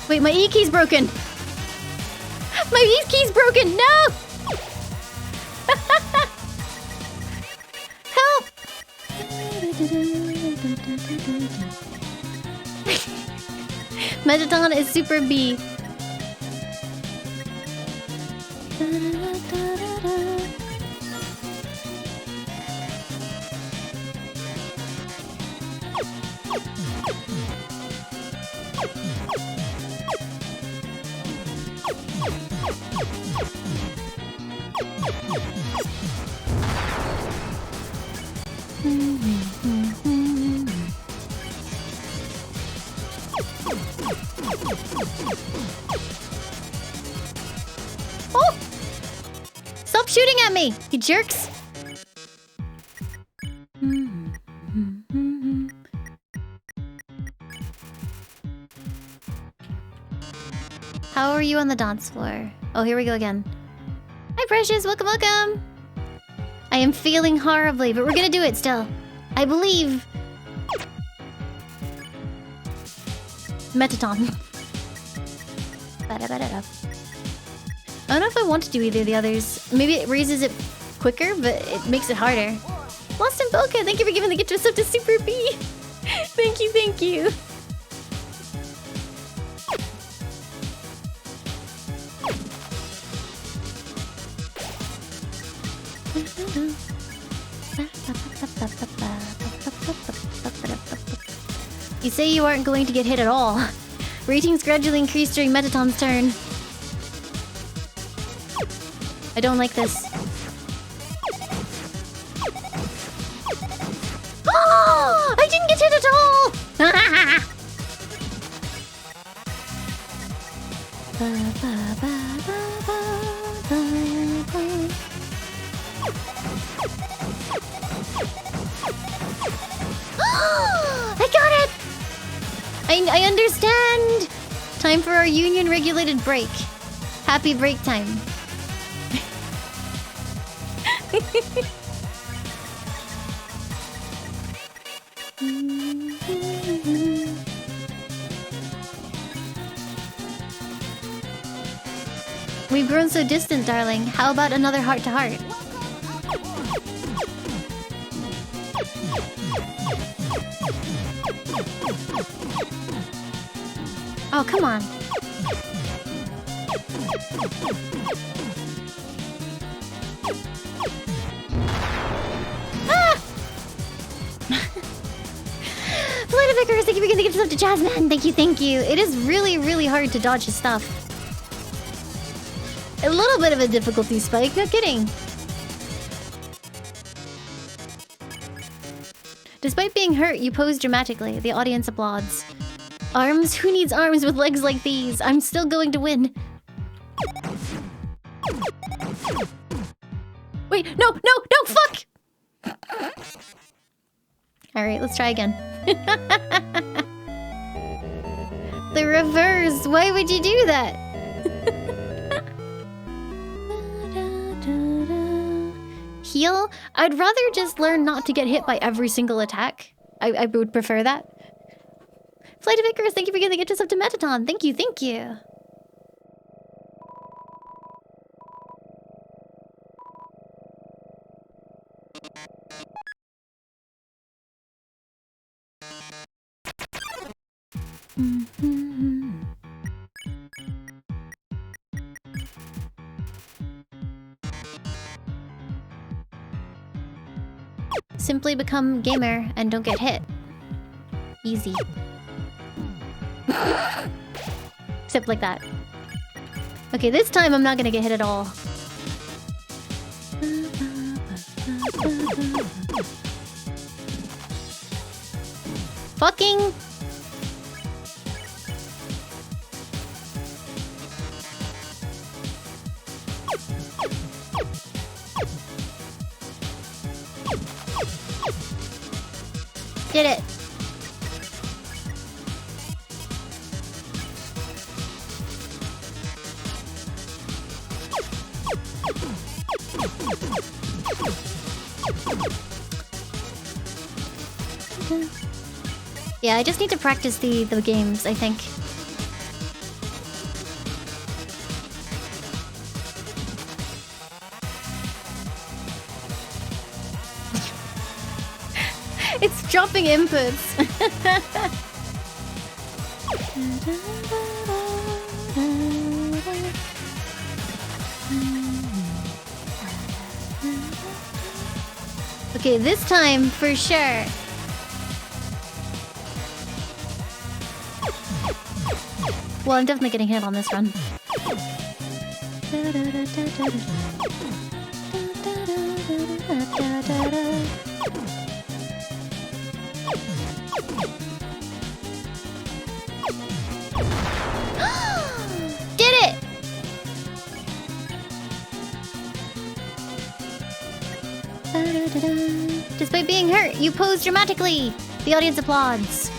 Wait, my E key's broken. My E key's broken. No! Help! Mettaton is Super B. Oh! Stop shooting at me, you jerks! How are you on the dance floor? Oh, here we go again. Hi, Precious. Welcome, welcome. I am feeling horribly, but we're gonna do it still. I believe. Mettaton. I don't know if I want to do either of the others. Maybe it raises it quicker, but it makes it harder. Lost in Boca, thank you for giving the gift of sub to Super B. Thank you, thank you. You say you aren't going to get hit at all. Ratings gradually increase during Mettaton's turn. I don't like this. Oh! I didn't get hit at all! I got it! I understand! Time for our union-regulated break. Happy break time. We've grown so distant, darling. How about another heart-to-heart? Oh, come on. Ah! Flight of Icarus, thank you for giving the gift of to Jasmine. Thank you, thank you. It is really, really hard to dodge his stuff. A little bit of a difficulty spike, no kidding. Despite being hurt, you pose dramatically. The audience applauds. Arms? Who needs arms with legs like these? I'm still going to win. Wait, no, no, no, fuck! Alright, let's try again. The reverse! Why would you do that? Heal? I'd rather just learn not to get hit by every single attack. I would prefer that. Flight of Icarus, thank you for giving the gift up to Mettaton. Thank you, thank you. Simply become gamer and don't get hit. Easy. Except like that. Okay, this time I'm not gonna get hit at all. Fucking... Did it. Yeah, I just need to practice the games, I think. It's dropping inputs. Okay, this time for sure. Well, I'm definitely getting hit on this run. Did it! Despite being hurt, you pose dramatically. The audience applauds.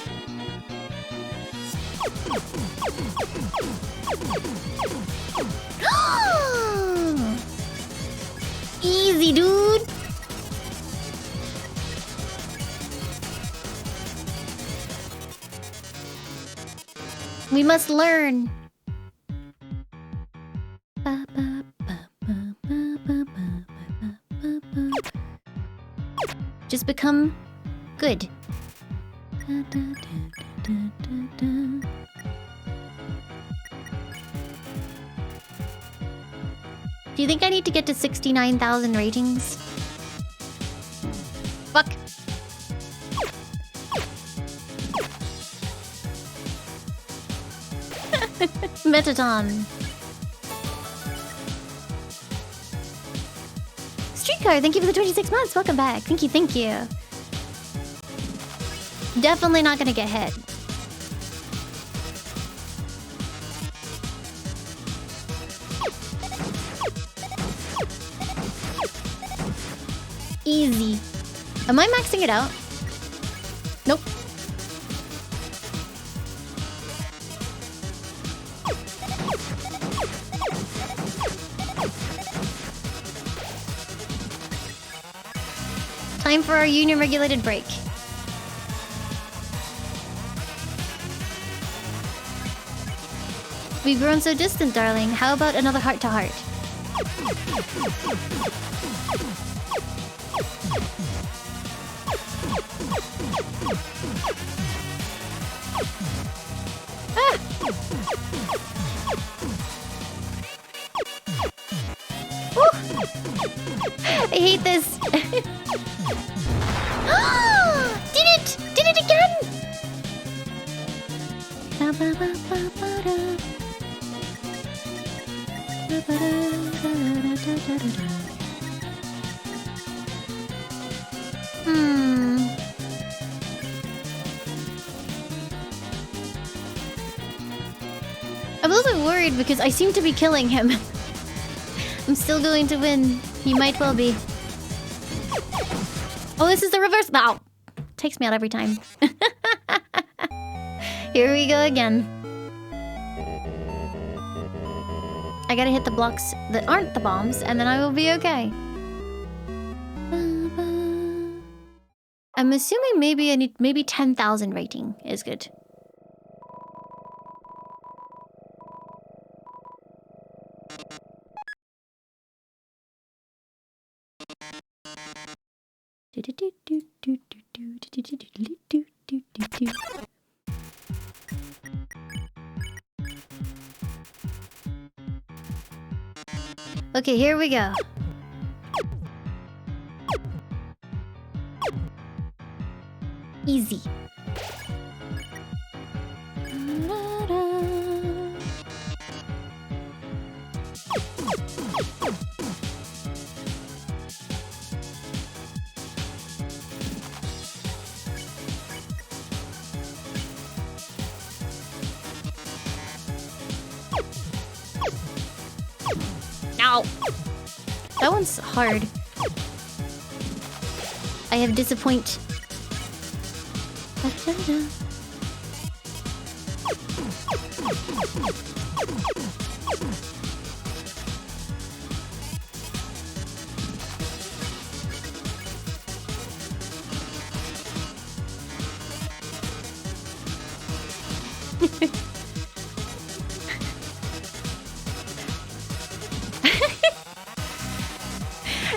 Easy, dude. We must learn. Just become good. Do you think I need to get to 69,000 ratings? Fuck. Mettaton. Streetcar, thank you for the 26 months. Welcome back. Thank you, thank you. Definitely not gonna get hit. Easy. Am I maxing it out? Nope. Time for our union regulated break. We've grown so distant, darling. How about another heart to heart? Ah! I hate this. Did it! Did it again! I'm a little bit worried because I seem to be killing him. I'm still going to win. He might well be. Oh, this is the reverse. Ow. Takes me out every time. Here we go again. I gotta hit the blocks that aren't the bombs, and then I will be okay. I'm assuming maybe I need 10,000 rating is good. Okay, here we go. Easy. Ow! That one's hard. I have disappoint.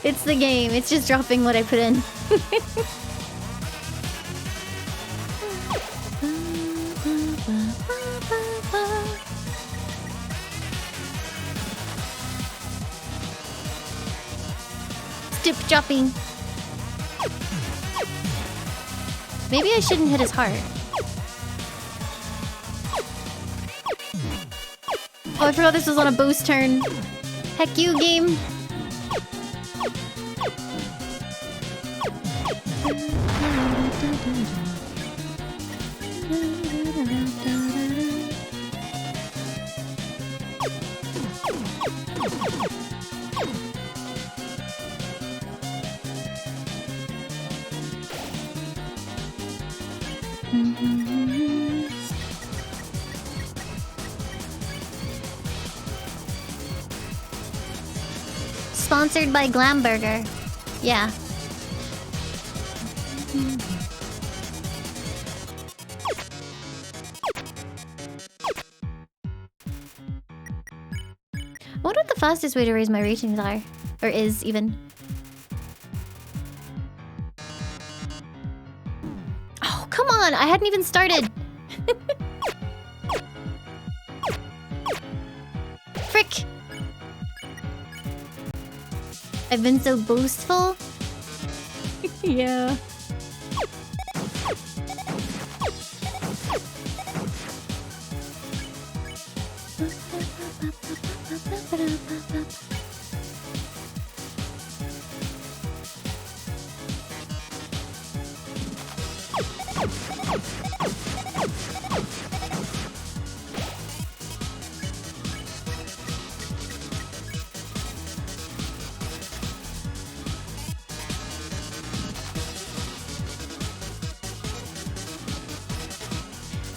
It's the game. It's just dropping what I put in. Stip dropping. Maybe I shouldn't hit his heart. Oh, I forgot this was on a boost turn. Heck you, game. Sponsored by Glamburger. Yeah. I wonder what the fastest way to raise my ratings are. Or is, even. Oh, come on! I hadn't even started! Frick! I've been so boastful. Yeah.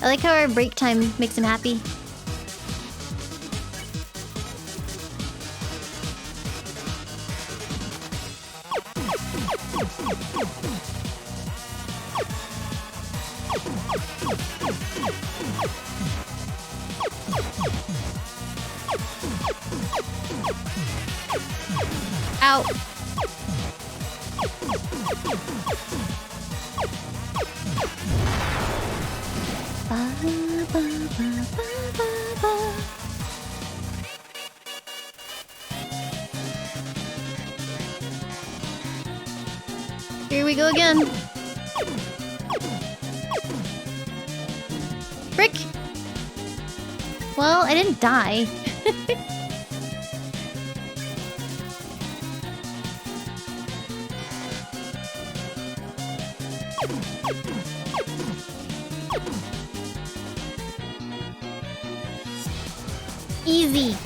I like how our break time makes him happy. Ow. Here we go again. Frick! Well, I didn't die. Easy.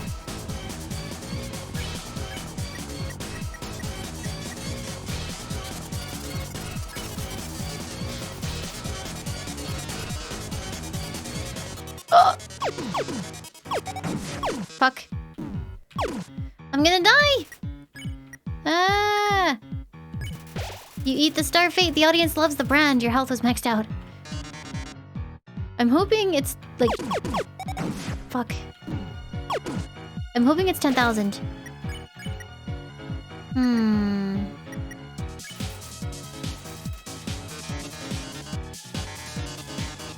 Fuck. I'm gonna die! Ah! You eat the star fate. The audience loves the brand. Your health was maxed out. I'm hoping it's like... Fuck. I'm hoping it's 10,000.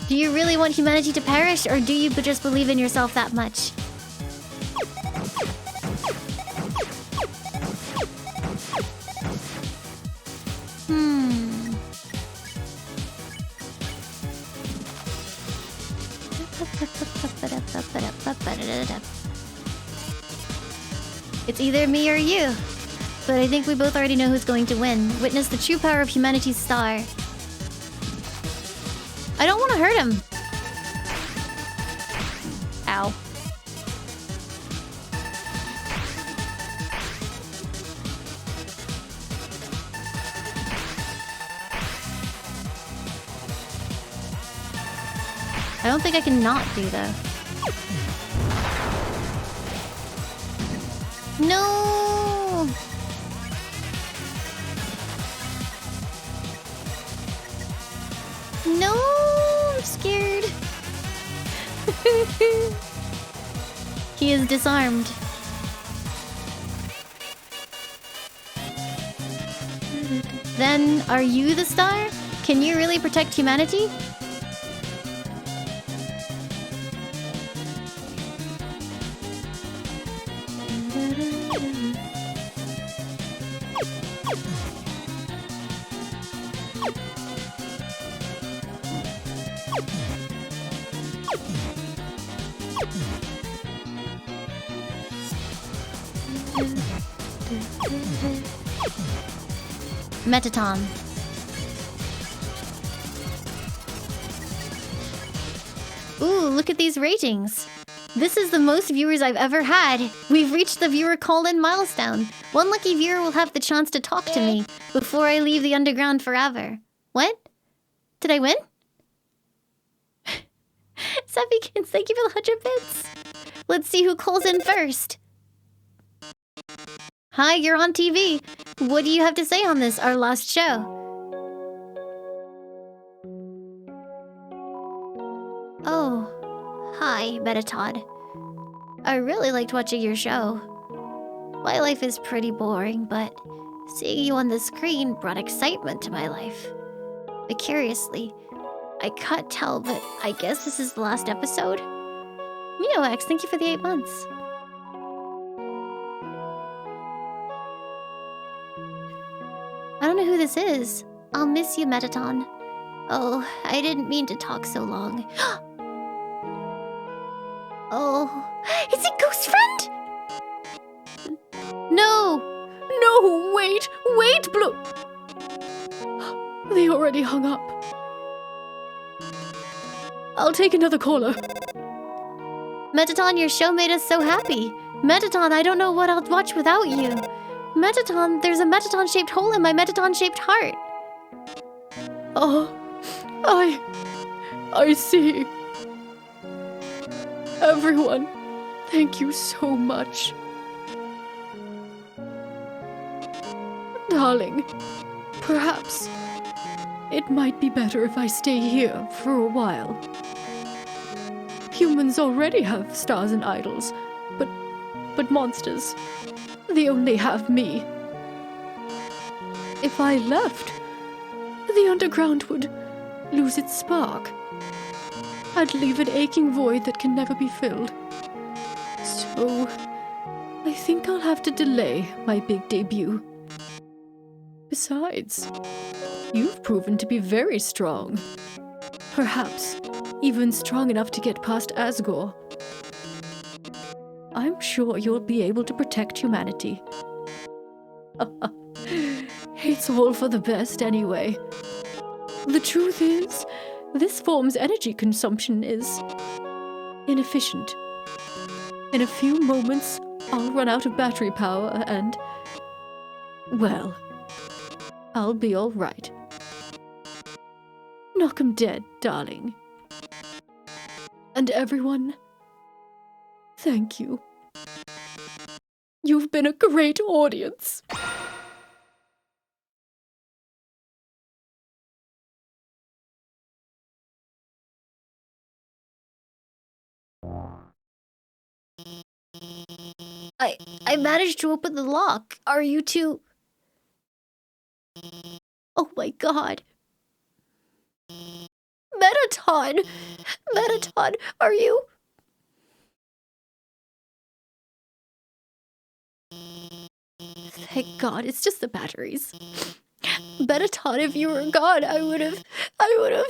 Do you really want humanity to perish, or do you just believe in yourself that much? It's either me or you. But I think we both already know who's going to win. Witness the true power of humanity's star. I don't want to hurt him. Ow. I don't think I can not do though. No! No! I'm scared. He is disarmed. Then, are you the star? Can you really protect humanity? Mettaton. Ooh, look at these ratings. This is the most viewers I've ever had. We've reached the viewer call-in milestone. One lucky viewer will have the chance to talk to me before I leave the underground forever. What? Did I win? Sappykins, thank you for the 100 bits. Let's see who calls in first. Hi, you're on TV. What do you have to say on this, our last show? Oh, hi, Mettaton. I really liked watching your show. My life is pretty boring, but seeing you on the screen brought excitement to my life. Curiously, I can't tell, but I guess this is the last episode? Mettaton EX, thank you for the 8 months. I don't know who this is. I'll miss you, Mettaton. Oh, I didn't mean to talk so long. Oh, is it Ghost Friend? No! No, wait, Blue. They already hung up. I'll take another caller. Mettaton, your show made us so happy. Mettaton, I don't know what I'll watch without you. Mettaton, there's a Mettaton-shaped hole in my Mettaton-shaped heart. Oh, I see. Everyone, thank you so much. Darling, perhaps it might be better if I stay here for a while. Humans already have stars and idols, but monsters, they only have me. If I left, the underground would lose its spark. I'd leave an aching void that can never be filled. So, I think I'll have to delay my big debut. Besides, you've proven to be very strong. Perhaps even strong enough to get past Asgore. I'm sure you'll be able to protect humanity. It's all for the best anyway. The truth is, this form's energy consumption is inefficient. In a few moments, I'll run out of battery power and, well, I'll be all right. Knock 'em dead, darling. And everyone, thank you. You've been a great audience. I managed to open the lock. Are you two... Oh my god. Mettaton! Mettaton, are you... Thank god, it's just the batteries. Mettaton, if you were gone, I would've... I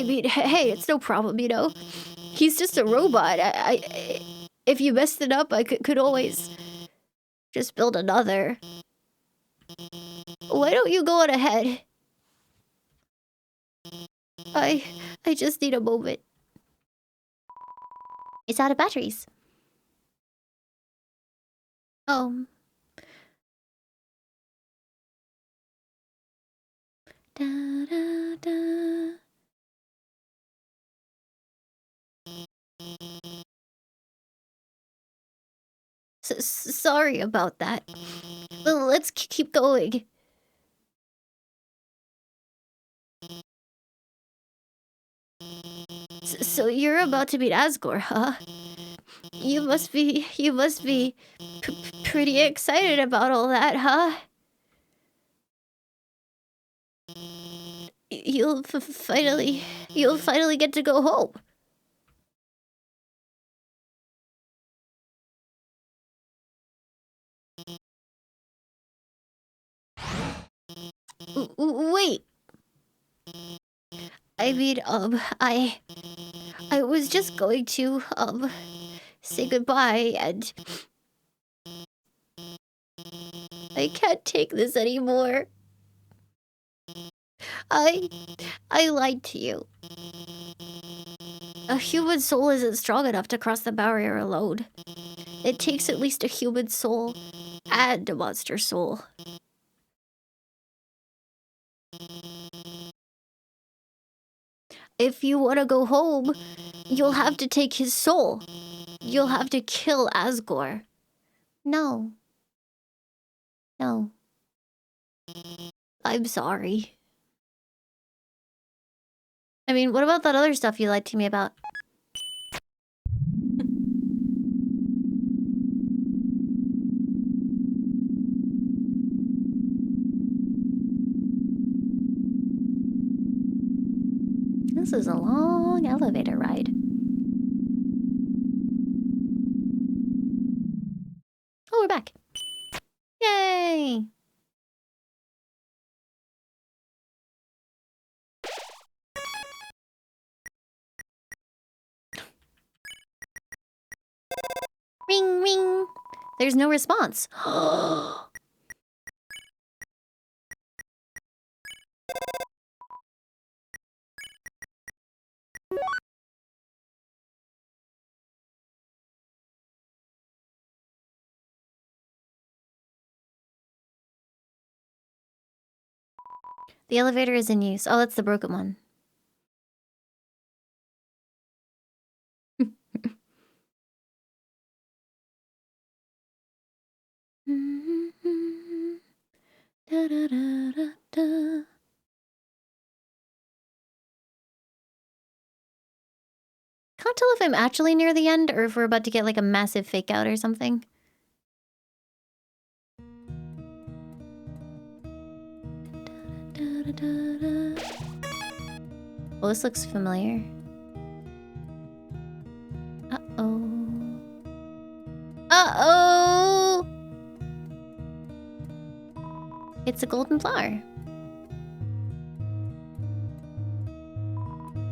mean, hey, it's no problem, you know? He's just a robot. If you messed it up, I could always just build another. Why don't you go on ahead? I just need a moment. It's out of batteries. Oh. Da, da, da. Sorry about that. Let's keep going. So you're about to meet Asgore, huh? You must be pretty excited about all that, huh? You'll finally get to go home. Wait. I mean, I was just going to, say goodbye, and I can't take this anymore. I lied to you. A human soul isn't strong enough to cross the barrier alone. It takes at least a human soul and a monster soul. If you want to go home, you'll have to take his soul. You'll have to kill Asgore. No. No. I'm sorry. I mean, what about that other stuff you lied to me about? This is a long elevator ride. Oh, we're back. Yay! Ring, ring. There's no response. The elevator is in use. Oh, that's the broken one. Da, da, da, da, da. Can't tell if I'm actually near the end or if we're about to get like a massive fake out or something. Da, da, da, da. Well, this looks familiar. Uh-oh. Uh-oh! It's a golden flower.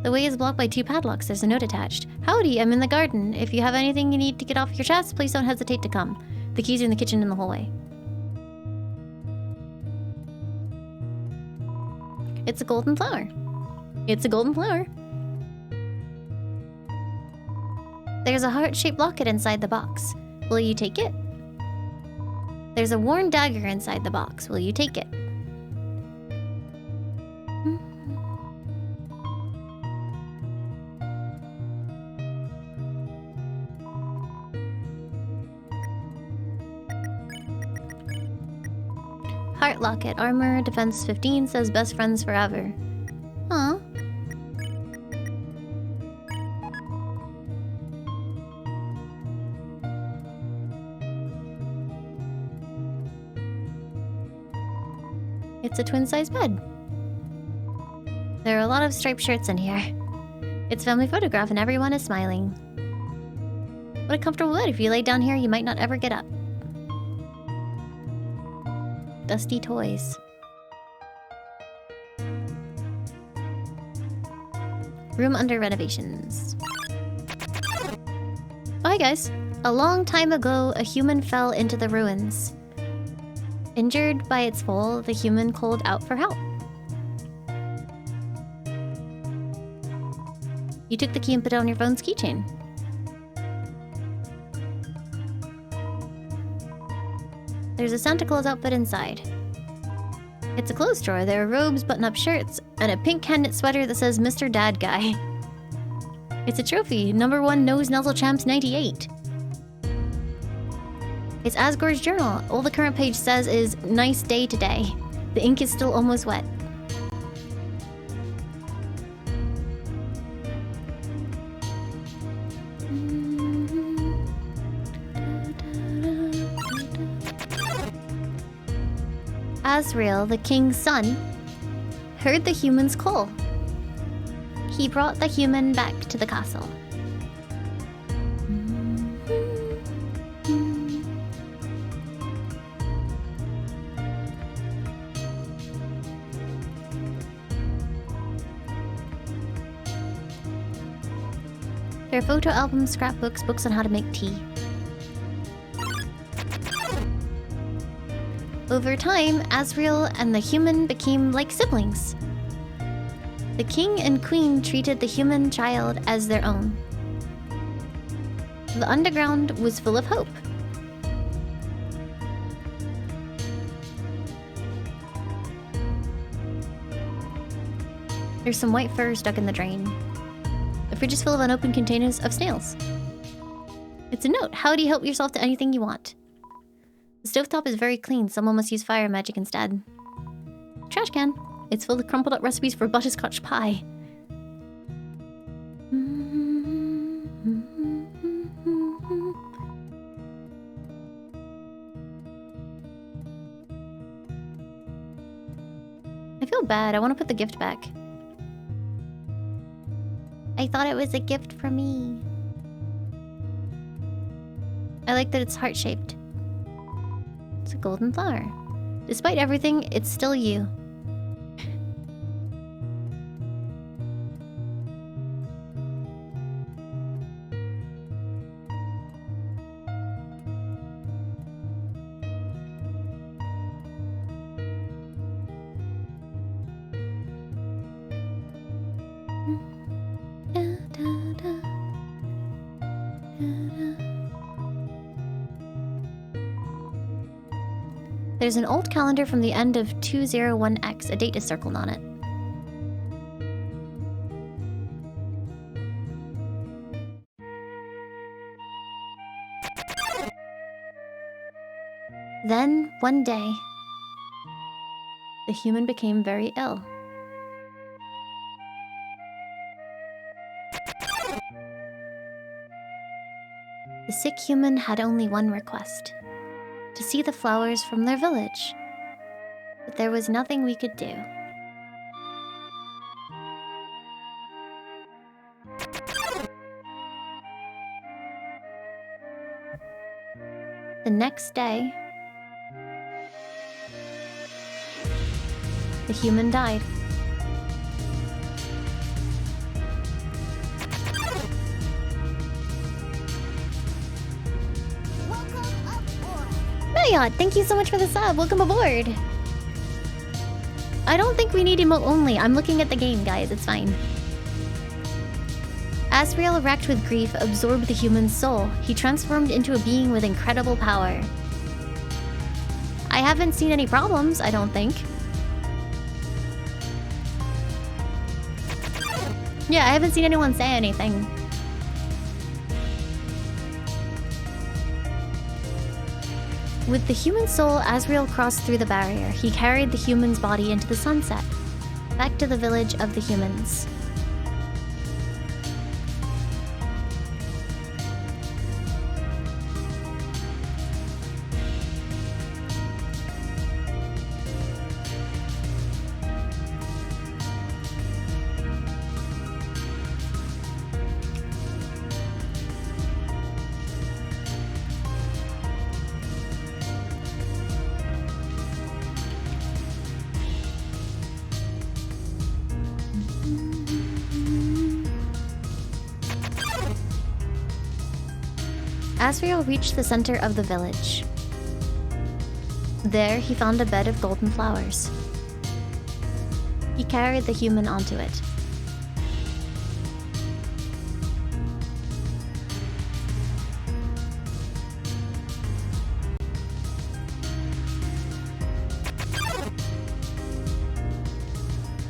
The way is blocked by 2 padlocks. There's a note attached. Howdy, I'm in the garden. If you have anything you need to get off your chest, please don't hesitate to come. The keys are in the kitchen in the hallway. It's a golden flower. It's a golden flower. There's a heart-shaped locket inside the box. Will you take it? There's a worn dagger inside the box. Will you take it? Heart locket, armor, defense 15, says best friends forever. Huh? It's a twin-size bed. There are a lot of striped shirts in here. It's a family photograph and everyone is smiling. What a comfortable bed. If you lay down here, you might not ever get up. Dusty toys. Room under renovations. Oh, hi guys. A long time ago, a human fell into the ruins. Injured by its fall, the human called out for help. You took the key and put it on your phone's keychain. There's a Santa Claus outfit inside. It's a clothes drawer. There are robes, button-up shirts, and a pink hand-knit sweater that says Mr. Dad Guy. It's a trophy. #1 Nose Nuzzle Champs 98. It's Asgore's journal. All the current page says is, nice day today. The ink is still almost wet. Asriel, the king's son, heard the human's call. He brought the human back to the castle. There are photo albums, scrapbooks, books on how to make tea. Over time, Asriel and the human became like siblings. The king and queen treated the human child as their own. The underground was full of hope. There's some white fur stuck in the drain. The fridge is full of unopened containers of snails. It's a note. How do you help yourself to anything you want? The stovetop is very clean. Someone must use fire magic instead. Trash can. It's full of crumpled up recipes for butterscotch pie. I feel bad. I want to put the gift back. I thought it was a gift for me. I like that it's heart-shaped. It's a golden flower. Despite everything, it's still you. There's an old calendar from the end of 201X. A date is circled on it. Then, one day, the human became very ill. The sick human had only one request: to see the flowers from their village. But there was nothing we could do. The next day, the human died. Mayot, thank you so much for the sub. Welcome aboard. I don't think we need emote only. I'm looking at the game, guys. It's fine. Asriel, racked with grief, absorbed the human's soul. He transformed into a being with incredible power. I haven't seen any problems, I don't think. Yeah, I haven't seen anyone say anything. With the human soul, Asriel crossed through the barrier. He carried the human's body into the sunset, back to the village of the humans. Asriel reached the center of the village. There, he found a bed of golden flowers. He carried the human onto it.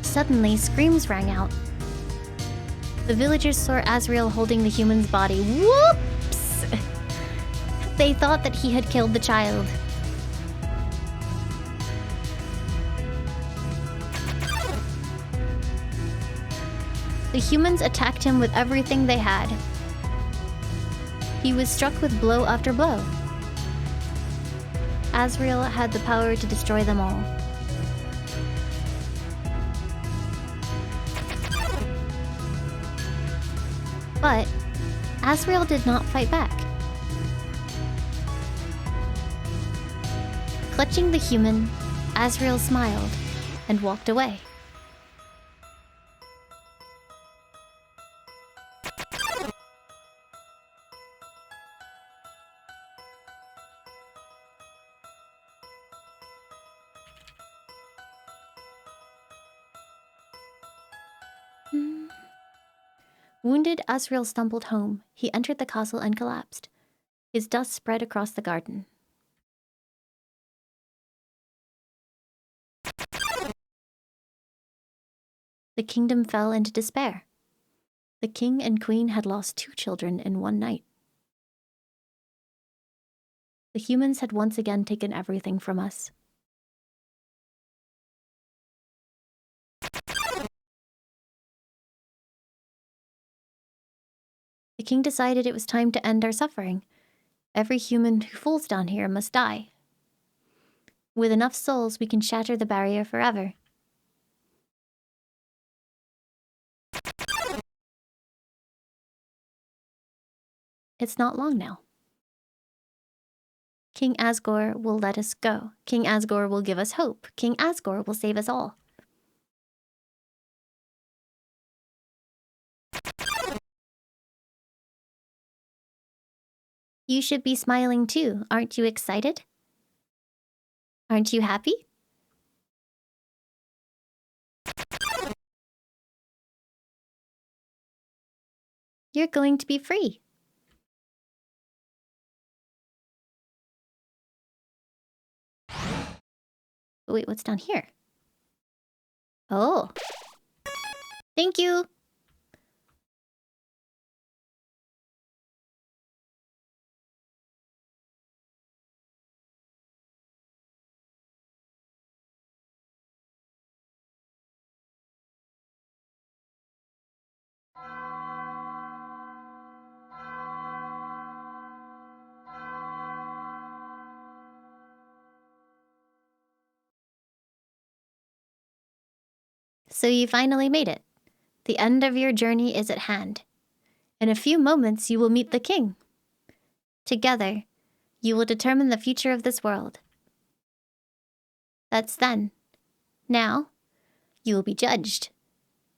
Suddenly, screams rang out. The villagers saw Asriel holding the human's body. Whoops! They thought that he had killed the child. The humans attacked him with everything they had. He was struck with blow after blow. Asriel had the power to destroy them all. But Asriel did not fight back. Clutching the human, Asriel smiled and walked away. Wounded, Asriel stumbled home. He entered the castle and collapsed. His dust spread across the garden. The kingdom fell into despair. The king and queen had lost 2 children in one night. The humans had once again taken everything from us. The king decided it was time to end our suffering. Every human who falls down here must die. With enough souls, we can shatter the barrier forever. It's not long now. King Asgore will let us go. King Asgore will give us hope. King Asgore will save us all. You should be smiling too. Aren't you excited? Aren't you happy? You're going to be free. Wait, what's down here? Oh. Thank you. So you finally made it. The end of your journey is at hand. In a few moments, you will meet the king. Together, you will determine the future of this world. That's then. Now, you will be judged.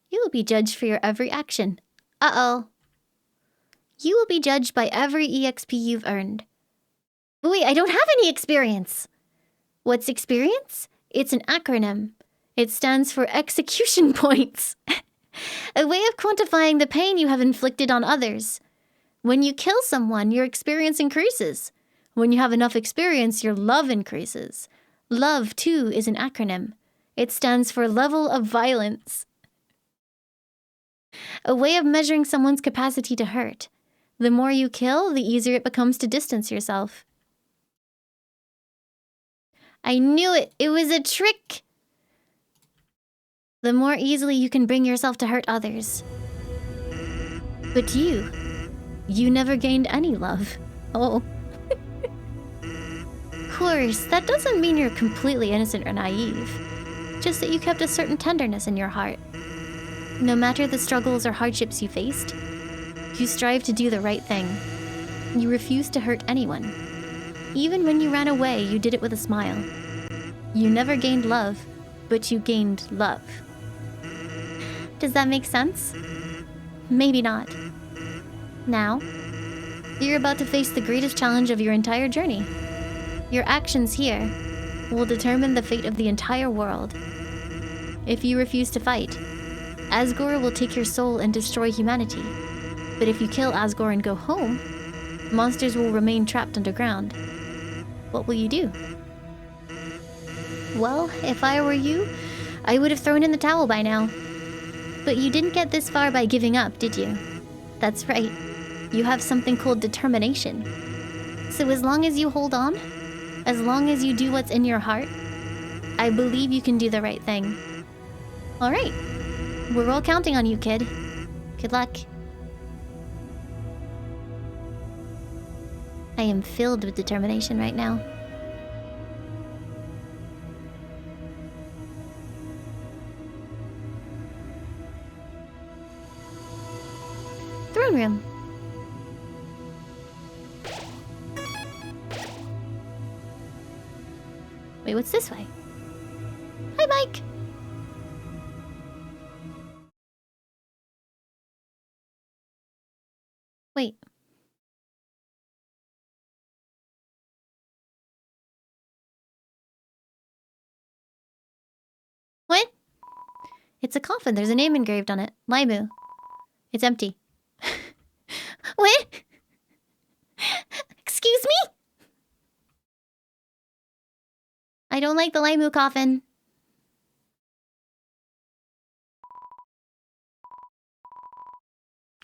You will be judged for your every action. Uh-oh. You will be judged by every EXP you've earned. But wait, I don't have any experience. What's experience? It's an acronym. It stands for execution points. A way of quantifying the pain you have inflicted on others. When you kill someone, your experience increases. When you have enough experience, your love increases. Love, too, is an acronym. It stands for level of violence. A way of measuring someone's capacity to hurt. The more you kill, the easier it becomes to distance yourself. I knew it! It was a trick! The more easily you can bring yourself to hurt others. But you never gained any love. Oh. Of course, that doesn't mean you're completely innocent or naive. Just that you kept a certain tenderness in your heart. No matter the struggles or hardships you faced, you strive to do the right thing. You refused to hurt anyone. Even when you ran away, you did it with a smile. You never gained love, but you gained love. Does that make sense? Maybe not. Now, you're about to face the greatest challenge of your entire journey. Your actions here will determine the fate of the entire world. If you refuse to fight, Asgore will take your soul and destroy humanity. But if you kill Asgore and go home, monsters will remain trapped underground. What will you do? Well, if I were you, I would have thrown in the towel by now. But you didn't get this far by giving up, did you? That's right. You have something called determination. So as long as you hold on, as long as you do what's in your heart, I believe you can do the right thing. All right. We're all counting on you, kid. Good luck. I am filled with determination right now. Throne room. Wait, what's this way? Hi, Mike! Wait. What? It's a coffin. There's a name engraved on it. Laimu. It's empty. What? Excuse me? I don't like the Laimu coffin.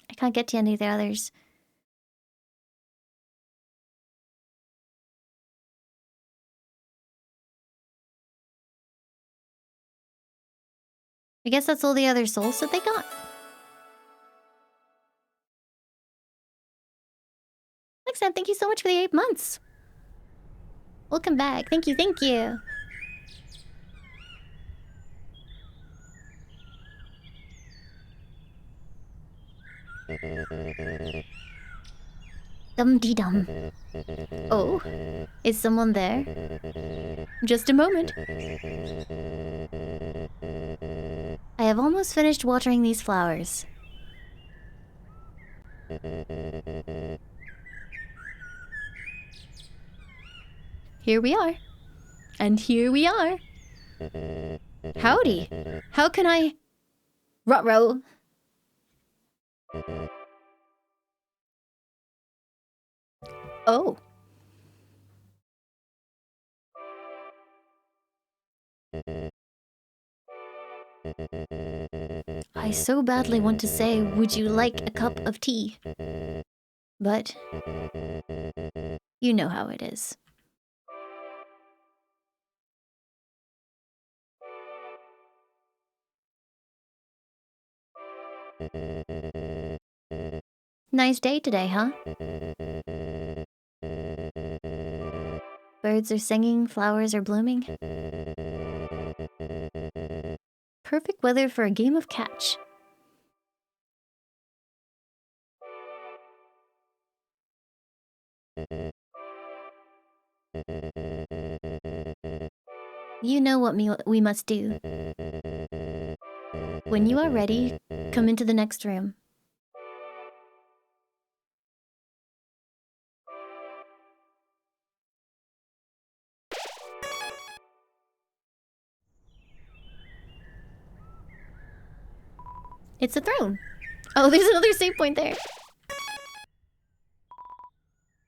I can't get to any of the others. I guess that's all the other souls that they got. Sam, thank you so much for the 8 months. Welcome back. Thank you, thank you. Dum-dee-dum. Oh, is someone there? Just a moment. I have almost finished watering these flowers. Here we are. And here we are. Howdy. How can I... Ruh-roh. Oh. I so badly want to say, would you like a cup of tea? But... you know how it is. Nice day today, huh? Birds are singing, flowers are blooming. Perfect weather for a game of catch. You know what we must do. When you are ready, come into the next room. It's a throne. Oh, there's another save point there.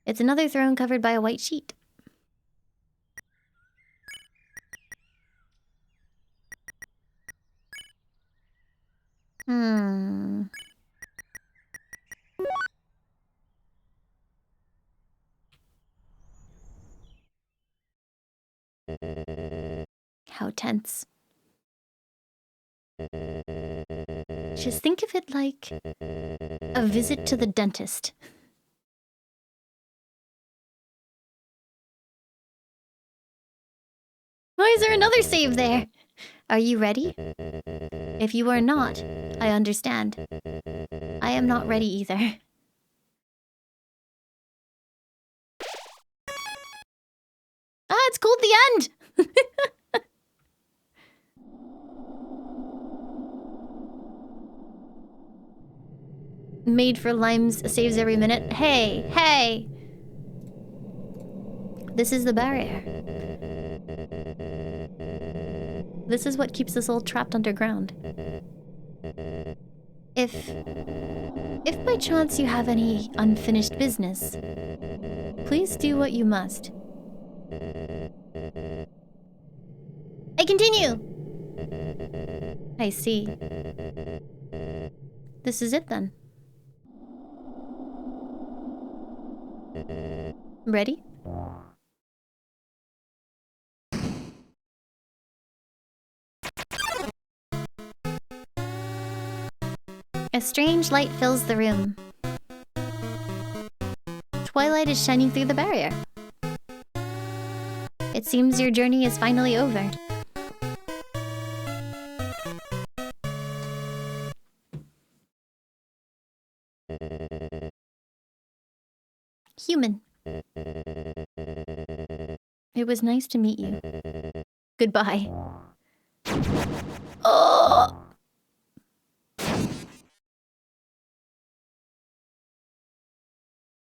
It's another throne covered by a white sheet. How tense. Just think of it like a visit to the dentist. Why is there another save there? Are you ready? If you are not, I understand. I am not ready either. Ah, it's called the end! Made for limes saves every minute. Hey, hey! This is the barrier. This is what keeps us all trapped underground. If by chance you have any unfinished business, please do what you must. I continue! I see. This is it then. Ready? A strange light fills the room. Twilight is shining through the barrier. It seems your journey is finally over. Human. It was nice to meet you. Goodbye. Oh!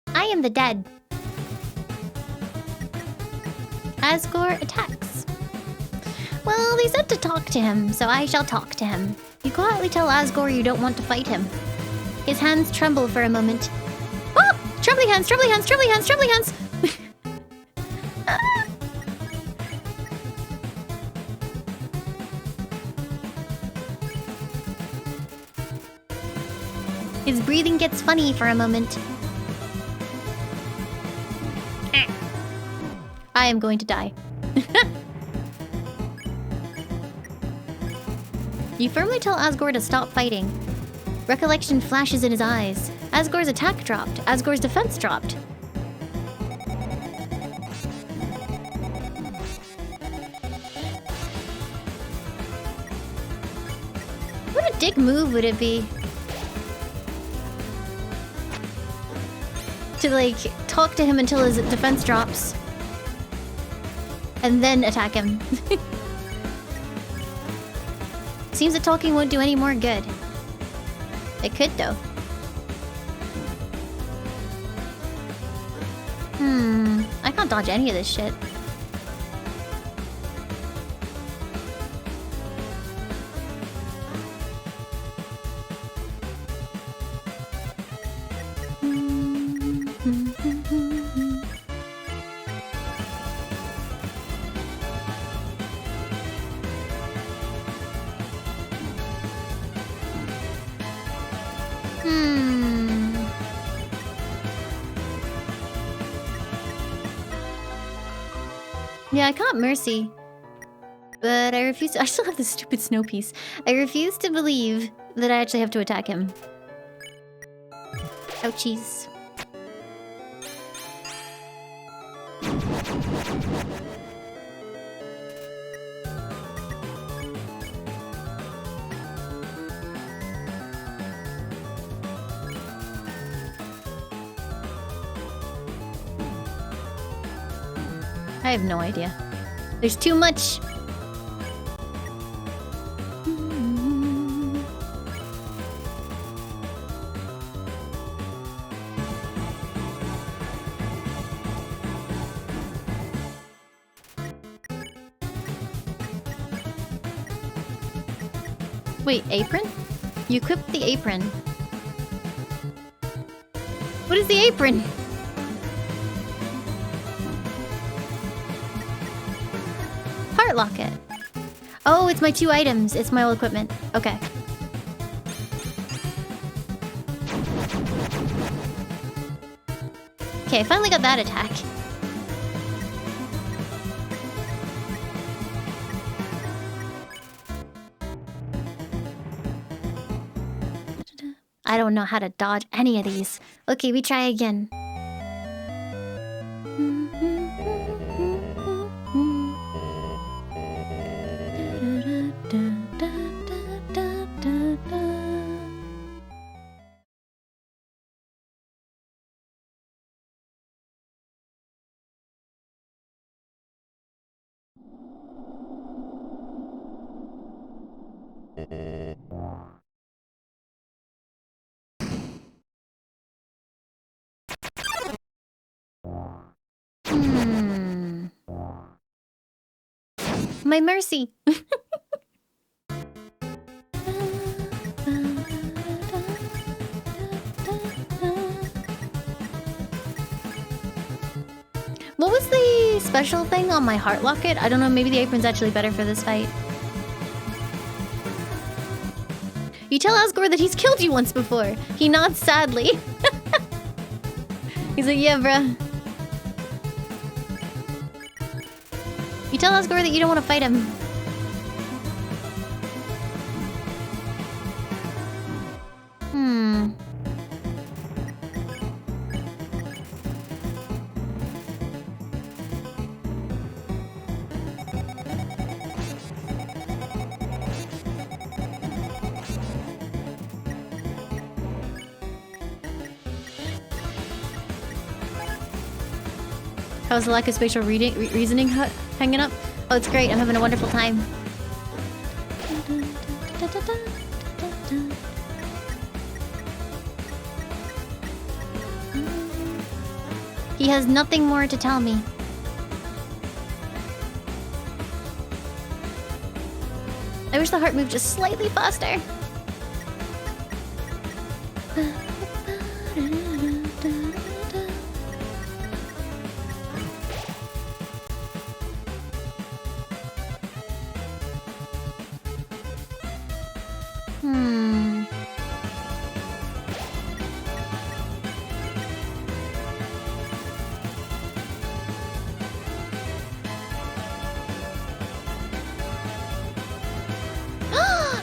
I am the dead. Asgore attacks. Well, they said to talk to him, so I shall talk to him. You quietly tell Asgore you don't want to fight him. His hands tremble for a moment. Oh! Trembly hands, trembly hands, trembly hands, trembly hands! His breathing gets funny for a moment. I am going to die. You firmly tell Asgore to stop fighting. Recollection flashes in his eyes. Asgore's attack dropped. Asgore's defense dropped. What a dick move would it be? To, like, talk to him until his defense drops. And then attack him. Seems that talking won't do any more good. It could, though. I can't dodge any of this shit. Yeah, I caught Mercy. But I refuse to— I still have this stupid snow piece. I refuse to believe that I actually have to attack him. Ouchies. I have no idea. There's too much. Wait, apron? You equipped the apron. What is the apron? Heart locket. Oh, it's my 2 items. It's my old equipment. Okay. Okay, I finally got that attack. I don't know how to dodge any of these. Okay, we try again. My mercy. What was the special thing on my heart locket? I don't know, maybe the apron's actually better for this fight. You tell Asgore that he's killed you once before. He nods sadly. He's like, yeah, bruh. You tell Asgore that you don't want to fight him. How's the lack of spatial reasoning hanging up? Oh, it's great. I'm having a wonderful time. He has nothing more to tell me. I wish the heart moved just slightly faster.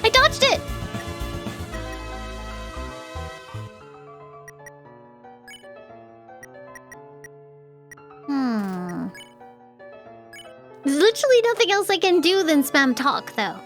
I dodged it! There's literally nothing else I can do than spam talk, though.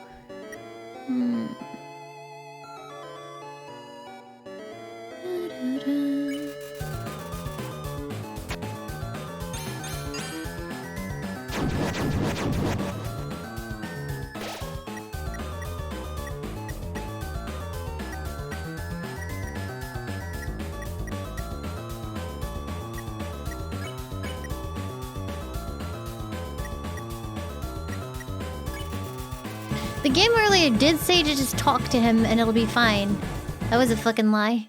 The game earlier did say to just talk to him and it'll be fine. That was a fucking lie.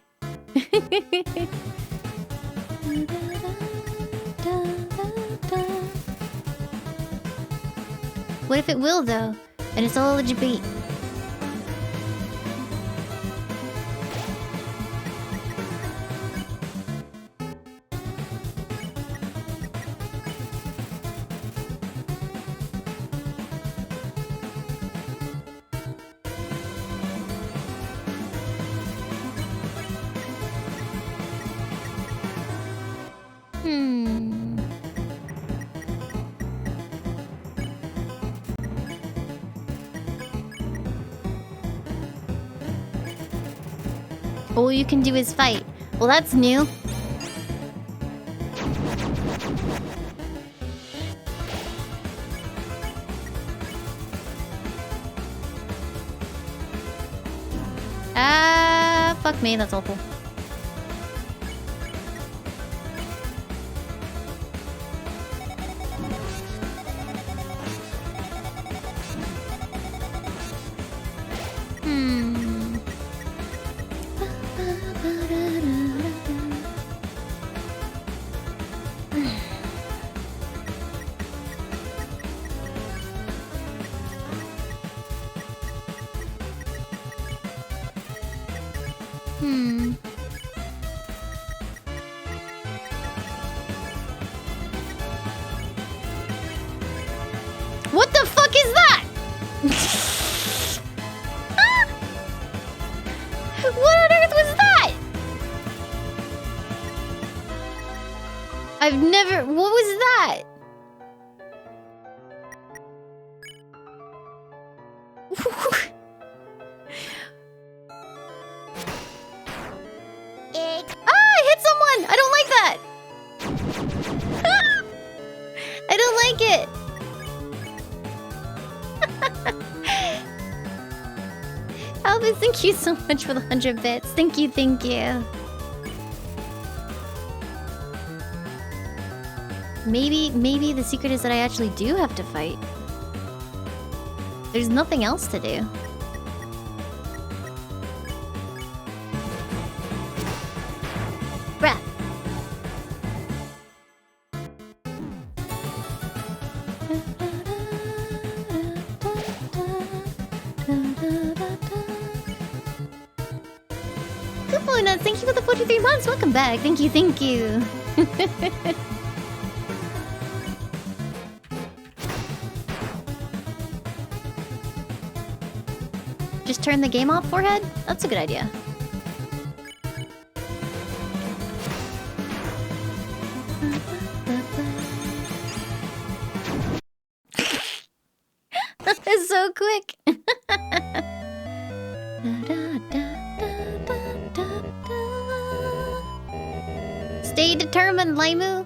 What if it will, though? And it's all a debate. All you can do is fight. Well, that's new. Fuck me, that's awful. What the fuck is that? What on earth was that? I've never... What was that? I hit someone! I don't like that! I don't like it! Alphys, thank you so much for the 100 bits. Thank you, thank you. Maybe the secret is that I actually do have to fight. There's nothing else to do. Bruh. Good nuts, thank you for the 43 months. Welcome back. Thank you, thank you. Just turn the game off, forehead? That's a good idea. That is so quick. Stay determined, Laimu.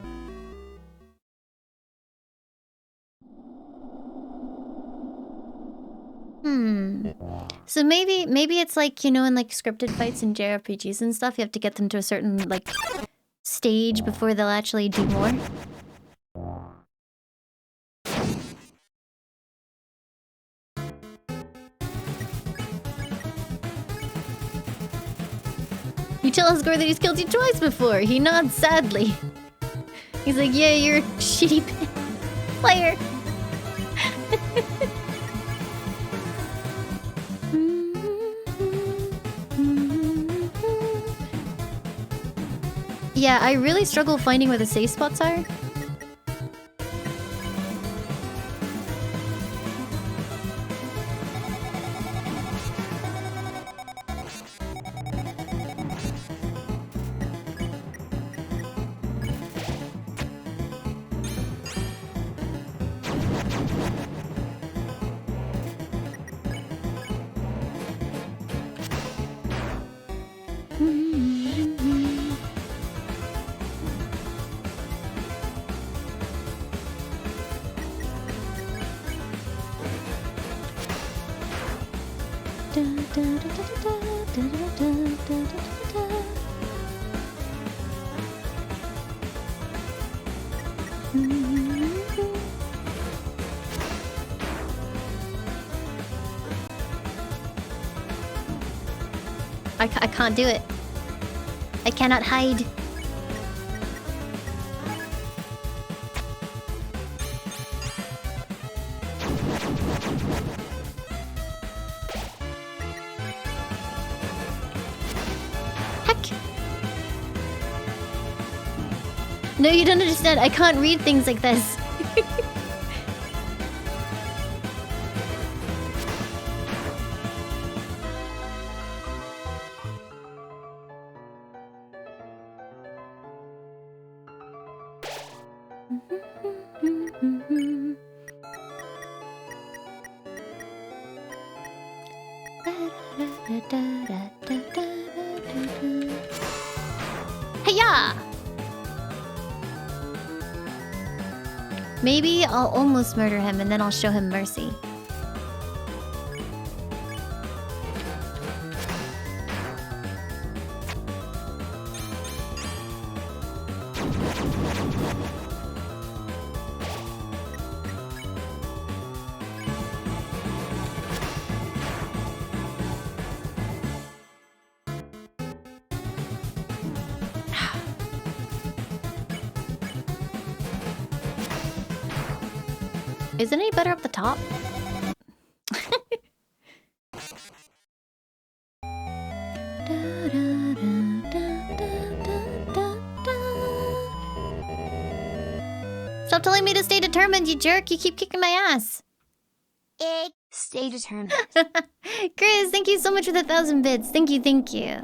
So maybe it's like, you know, in like scripted fights in JRPGs and stuff, you have to get them to a certain like stage before they'll actually do more. tell Asgore that he's killed you twice before. He nods sadly. He's like, yeah, you're a shitty player. Yeah, I really struggle finding where the safe spots are. I can't do it. I cannot hide. Heck. No, you don't understand. I can't read things like this. Hiya! Maybe I'll almost murder him and then I'll show him mercy. Is it any better up the top? Stop telling me to stay determined, you jerk. You keep kicking my ass. Stay determined. Chris, thank you so much for the 1,000 bits. Thank you, thank you.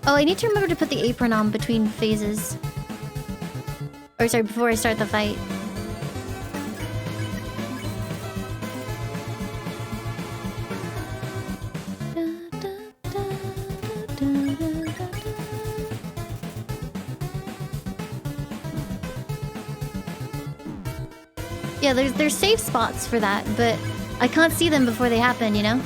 Oh, I need to remember to put the apron on between phases. Or sorry, before I start the fight. Yeah, there's safe spots for that, but I can't see them before they happen, you know?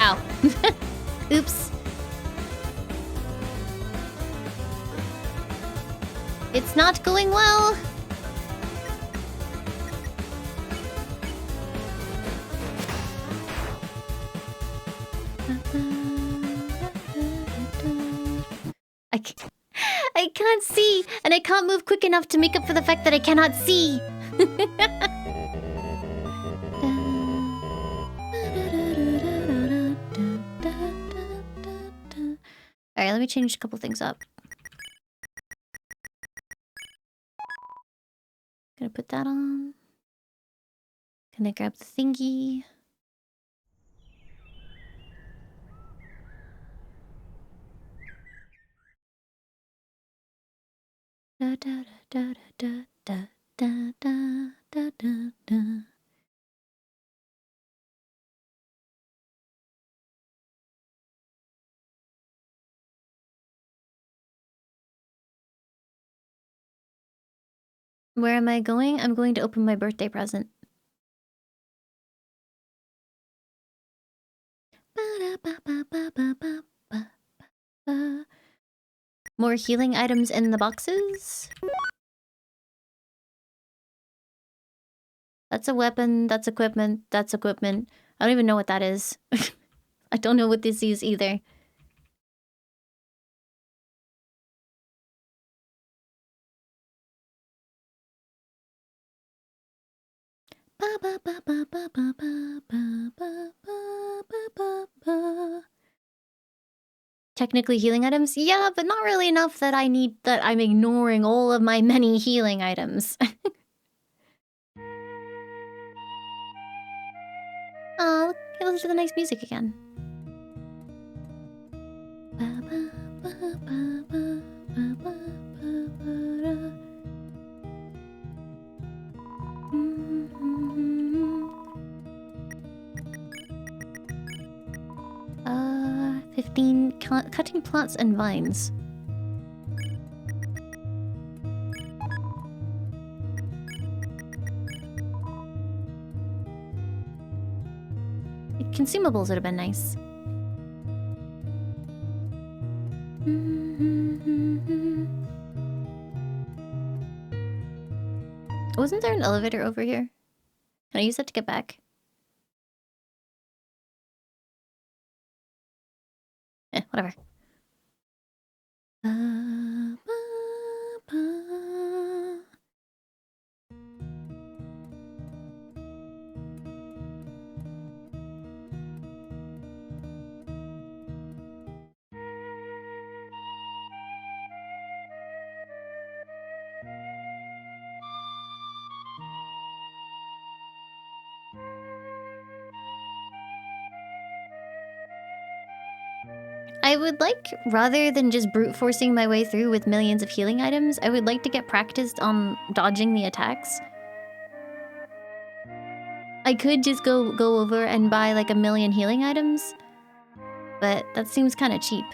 Ow. Oops. It's not going well. I can't see, and I can't move quick enough to make up for the fact that I cannot see. Alright, let me change a couple things up. gonna put that on. Gonna grab the thingy. Da da da da da da da da da da. Where am I going? I'm going to open my birthday present. More healing items in the boxes. That's a weapon, that's equipment, that's equipment. I don't even know what that is. I don't know what this is either. Technically healing items? Yeah, but not really enough that I'm ignoring all of my many healing items. Oh, hey, listen to the nice music again. Uh, 15 cutting plants and vines. Consumables would have been nice. Wasn't there an elevator over here? Can I use that to get back? Whatever. I would like, rather than just brute forcing my way through with millions of healing items, I would like to get practiced on dodging the attacks. I could just go over and buy like a million healing items, but that seems kind of cheap.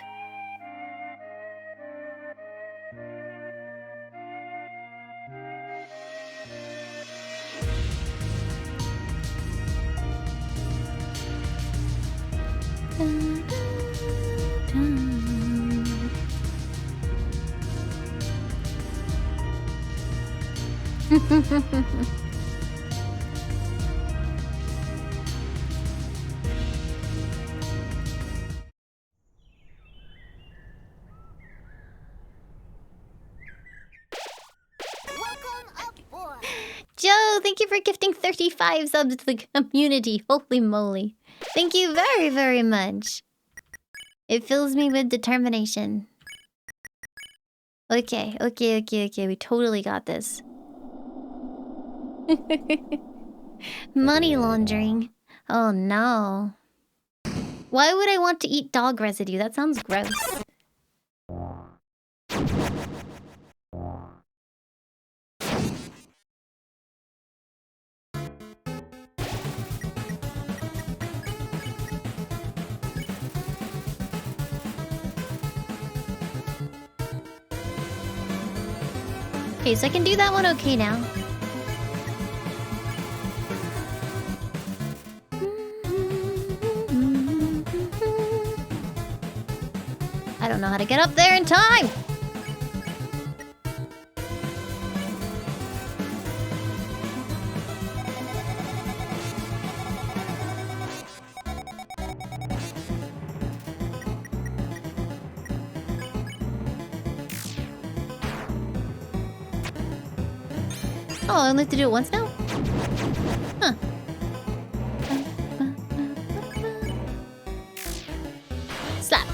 Joe, thank you for gifting 35 subs to the community. Holy moly. Thank you very, very much. It fills me with determination. Okay. We totally got this. Money laundering. Oh no. Why would I want to eat dog residue? That sounds gross. Okay, so I can do that one okay now. I don't know how to get up there in time! Oh, I only have to do it once now? Huh. Slap.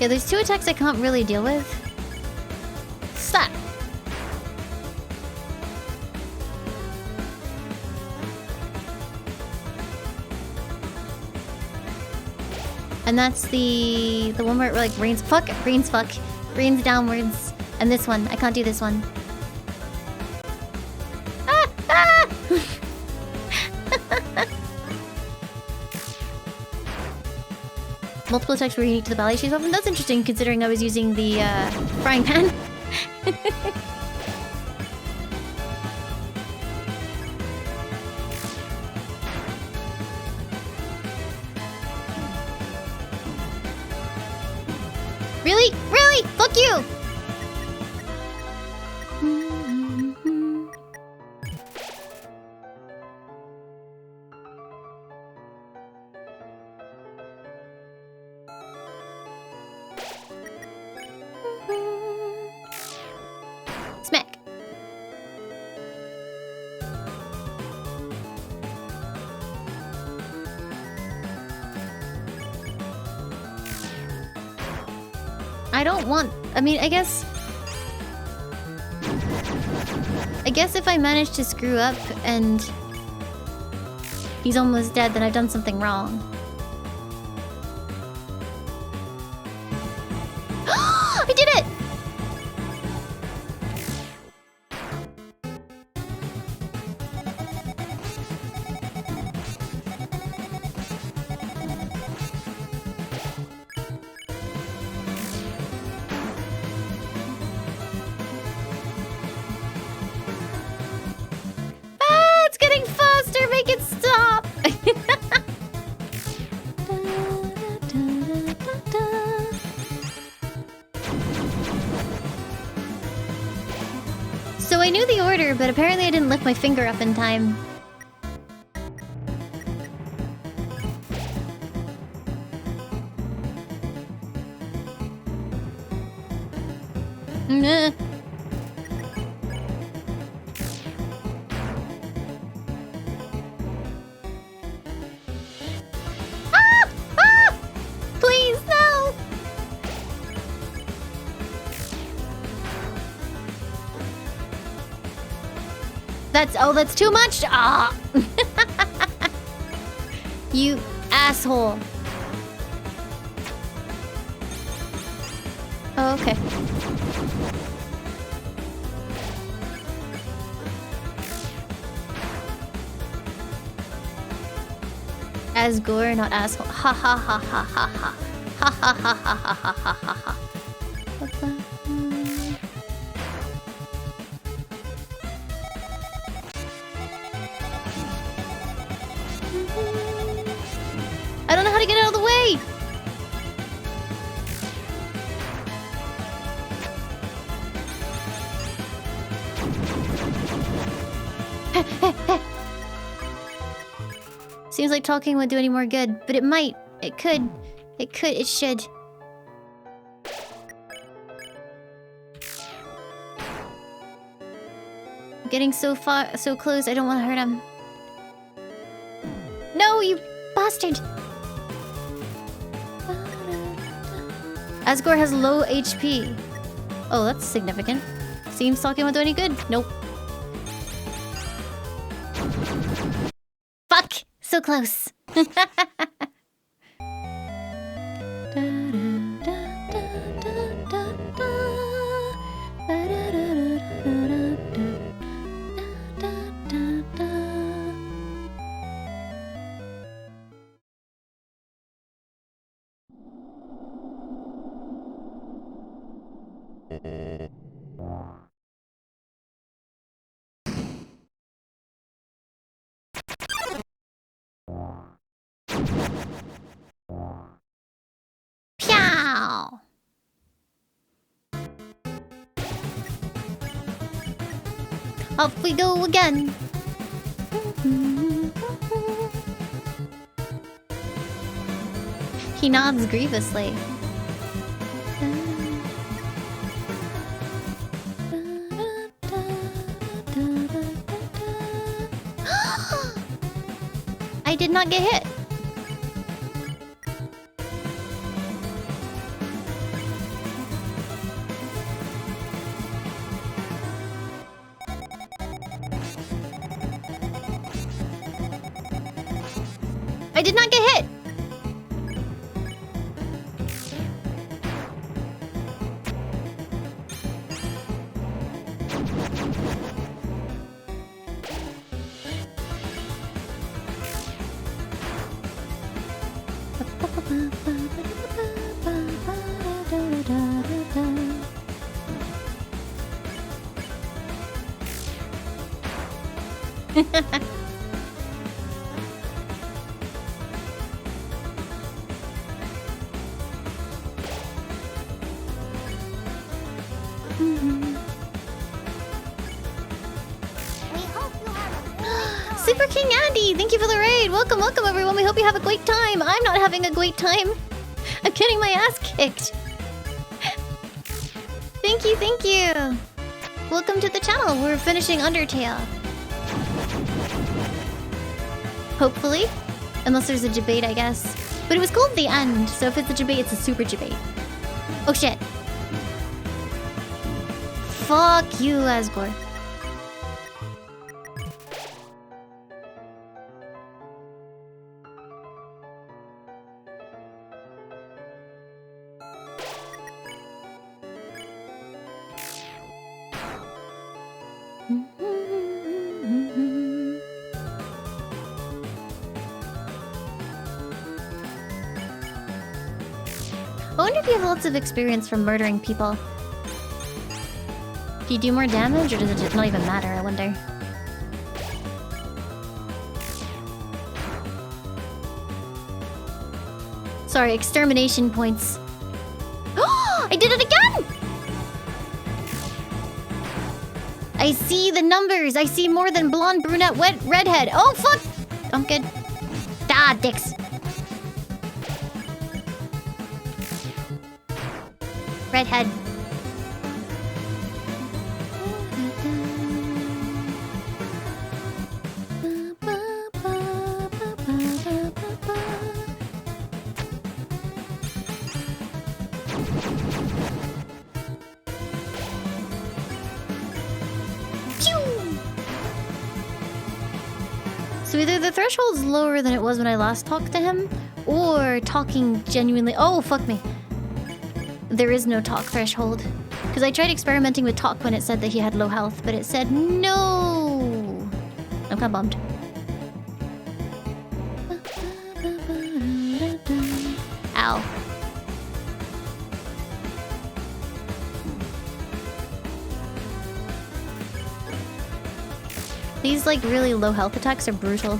Yeah, there's 2 attacks I can't really deal with. Slap! And that's the one where it like rains fuck, rains downwards. And this one, I can't do this one. Ah! Ah! Multiple attacks were unique to the ballet shoes weapon. That's interesting considering I was using the frying pan. Really? Really? Fuck you! Smack. I don't want... I mean, I guess if I manage to screw up and he's almost dead, then I've done something wrong. I did it! It's getting faster! Make it stop! So I knew the order, but apparently I didn't lift my finger up in time. Nah. Ah! Ah! Please, no! That's too much. Ah! You asshole. Oh, okay. Asgore, not asshole. Ha ha ha ha ha ha. Ha ha ha ha ha ha ha ha ha. I don't know how to get out of the way! Seems like talking won't do any more good, but it might. It could. It could. It should. I'm getting so far, so close. I don't want to hurt him. No, you bastard! Asgore has low HP. Oh, that's significant. Seems talking won't do any good. Nope. Fuck! So close. Pow! Off we go again. He nods grievously. I did not get hit. I did not get hit! Super King Andy, thank you for the raid. Welcome, welcome everyone. We hope you have a great time. I'm not having a great time. I'm getting my ass kicked. Thank you, thank you. Welcome to the channel. We're finishing Undertale. Hopefully. Unless there's a debate, I guess. But it was called The End, so if it's a debate, it's a super debate. Oh shit. Fuck you, Asgore. I wonder if you have lots of experience from murdering people. Do you do more damage, or does it just not even matter, I wonder? Sorry, extermination points. Oh, I did it again! I see the numbers. I see more than blonde, brunette, redhead. Oh, fuck! I'm good. Ah, dicks. Redhead. So either the threshold's lower than it was when I last talked to him, or talking genuinely— oh, fuck me. There is no talk threshold. Because I tried experimenting with talk when it said that he had low health, but it said no. I'm kinda bummed. Ow. These, like, really low health attacks are brutal.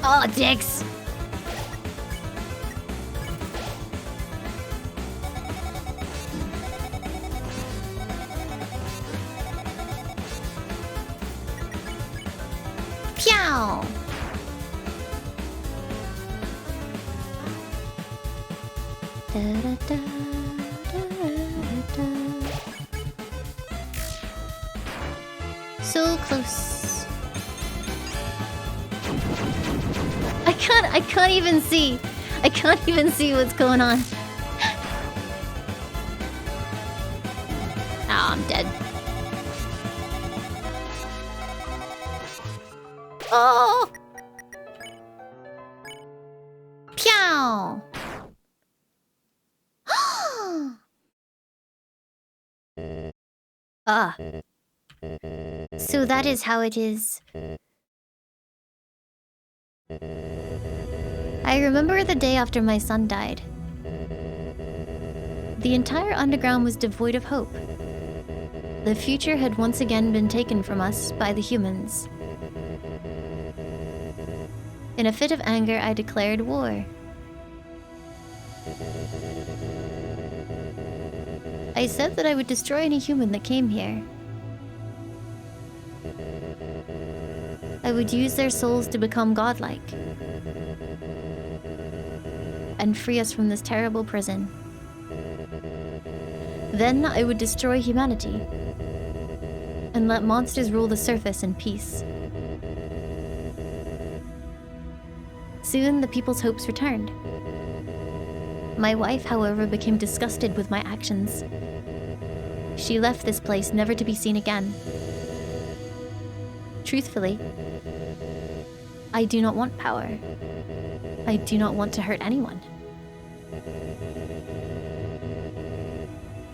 Oh, dicks! Pew! Da-da-da, da-da-da. So close. I can't even see. I can't even see what's going on. Oh, I'm dead. Oh! Pew! Ah. So that is how it is. I remember the day after my son died. The entire underground was devoid of hope. The future had once again been taken from us by the humans. In a fit of anger, I declared war. I said that I would destroy any human that came here. I would use their souls to become godlike and free us from this terrible prison. Then I would destroy humanity and let monsters rule the surface in peace. Soon the people's hopes returned. My wife, however, became disgusted with my actions. She left this place never to be seen again. truthfully, I do not want power. I do not want to hurt anyone.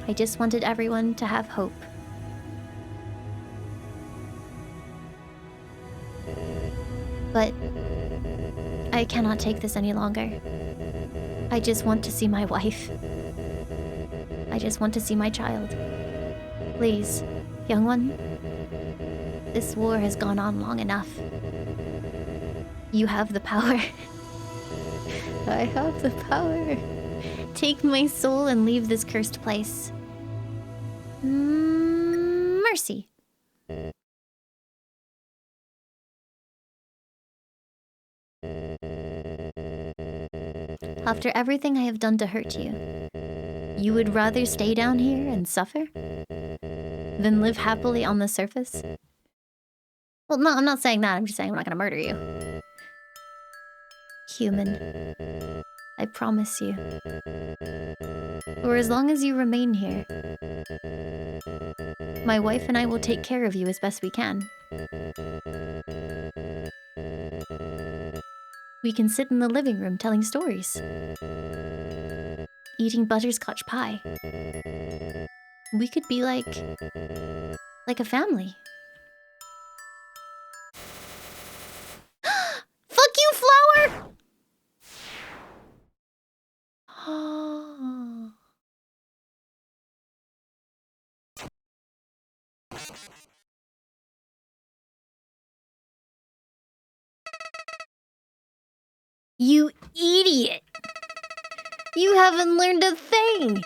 I just wanted everyone to have hope. But I cannot take this any longer. I just want to see my wife. I just want to see my child. Please, young one, this war has gone on long enough. You have the power. I have the power. Take my soul and leave this cursed place. Mercy. After everything I have done to hurt you, you would rather stay down here and suffer than live happily on the surface? Well, no, I'm not saying that. I'm just saying I'm not gonna murder you. Human, I promise you. For as long as you remain here, my wife and I will take care of you as best we can. We can sit in the living room telling stories, eating butterscotch pie. We could be like a family. Fuck you, Flower! You idiot! You haven't learned a thing!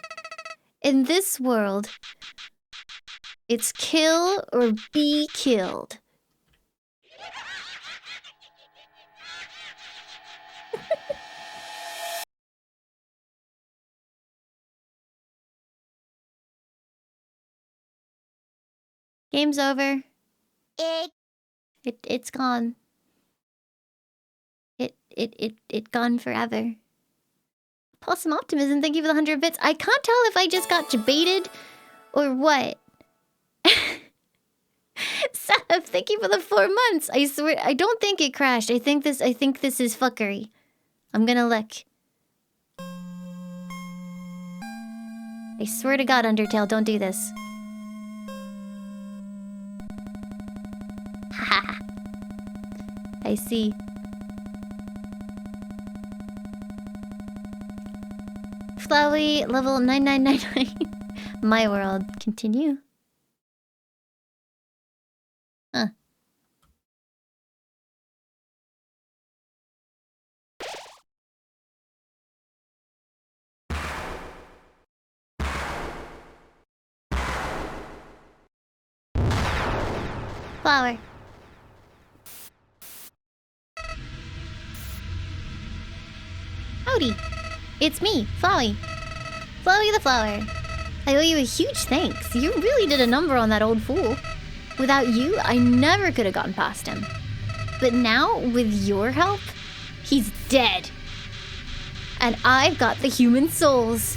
In this world, it's kill or be killed. Game's over. It's gone. It gone forever. Possum Optimism, thank you for the 100 bits. I can't tell if I just got debated or what. Seth, thank you for the 4 months. I swear, I don't think it crashed. I think this is fuckery. I'm gonna look. I swear to God, Undertale, don't do this. Haha. I see. Flowey, level 9999. My world. Continue. Huh. Flower. Howdy. It's me, Flowey. Flowey the Flower. I owe you a huge thanks. You really did a number on that old fool. Without you, I never could have gotten past him. But now, with your help, he's dead. And I've got the human souls.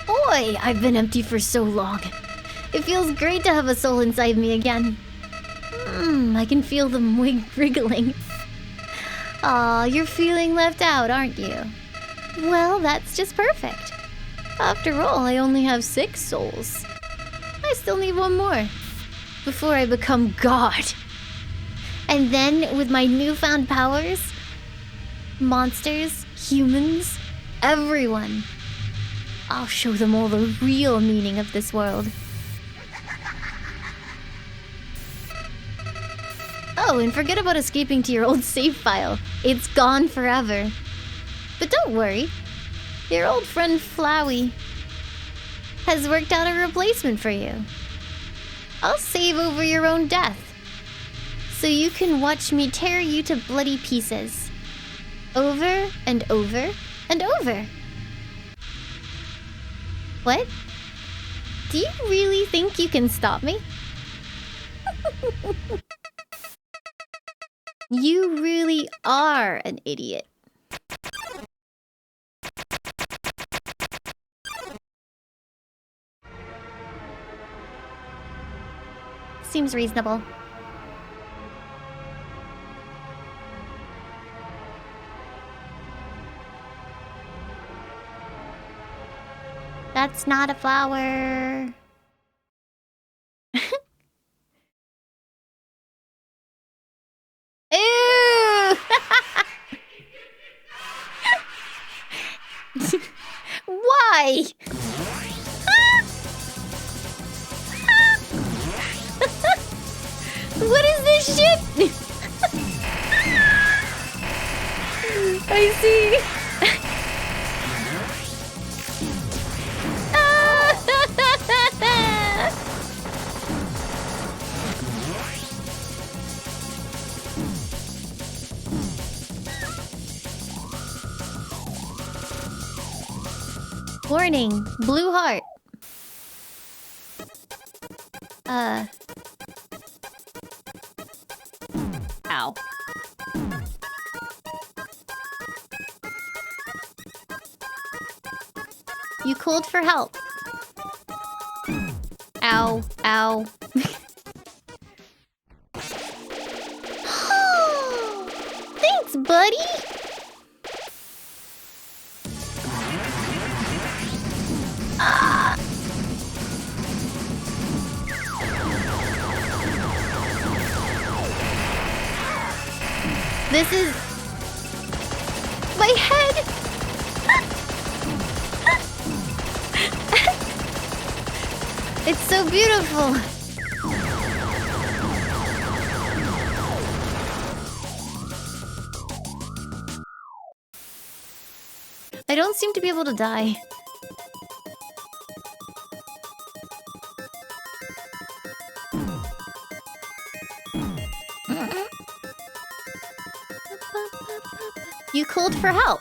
Boy, I've been empty for so long. It feels great to have a soul inside me again. I can feel them wriggling. Aw, you're feeling left out, aren't you? Well, that's just perfect. After all, I only have 6 souls. I still need 1 more before I become God. And then, with my newfound powers, monsters, humans, everyone, I'll show them all the real meaning of this world. Oh, and forget about escaping to your old save file. It's gone forever. But don't worry. Your old friend Flowey has worked out a replacement for you. I'll save over your own death, so you can watch me tear you to bloody pieces. Over and over and over. What? Do you really think you can stop me? You really are an idiot. Seems reasonable. That's not a flower. Ew! Why? What is this shit? I see. Warning, blue heart. Ow. You called for help. Ow, ow. Thanks, buddy. This is my head. It's so beautiful. I don't seem to be able to die. You called for help.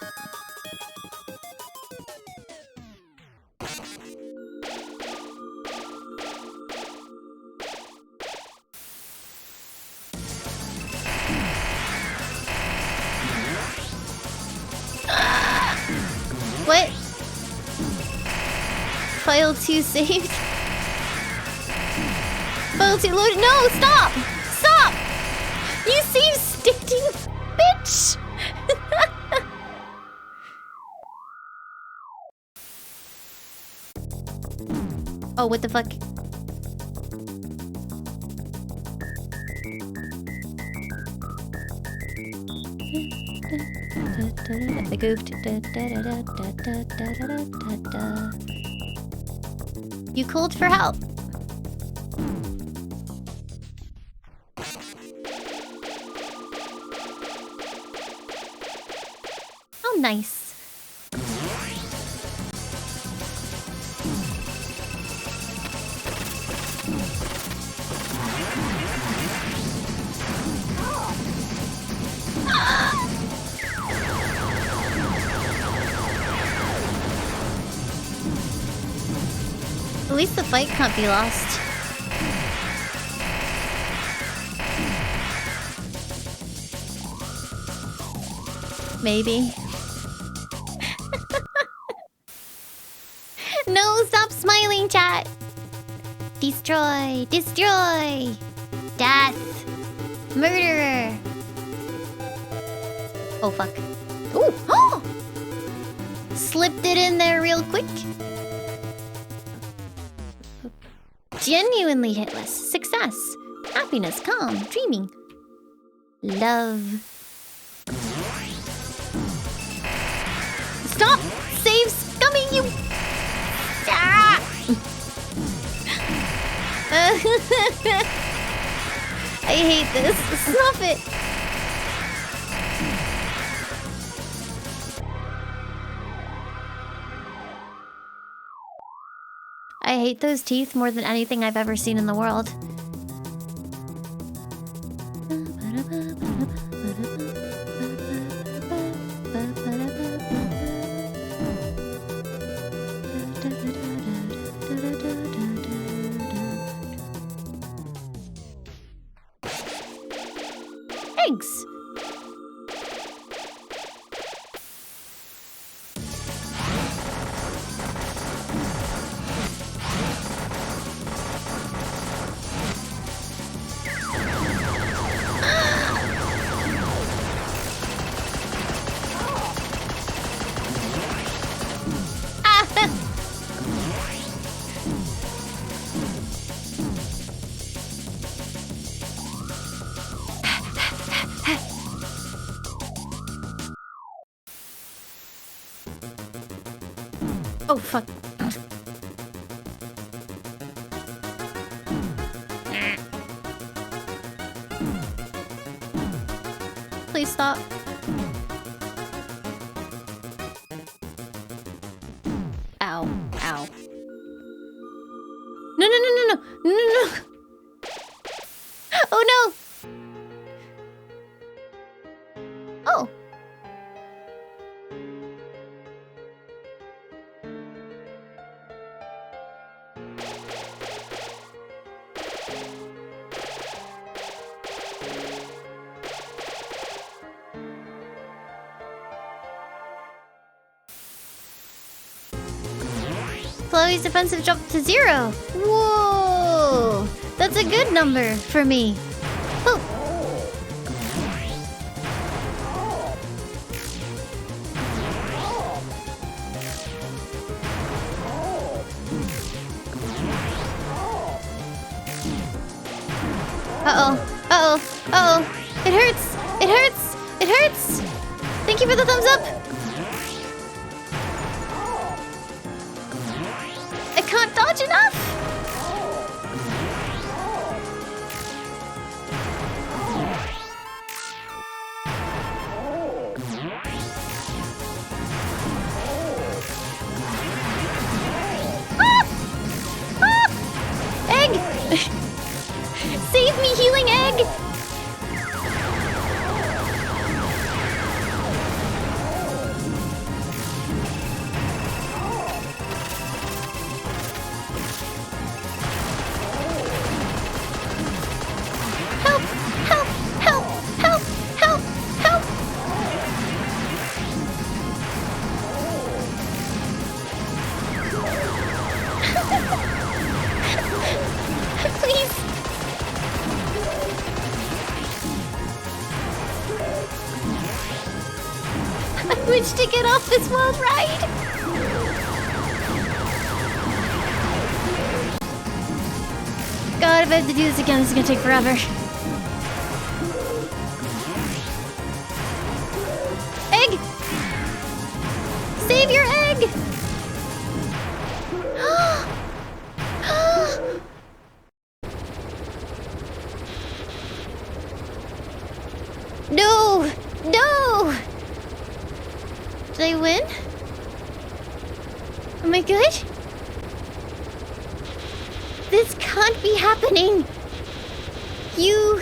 What? File 2 saved? File 2 loaded? No, stop! Stop! You saved stinking bitch! Oh, what the fuck? I goofed. You called for help. Oh, nice. At least the fight can't be lost. Maybe. No, stop smiling, chat. Destroy, destroy. Death. Murderer. Oh, fuck. Ooh. Oh! Slipped it in there real quick. Genuinely hitless. Success. Happiness, calm, dreaming. Love. Stop! Save scummy, you... Ah! I hate this. Stop it. I hate those teeth more than anything I've ever seen in the world. Eggs! Oh, fuck. Please stop. Ow. Ow. No, no, no, no, no. No, no, no. Oh, no. Oh. Flowey's defensive dropped to 0. Whoa! That's a good number for me. Oh. Uh-oh. Uh-oh. Uh-oh. It hurts. It hurts. It hurts. Thank you for the thumbs up. I can't dodge enough. Ah! Ah! Egg! Save me, healing egg! Help! Help! Help! Help! Help! Help! Please! I wish to get off this world ride! God, if I have to do this again, this is gonna take forever. Egg! Save your egg! No! No! Did I win? Am I good? This can't be happening! You...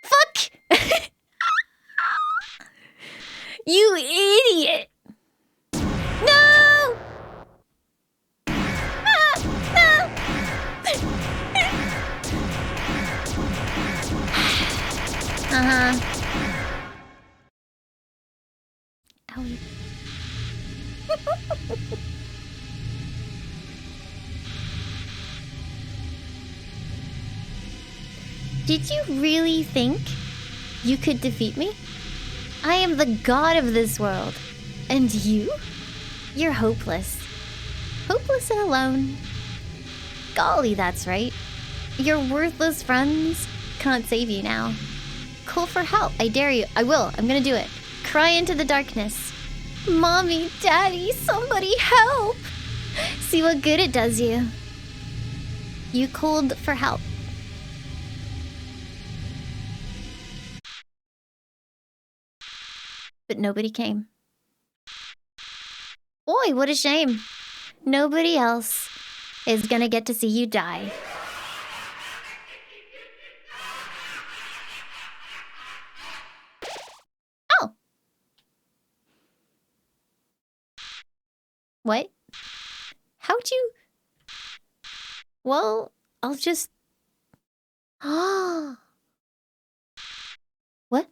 Fuck! You idiot! No! Ah, no! Uh-huh. Owie. Did you really think you could defeat me? I am the god of this world. And you? You're hopeless. Hopeless and alone. Golly, that's right. Your worthless friends can't save you now. Call for help. I dare you. I will. I'm gonna do it. Cry into the darkness. Mommy, Daddy, somebody help! See what good it does you. You called for help. But nobody came. Boy, what a shame. Nobody else is gonna get to see you die. Oh. What? How'd you... Well, I'll just... Ah. What?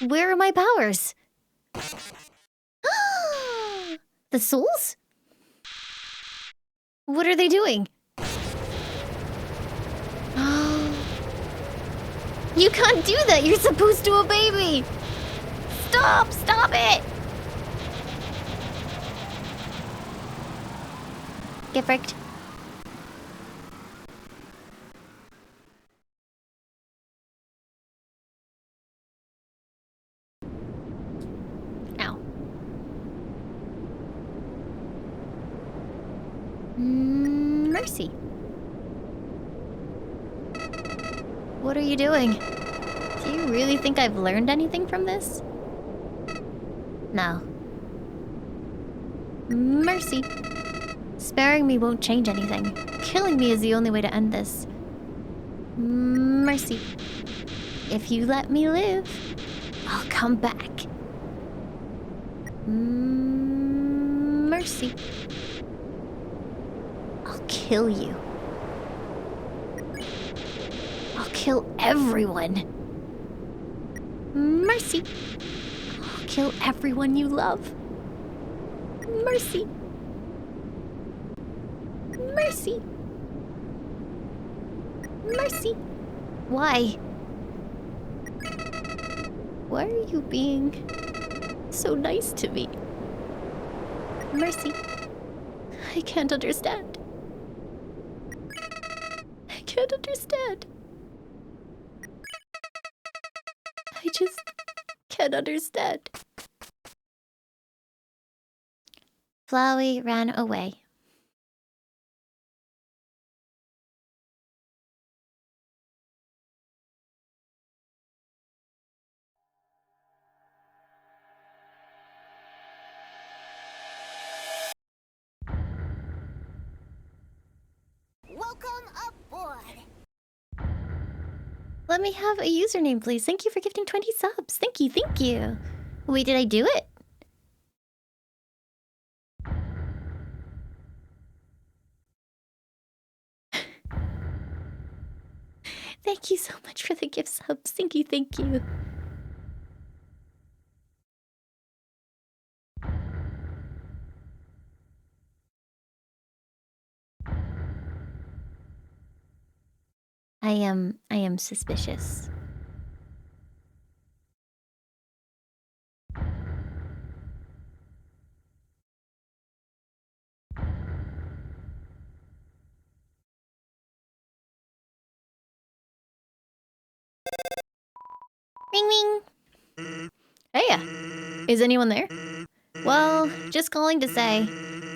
Where are my powers? The souls? What are they doing? You can't do that! You're supposed to obey me! Stop! Stop it! Get fricked. Ow. Mercy. What are you doing? Do you really think I've learned anything from this? No. Mercy. Sparing me won't change anything. Killing me is the only way to end this. Mercy. If you let me live, I'll come back. Mercy. I'll kill you. I'll kill everyone. Mercy. I'll kill everyone you love. Mercy. Mercy. Mercy. Why? Why are you being so nice to me? Mercy. I can't understand. I can't understand. I just can't understand. Flowey ran away. Welcome aboard. Let me have a username, please. Thank you for gifting 20 subs. Thank you, thank you. Wait, did I do it? Thank you so much for the gift subs. Thank you, thank you. I am suspicious. Ring ring. Hey, is anyone there? Well, just calling to say,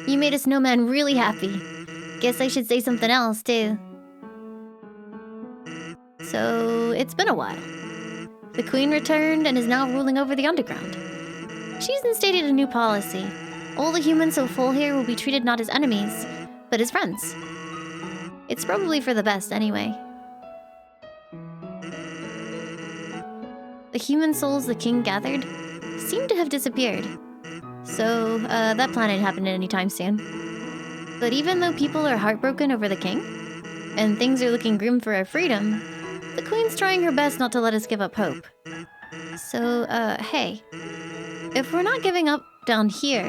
you made a snowman really happy. Guess I should say something else too. So, it's been a while. The Queen returned and is now ruling over the underground. She's instated a new policy. All the humans so full here will be treated not as enemies, but as friends. It's probably for the best anyway. The human souls the king gathered seem to have disappeared. So, that plan ain't happening anytime soon. But even though people are heartbroken over the king, and things are looking grim for our freedom, the Queen's trying her best not to let us give up hope. So, hey. If we're not giving up down here,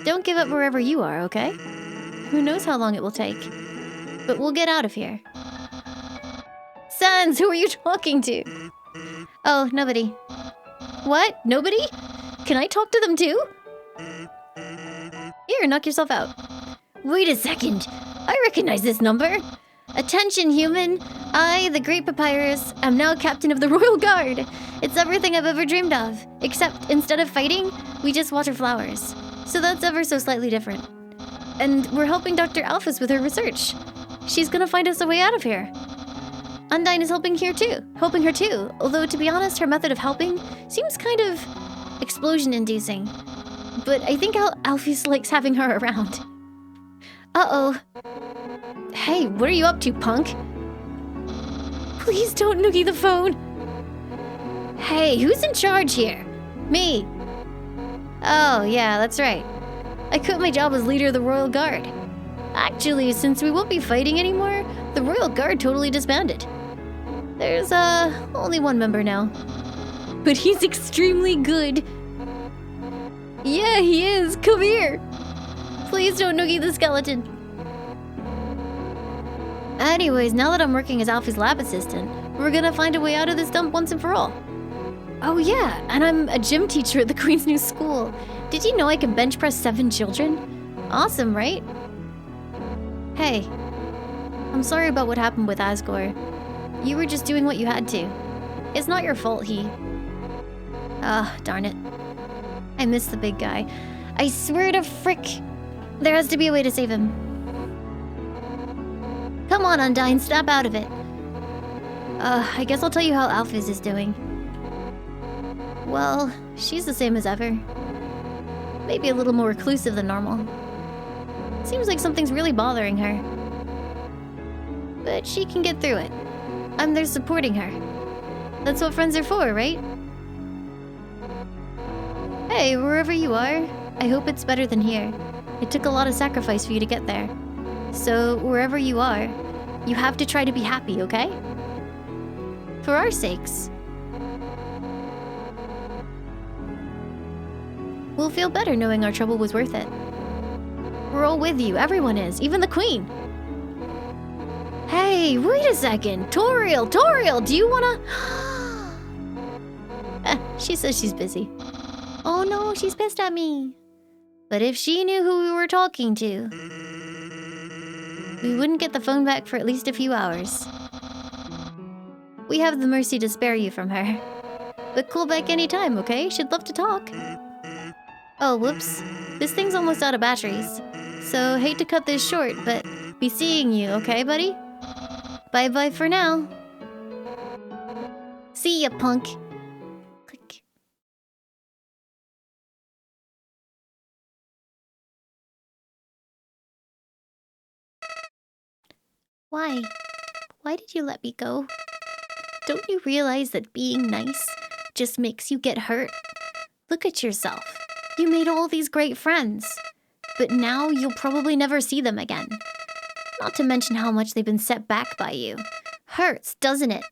don't give up wherever you are, okay? Who knows how long it will take. But we'll get out of here. Sans, who are you talking to? Oh, nobody. What? Nobody? Can I talk to them too? Here, knock yourself out. Wait a second. I recognize this number. Attention, human. I, the Great Papyrus, am now captain of the Royal Guard. It's everything I've ever dreamed of. Except, instead of fighting, we just water flowers. So that's ever so slightly different. And we're helping Dr. Alphys with her research. She's gonna find us a way out of here. Undyne is helping her too. Although, to be honest, her method of helping seems kind of explosion-inducing. But I think Alphys likes having her around. Uh-oh. Hey, what are you up to, punk? Please don't noogie the phone. Hey, who's in charge here? Me. Oh, yeah, that's right. I quit my job as leader of the Royal Guard. Actually, since we won't be fighting anymore, the Royal Guard totally disbanded. There's, only one member now. But he's extremely good. Yeah, he is. Come here. Please don't noogie the skeleton. Anyways, now that I'm working as Alphys' lab assistant, we're gonna find a way out of this dump once and for all. Oh yeah, and I'm a gym teacher at the Queen's new school. Did you know I can bench press 7 children? Awesome, right? Hey, I'm sorry about what happened with Asgore. You were just doing what you had to. It's not your fault Ah, darn it. I miss the big guy. I swear to frick, there has to be a way to save him. Come on, Undyne, snap out of it. I guess I'll tell you how Alphys is doing. Well, she's the same as ever. Maybe a little more reclusive than normal. Seems like something's really bothering her. But she can get through it. I'm there supporting her. That's what friends are for, right? Hey, wherever you are, I hope it's better than here. It took a lot of sacrifice for you to get there. So, wherever you are, you have to try to be happy, okay? For our sakes. We'll feel better knowing our trouble was worth it. We're all with you, everyone is, even the Queen. Hey, wait a second. Toriel, do you wanna... She says she's busy. Oh no, she's pissed at me. But if she knew who we were talking to, we wouldn't get the phone back for at least a few hours. We have the mercy to spare you from her. But call back anytime, okay? She'd love to talk. Oh, whoops. This thing's almost out of batteries. So, hate to cut this short, but be seeing you, okay, buddy? Bye-bye for now. See ya, punk. Click. Why? Why did you let me go? Don't you realize that being nice just makes you get hurt? Look at yourself. You made all these great friends. But now you'll probably never see them again. Not to mention how much they've been set back by you. Hurts, doesn't it?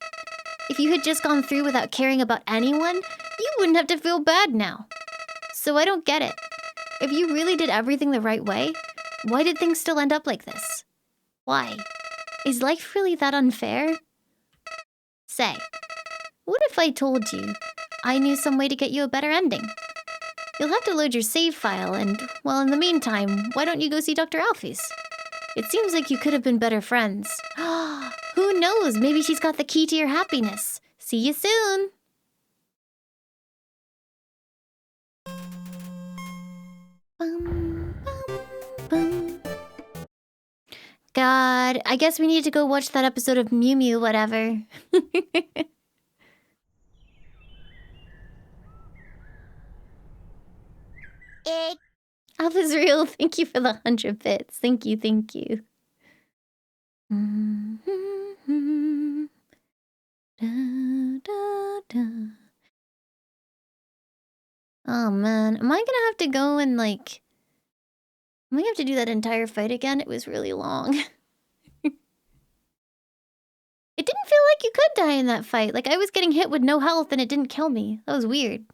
If you had just gone through without caring about anyone, you wouldn't have to feel bad now. So I don't get it. If you really did everything the right way, why did things still end up like this? Why? Is life really that unfair? Say, what if I told you I knew some way to get you a better ending? You'll have to load your save file and, well, in the meantime, why don't you go see Dr. Alphys? It seems like you could have been better friends. Who knows? Maybe she's got the key to your happiness. See you soon. Bum, bum, bum. God, I guess we need to go watch that episode of Mew Mew, whatever. Alpha's real. Thank you for the 100 bits. Thank you, thank you. Oh man, am I gonna have to go and like... Am I gonna have to do that entire fight again? It was really long. It didn't feel like you could die in that fight. Like I was getting hit with no health and it didn't kill me. That was weird.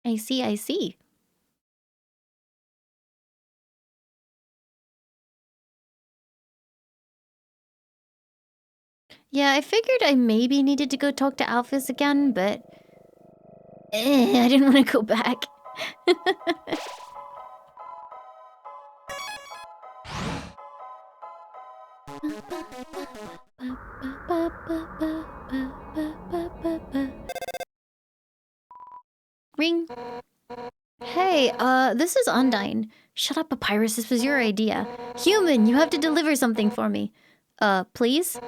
I see, I see. Yeah, I figured I maybe needed to go talk to Alphys again, but... I didn't want to go back. Ring. Hey, this is Undyne. Shut up, Papyrus, this was your idea. Human, you have to deliver something for me. Please?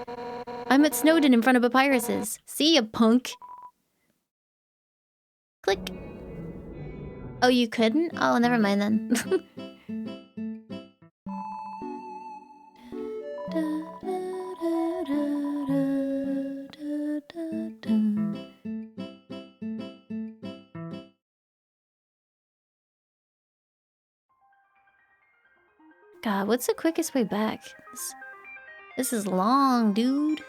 I'm at Snowdon in front of Papyrus's. See ya, punk. Click. Oh, you couldn't? Oh, never mind then. God, what's the quickest way back? This is long, dude.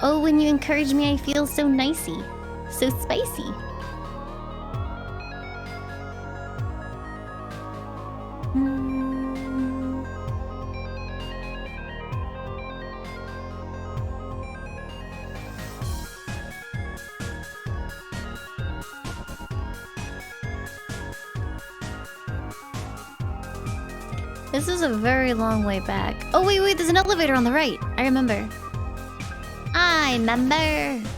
Oh, when you encourage me, I feel so nicey. So spicy. This is a very long way back. Oh, wait, there's an elevator on the right. I remember. I remember.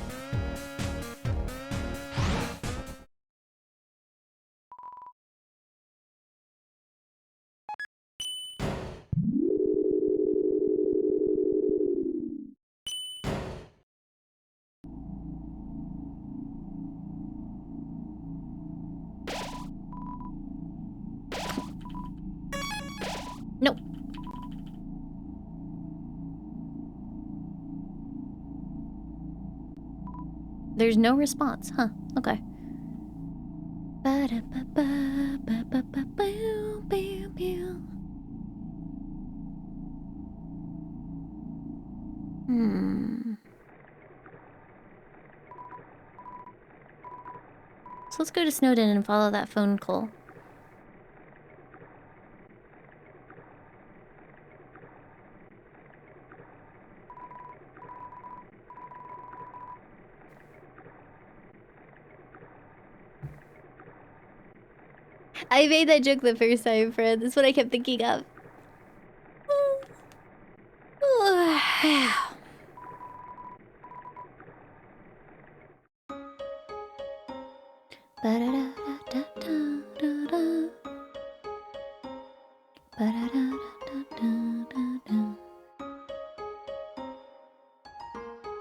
Nope. There's no response, huh? Okay. So let's go to Snowden and follow that phone call. I made that joke the first time, Fred. That's what I kept thinking of.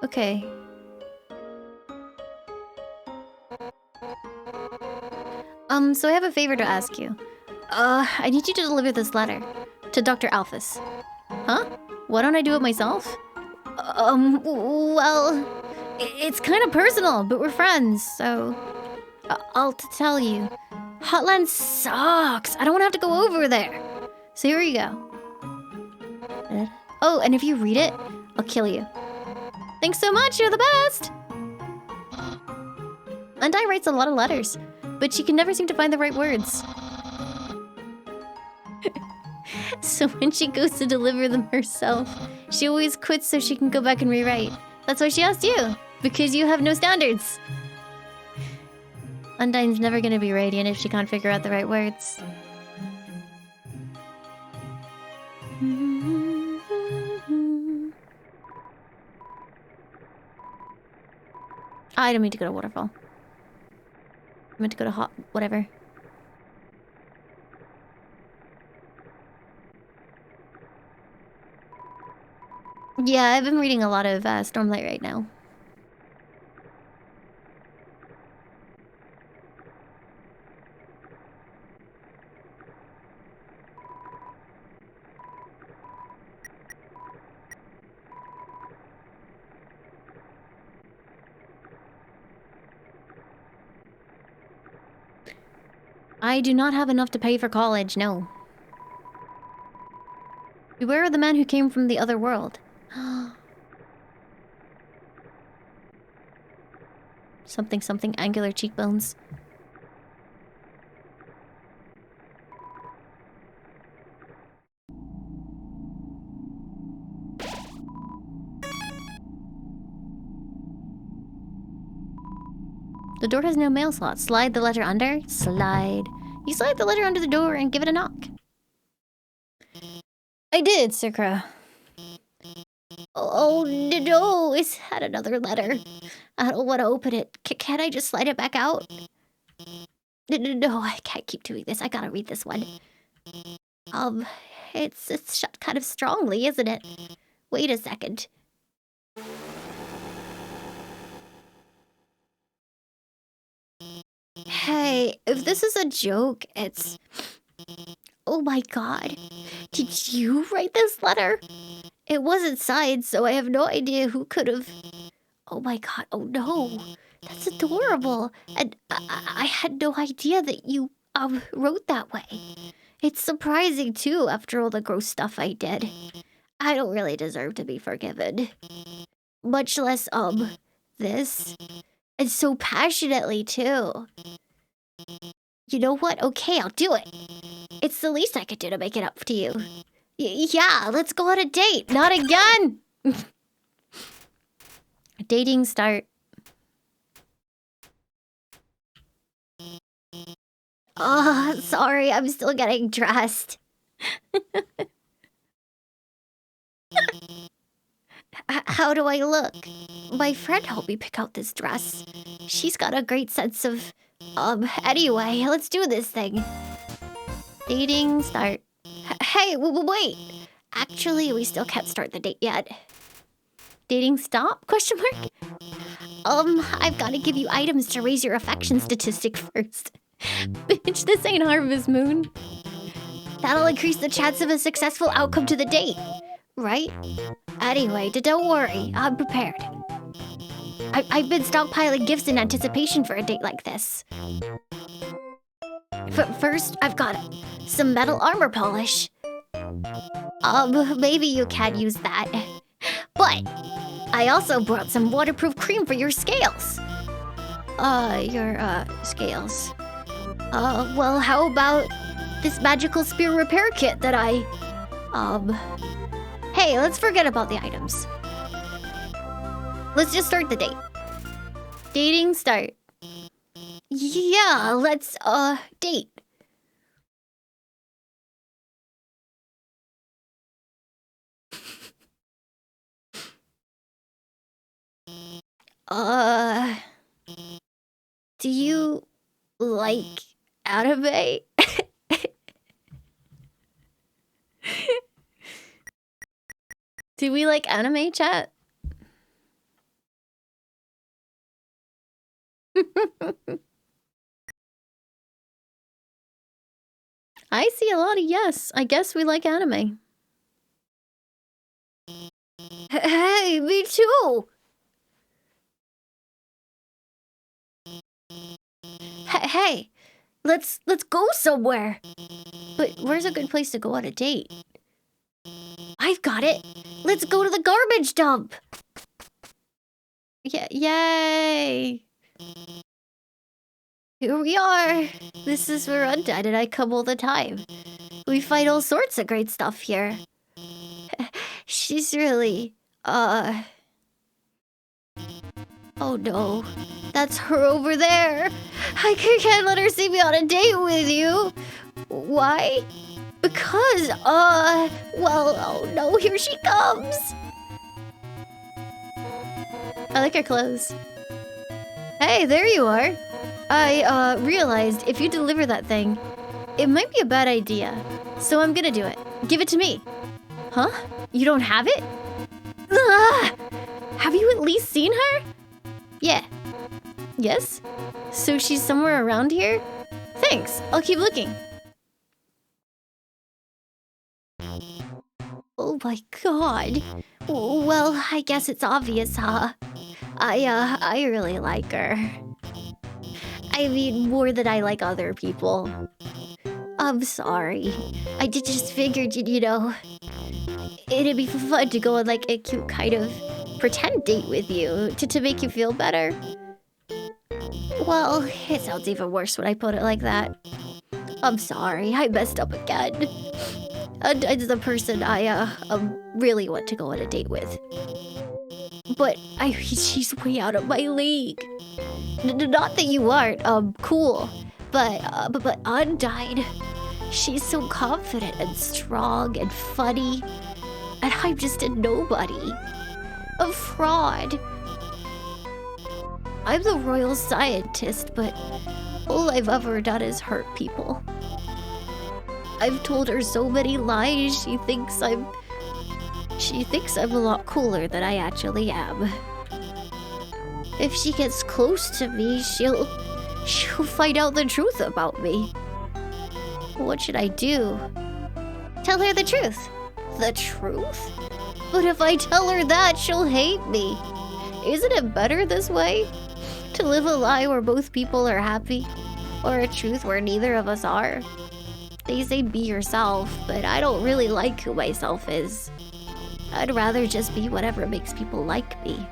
Okay. So I have a favor to ask you. I need you to deliver this letter to Dr. Alphys. Huh? Why don't I do it myself? Well, it's kind of personal, but we're friends, so I'll tell you. Hotland sucks. I don't want to have to go over there. So here we go. Oh, and if you read it, I'll kill you. Thanks so much. You're the best. Undyne writes a lot of letters, but she can never seem to find the right words. So when she goes to deliver them herself, she always quits so she can go back and rewrite. That's why she asked you, because you have no standards. Undyne's never gonna be radiant if she can't figure out the right words. I don't mean to go to Waterfall. I meant to go to Hot... whatever. Yeah, I've been reading a lot of Stormlight right now. I do not have enough to pay for college, no. Beware of the man who came from the other world. Something, angular cheekbones. The door has no mail slot. Slide the letter under. Slide. You slide the letter under the door and give it a knock. I did, Sir Crow. Oh no, it's had another letter. I don't want to open it. Can't I just slide it back out? No, I can't keep doing this. I gotta read this one. It's shut kind of strongly, isn't it? Wait a second. Hey, if this is a joke, it's... Oh my god. Did you write this letter? It wasn't signed, so I have no idea who could have... Oh my god, oh no. That's adorable. And I had no idea that you, wrote that way. It's surprising, too, after all the gross stuff I did. I don't really deserve to be forgiven. Much less, this. And so passionately, too. You know what? Okay, I'll do it. It's the least I could do to make it up to you. Yeah, let's go on a date. Not again! Dating start. Oh, sorry, I'm still getting dressed. How do I look? My friend helped me pick out this dress. She's got a great sense of... Anyway, let's do this thing. Dating start. Hey, wait! Actually, we still can't start the date yet. Dating stop? Question mark? I've got to give you items to raise your affection statistic first. Bitch, this ain't Harvest Moon. That'll increase the chance of a successful outcome to the date, right? Anyway, don't worry, I'm prepared. I've been stockpiling gifts in anticipation for a date like this. First, I've got some metal armor polish. Maybe you can't use that. But I also brought some waterproof cream for your scales. Your scales. Well, how about this magical spear repair kit that I... Hey, let's forget about the items. Let's just start the date. Dating start. Yeah, let's, date. Do you like anime? Do we like anime, chat? I see a lot of yes. I guess we like anime. Hey, me too. Hey, let's go somewhere. But where's a good place to go on a date? I've got it. Let's go to the garbage dump. Yeah, yay. Here we are. This is where Undyne and I come all the time. We find all sorts of great stuff here. She's really, Oh no. That's her over there. I can't let her see me on a date with you. Why? Because, well, oh no, here she comes. I like her clothes. Hey, there you are. I realized if you deliver that thing, it might be a bad idea. So I'm gonna do it. Give it to me. Huh? You don't have it? Ah! Have you at least seen her? Yeah. Yes? So she's somewhere around here? Thanks. I'll keep looking. Oh my god. Well, I guess it's obvious, huh? I really like her. I mean, more than I like other people. I'm sorry. I just figured, you know, it'd be fun to go on like a cute kind of pretend date with you to make you feel better. Well, it sounds even worse when I put it like that. I'm sorry, I messed up again. It's the person I really want to go on a date with. But she's way out of my league. Not that you aren't cool, but Undyne, she's so confident and strong and funny, and I'm just a nobody, a fraud. I'm the royal scientist, but all I've ever done is hurt people. I've told her so many lies. She thinks I'm a lot cooler than I actually am. If she gets close to me, she'll find out the truth about me. What should I do? Tell her the truth. The truth? But if I tell her that, she'll hate me. Isn't it better this way? To live a lie where both people are happy? Or a truth where neither of us are? They say be yourself, but I don't really like who myself is. I'd rather just be whatever makes people like me.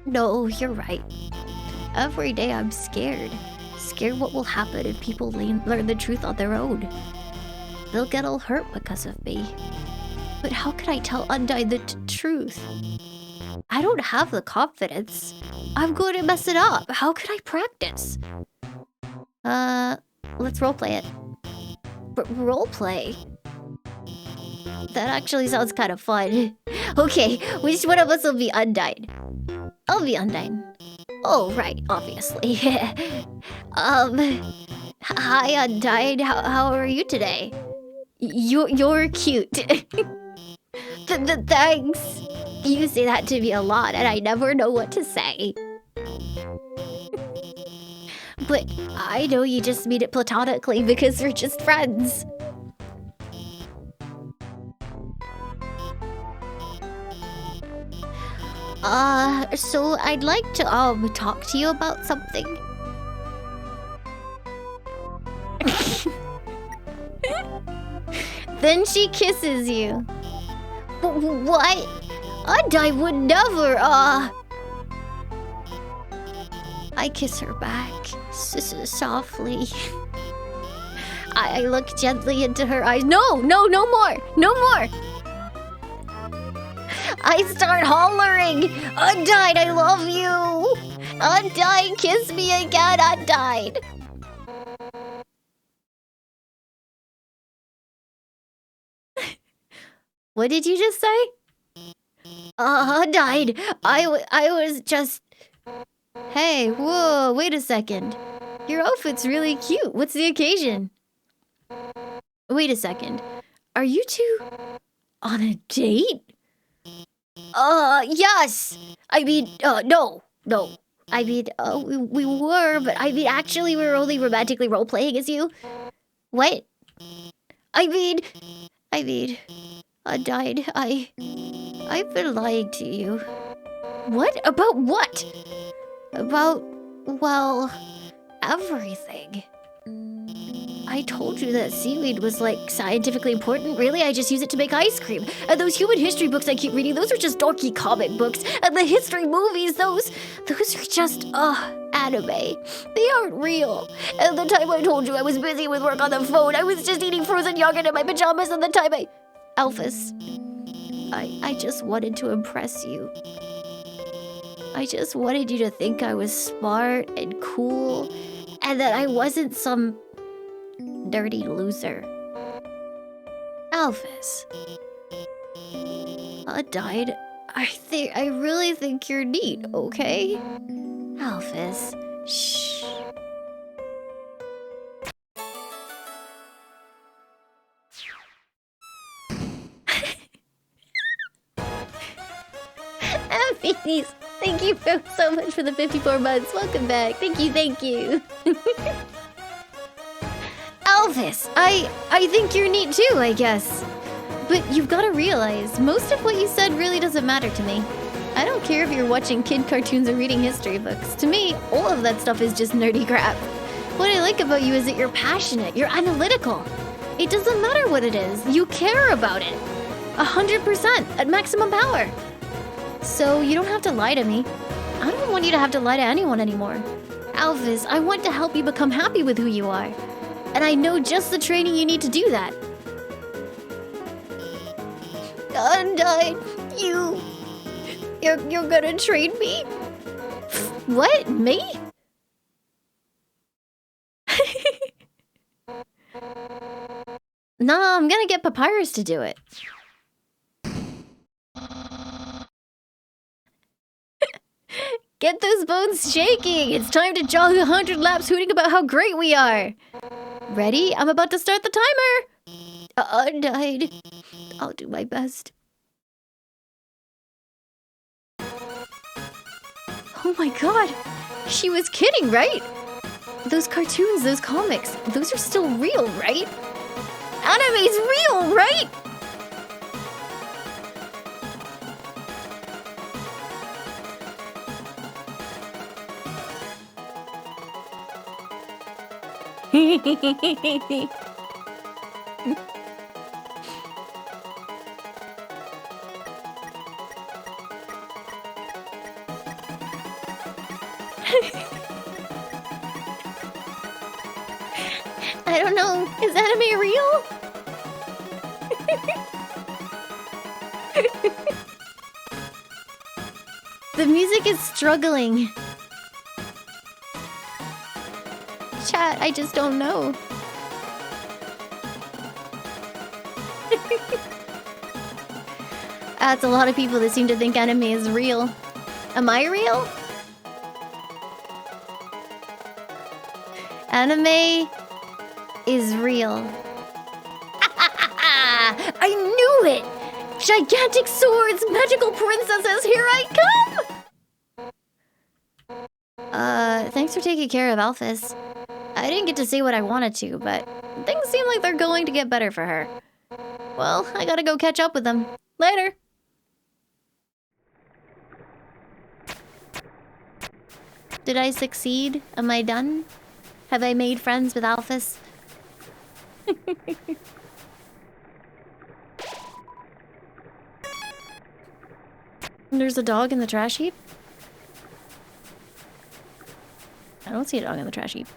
No, you're right. Every day I'm scared. Scared what will happen if people learn the truth on their own. They'll get all hurt because of me. But how can I tell Undyne the truth? I don't have the confidence. I'm going to mess it up. How can I practice? Let's roleplay it. Roleplay? That actually sounds kind of fun. Okay, which one of us will be Undyne? I'll be Undyne. Oh, right, obviously. Hi, Undyne. How are you today? You're cute. Thanks. You say that to me a lot, and I never know what to say. But I know you just mean it platonically because we're just friends. So I'd like to talk to you about something. Then she kisses you. What? Undyne would never, I kiss her back, softly. I look gently into her eyes. No more! I start hollering, Undyne, I love you! Undyne, kiss me again, Undyne! What did you just say? Undyne, I was just... Hey, whoa, wait a second. Your outfit's really cute. What's the occasion? Wait a second. Are you two on a date? Yes! I mean, no. I mean, we were, but I mean, actually, we were only romantically role-playing as you. What? I mean, Undyne, I've been lying to you. What? About what? About, well, everything. I told you that seaweed was, like, scientifically important. Really? I just use it to make ice cream. And those human history books I keep reading, those are just dorky comic books. And the history movies, those are just, anime. They aren't real. And the time I told you I was busy with work on the phone, I was just eating frozen yogurt in my pajamas, and the time Alphys, I just wanted to impress you. I just wanted you to think I was smart and cool, and that I wasn't some dirty loser. Alphys. Undyne, I really think you're neat, okay? Alphys, shh. Alphys, thank you so much for the 54 months. Welcome back. Thank you. Alphys, I think you're neat too, I guess. But you've got to realize, most of what you said really doesn't matter to me. I don't care if you're watching kid cartoons or reading history books. To me, all of that stuff is just nerdy crap. What I like about you is that you're passionate, you're analytical. It doesn't matter what it is, you care about it. 100% at maximum power. So you don't have to lie to me. I don't want you to have to lie to anyone anymore. Alphys, I want to help you become happy with who you are. And I know just the training you need to do that. Undyne, you're gonna train me? What? Me? Nah, I'm gonna get Papyrus to do it. Get those bones shaking! It's time to jog 100 laps hooting about how great we are! Ready? I'm about to start the timer! Undyne. I'll do my best. Oh my god! She was kidding, right? Those cartoons, those comics, those are still real, right? Anime's real, right? I don't know. Is anime real? The music is struggling. Chat. that? I just don't know. That's a lot of people that seem to think anime is real. Am I real? Anime is real. I knew it! Gigantic swords, magical princesses, here I come! Thanks for taking care of Alphys. I didn't get to say what I wanted to, but things seem like they're going to get better for her. Well, I gotta go catch up with them. Later! Did I succeed? Am I done? Have I made friends with Alphys? There's a dog in the trash heap? I don't see a dog in the trash heap.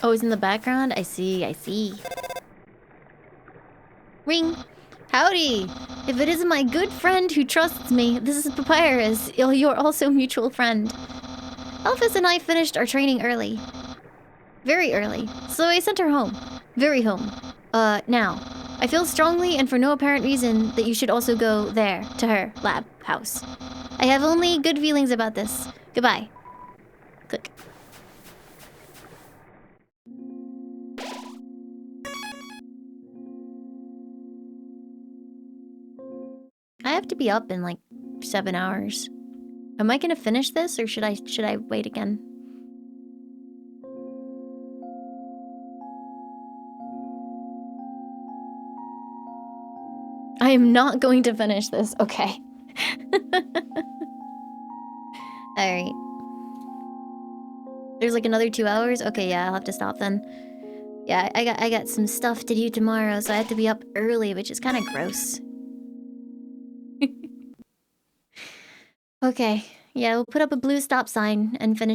Oh, it's in the background? I see, I see. Ring! Howdy! If it isn't my good friend who trusts me, this is Papyrus, your also mutual friend. Alphys and I finished our training early. Very early. So I sent her home. Very home. Now. I feel strongly and for no apparent reason that you should also go there, to her lab house. I have only good feelings about this. Goodbye. Click. I have to be up in like 7 hours. Am I gonna finish this or should I wait again? I am not going to finish this. Okay. Alright. There's like another 2 hours? Okay, yeah, I'll have to stop then. Yeah, I got some stuff to do tomorrow, so I have to be up early, which is kind of gross. Okay, yeah, we'll put up a blue stop sign and finish